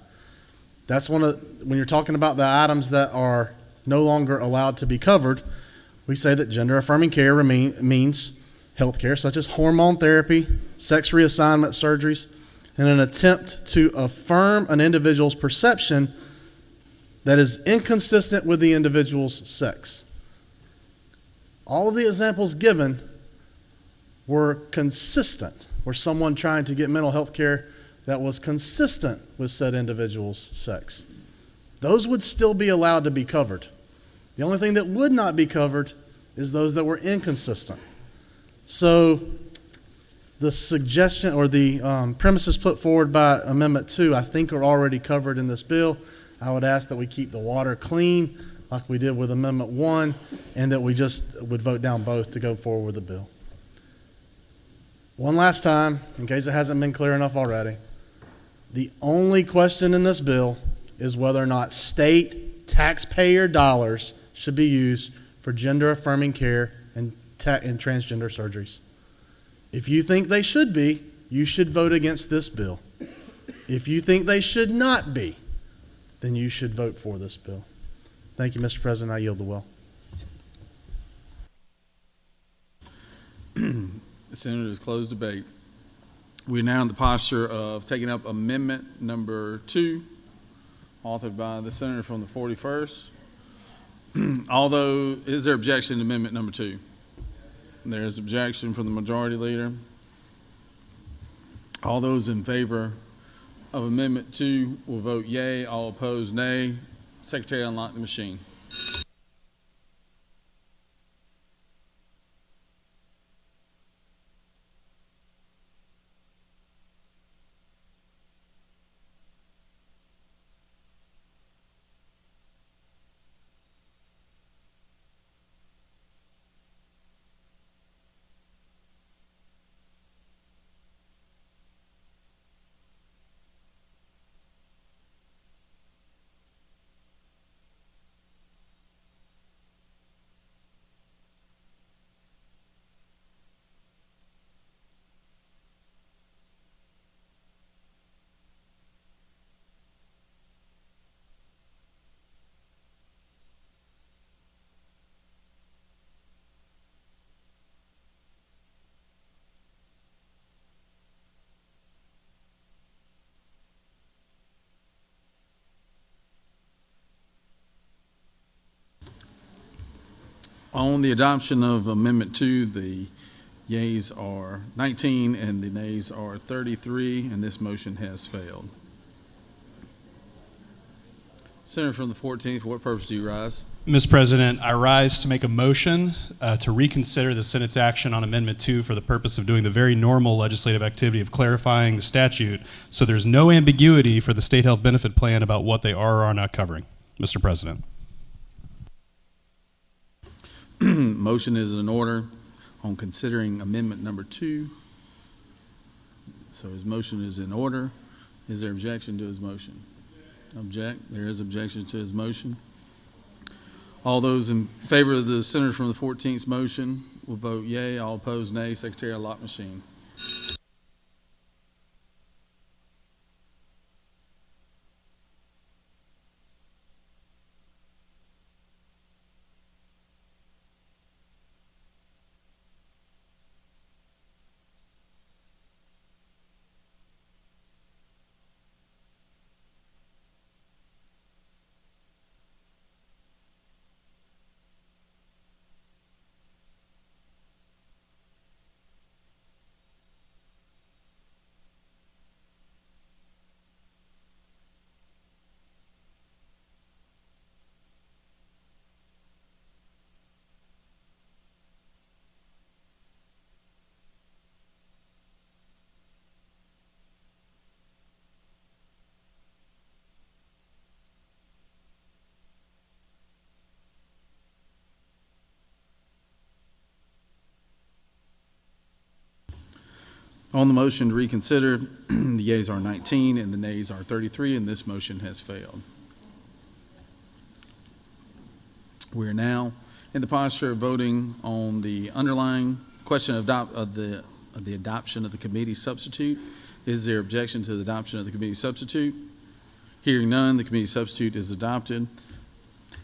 That's when you're talking about the items that are no longer allowed to be covered, we say that gender-affirming care means health care such as hormone therapy, sex reassignment surgeries, in an attempt to affirm an individual's perception that is inconsistent with the individual's sex. All of the examples given were consistent, were someone trying to get mental health care that was consistent with said individual's sex. Those would still be allowed to be covered. The only thing that would not be covered is those that were inconsistent. So the suggestion or the premises put forward by Amendment 2, I think are already covered in this bill. I would ask that we keep the water clean like we did with Amendment 1, and that we just would vote down both to go forward with the bill. One last time, in case it hasn't been clear enough already, the only question in this bill is whether or not state taxpayer dollars should be used for gender-affirming care and transgender surgeries. If you think they should be, you should vote against this bill. If you think they should not be, then you should vote for this bill. Thank you, Mr. President. I yield the well. The Senator has closed debate. We're now in the posture of taking up Amendment number 2, authored by the Senator from the 41st. Although, is there objection to Amendment number 2? There is objection from the Majority Leader. All those in favor of Amendment 2 will vote yea. All opposed, nay. Secretary, unlock the machine. On the adoption of Amendment 2, the yeas are 19 and the nays are 33, and this motion has failed. Senator from the 14th, for what purpose do you rise? Mr. President, I rise to make a motion to reconsider the Senate's action on Amendment 2 for the purpose of doing the very normal legislative activity of clarifying the statute so there's no ambiguity for the state health benefit plan about what they are or are not covering. Mr. President. Motion is in order on considering Amendment number 2. So his motion is in order. Is there objection to his motion? Object. There is objection to his motion. All those in favor of the Senator from the 14th motion will vote yea. All opposed, nay. Secretary, lock machine. On the motion to reconsider, the yeas are 19 and the nays are 33, and this motion has failed. We are now in the posture of voting on the underlying question of the adoption of the committee substitute. Is there objection to the adoption of the committee substitute? Hearing none, the committee substitute is adopted.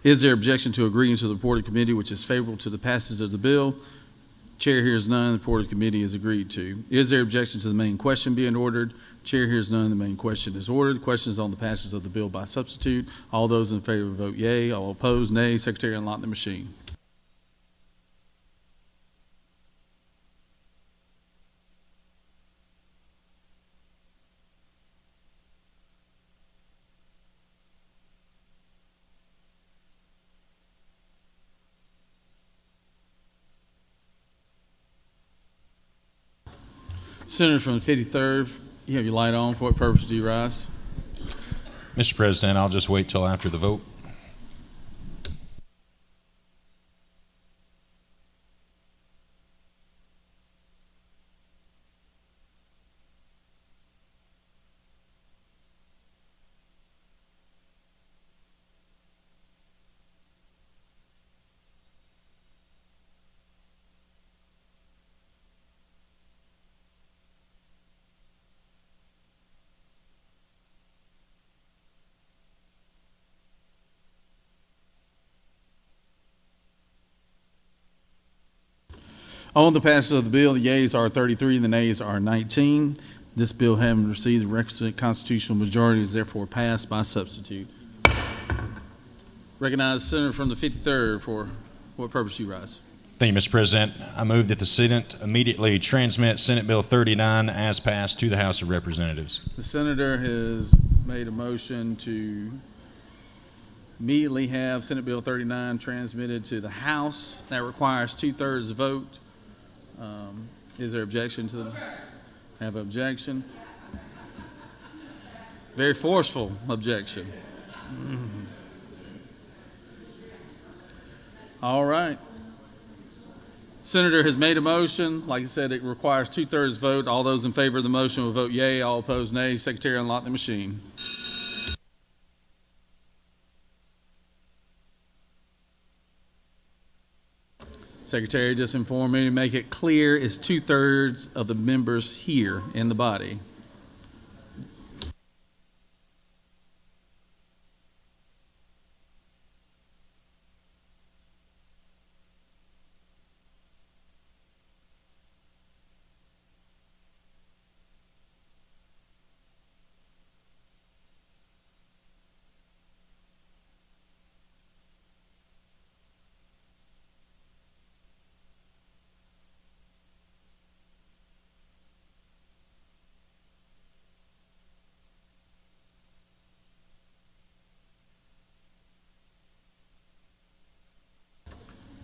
Is there objection to agreeing to the report of committee which is favorable to the passage of the bill? Chair hears none. The report of committee is agreed to. Is there objection to the main question being ordered? Chair hears none. The main question is ordered. The question is on the passage of the bill by substitute. All those in favor vote yea. All opposed, nay. Secretary, unlock the machine. Senator from the 53rd, you have your light on. For what purpose do you rise? Mr. President, I'll just wait till after the vote. On the passage of the bill, the yeas are 33 and the nays are 19. This bill, having received the requisite constitutional majority, is therefore passed by substitute. Recognize the Senator from the 53rd. For what purpose you rise? Thank you, Mr. President. I move that the Senate immediately transmit Senate Bill 39 as passed to the House of Representatives. The Senator has made a motion to immediately have Senate Bill 39 transmitted to the House. That requires 2/3 vote. Is there objection to the? Have objection? Very forceful objection. All right. Senator has made a motion. Like I said, it requires 2/3 vote. All those in favor of the motion will vote yea. All opposed, nay. Secretary, unlock the machine. Secretary just informed me to make it clear it's 2/3 of the members here in the body.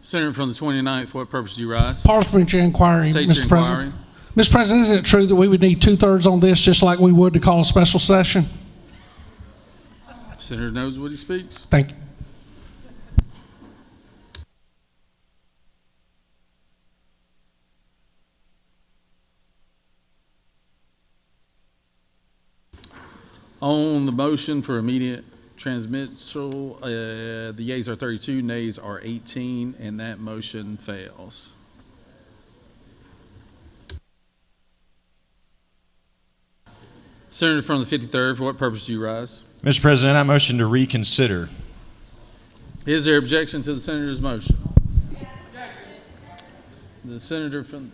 Senator from the 29th, for what purpose do you rise? Parliamentary inquiry, State Mr. your President. inquiry. Mr. President, isn't it true that we would need 2/3 on this, just like we would to call a special session? Senator knows what he speaks. Thank you. On the motion for immediate transmittal, the yeas are 32, nays are 18, and that motion fails. Senator from the 53rd, for what purpose do you rise? Mr. President, I motion to reconsider. Is there objection to the senator's motion? The senator from...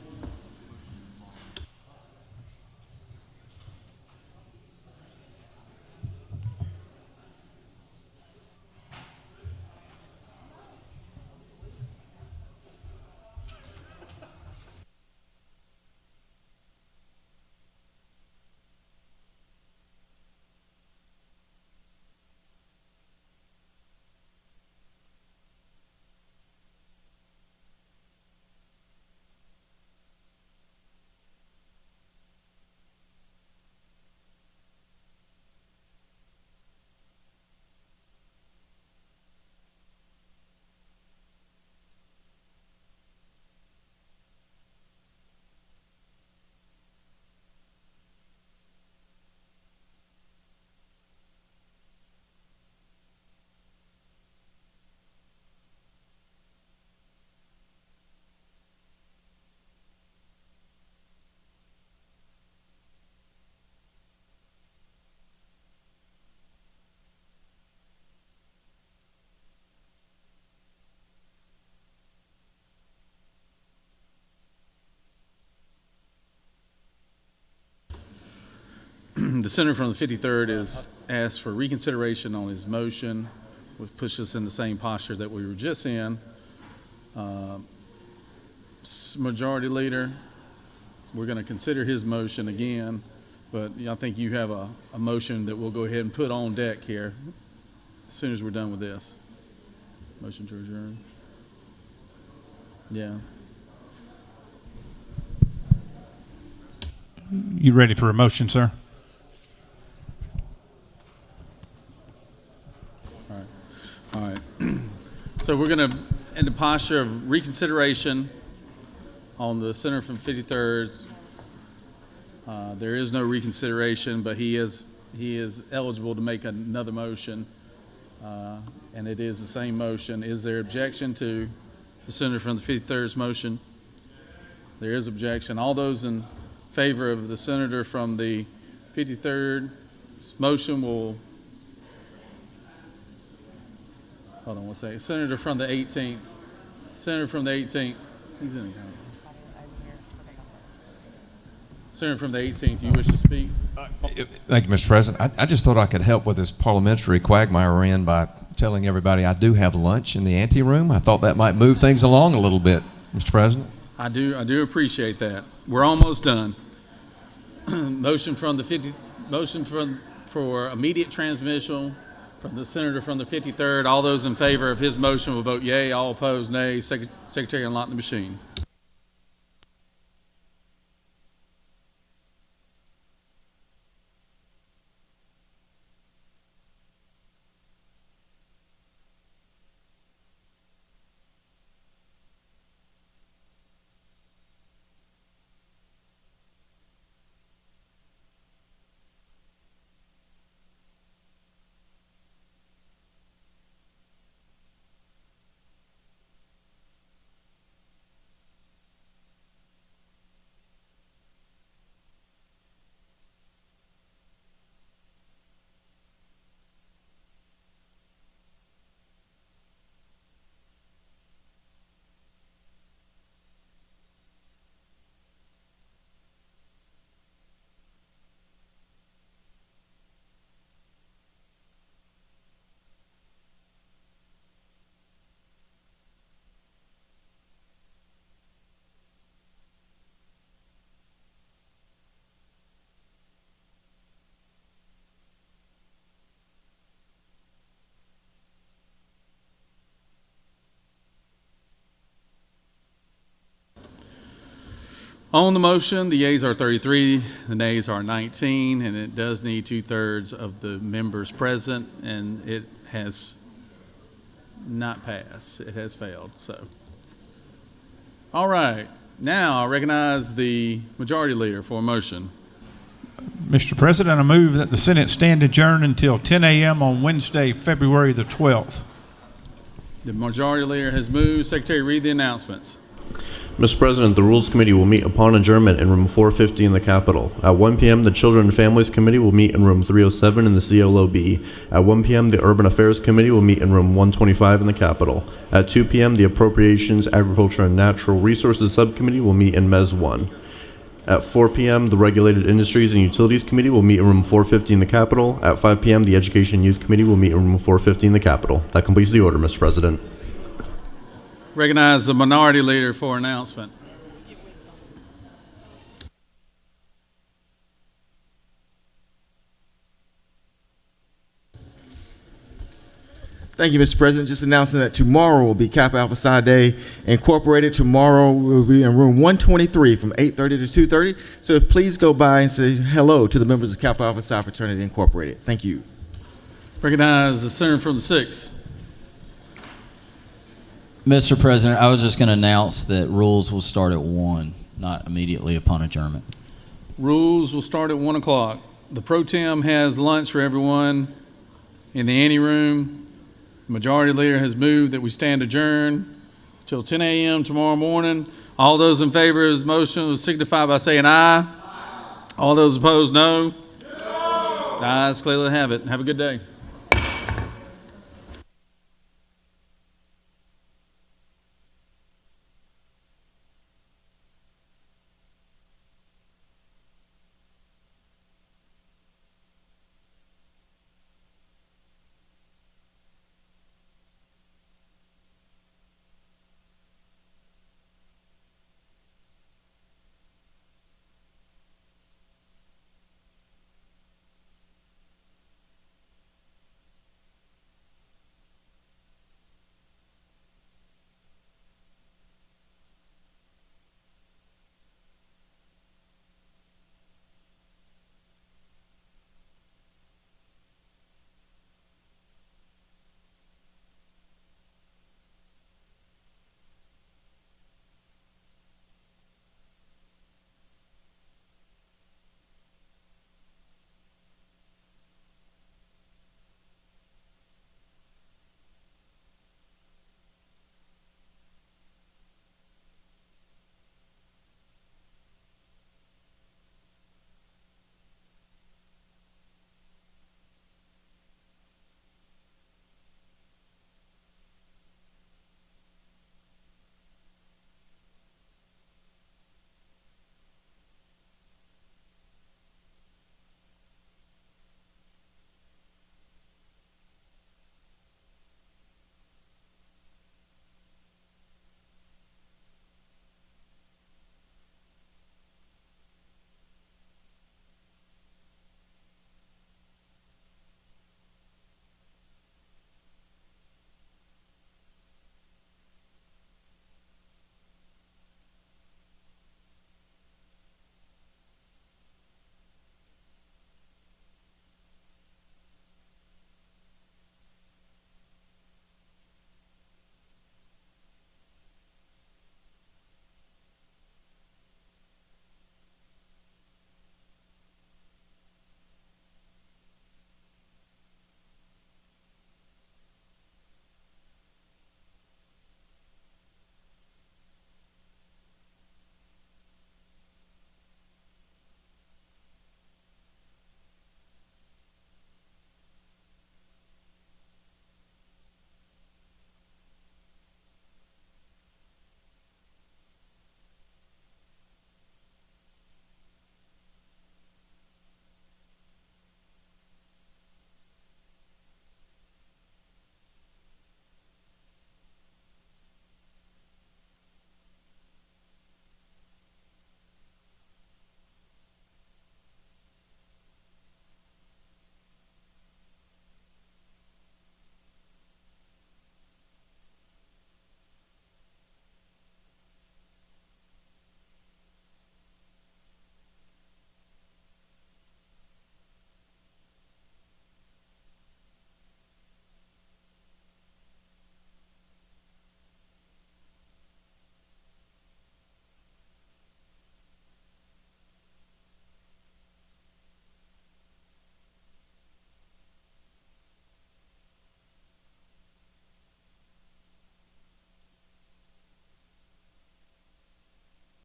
The senator from the 53rd is asked for reconsideration on his motion, which pushes us in the same posture that we were just in. Majority Leader, we're going to consider his motion again, but I think you have a motion that we'll go ahead and put on deck here as soon as we're done with this. Motion to adjourn. Yeah. You ready for a motion, sir? All right. So we're going to, in the posture of reconsideration on the senator from 53rd, there is no reconsideration, but he is eligible to make another motion, and it is the same motion. Is there objection to the senator from the 53rd's motion? There is objection. All those in favor of the senator from the 53rd motion will... Hold on one second. Senator from the 18th. Senator from the 18th. He's in the comment. Senator from the 18th, do you wish to speak? Thank you, Mr. President. I just thought I could help with this parliamentary quagmire we're in by telling everybody I do have lunch in the anteroom. I thought that might move things along a little bit, Mr. President. I do appreciate that. We're almost done. Motion for immediate transmission from the senator from the 53rd. All those in favor of his motion will vote yea. All opposed, nay. Secretary, unlock the machine. On the motion, the yeas are 33, the nays are 19, and it does need 2/3 of the members present, and it has not passed. It has failed, so. All right, now I recognize the majority leader for a motion. Mr. President, I move that the Senate stand adjourned until 10 a.m. on Wednesday, February the 12th. The majority leader has moved. Secretary, read the announcements. Mr. President, the Rules Committee will meet upon adjournment in room 450 in the Capitol. At 1 p.m., the Children and Families Committee will meet in room 307 in the CLOB. At 1 p.m., the Urban Affairs Committee will meet in room 125 in the Capitol. At 2 p.m., the Appropriations, Agriculture, and Natural Resources Subcommittee will meet in MES 1. At 4 p.m., the Regulated Industries and Utilities Committee will meet in room 450 in the Capitol. At 5 p.m., the Education and Youth Committee will meet in room 450 in the Capitol. That completes the order, Mr. President. Recognize the minority leader for announcement. Thank you, Mr. President. Just announcing that tomorrow will be Kappa Alpha Psi Day Incorporated. Tomorrow we'll be in room 123 from 8:30 to 2:30. So please go by and say hello to the members of Kappa Alpha Psi Fraternity Incorporated. Thank you. Recognize the senator from the 6th. Mr. President, I was just going to announce that rules will start at 1, not immediately upon adjournment. Rules will start at 1 o'clock. The pro tem has lunch for everyone in the ante room. Majority leader has moved that we stand adjourned till 10 a.m. tomorrow morning. All those in favor of his motion will signify by saying aye. All those opposed, no. The ayes clearly have it. Have a good day.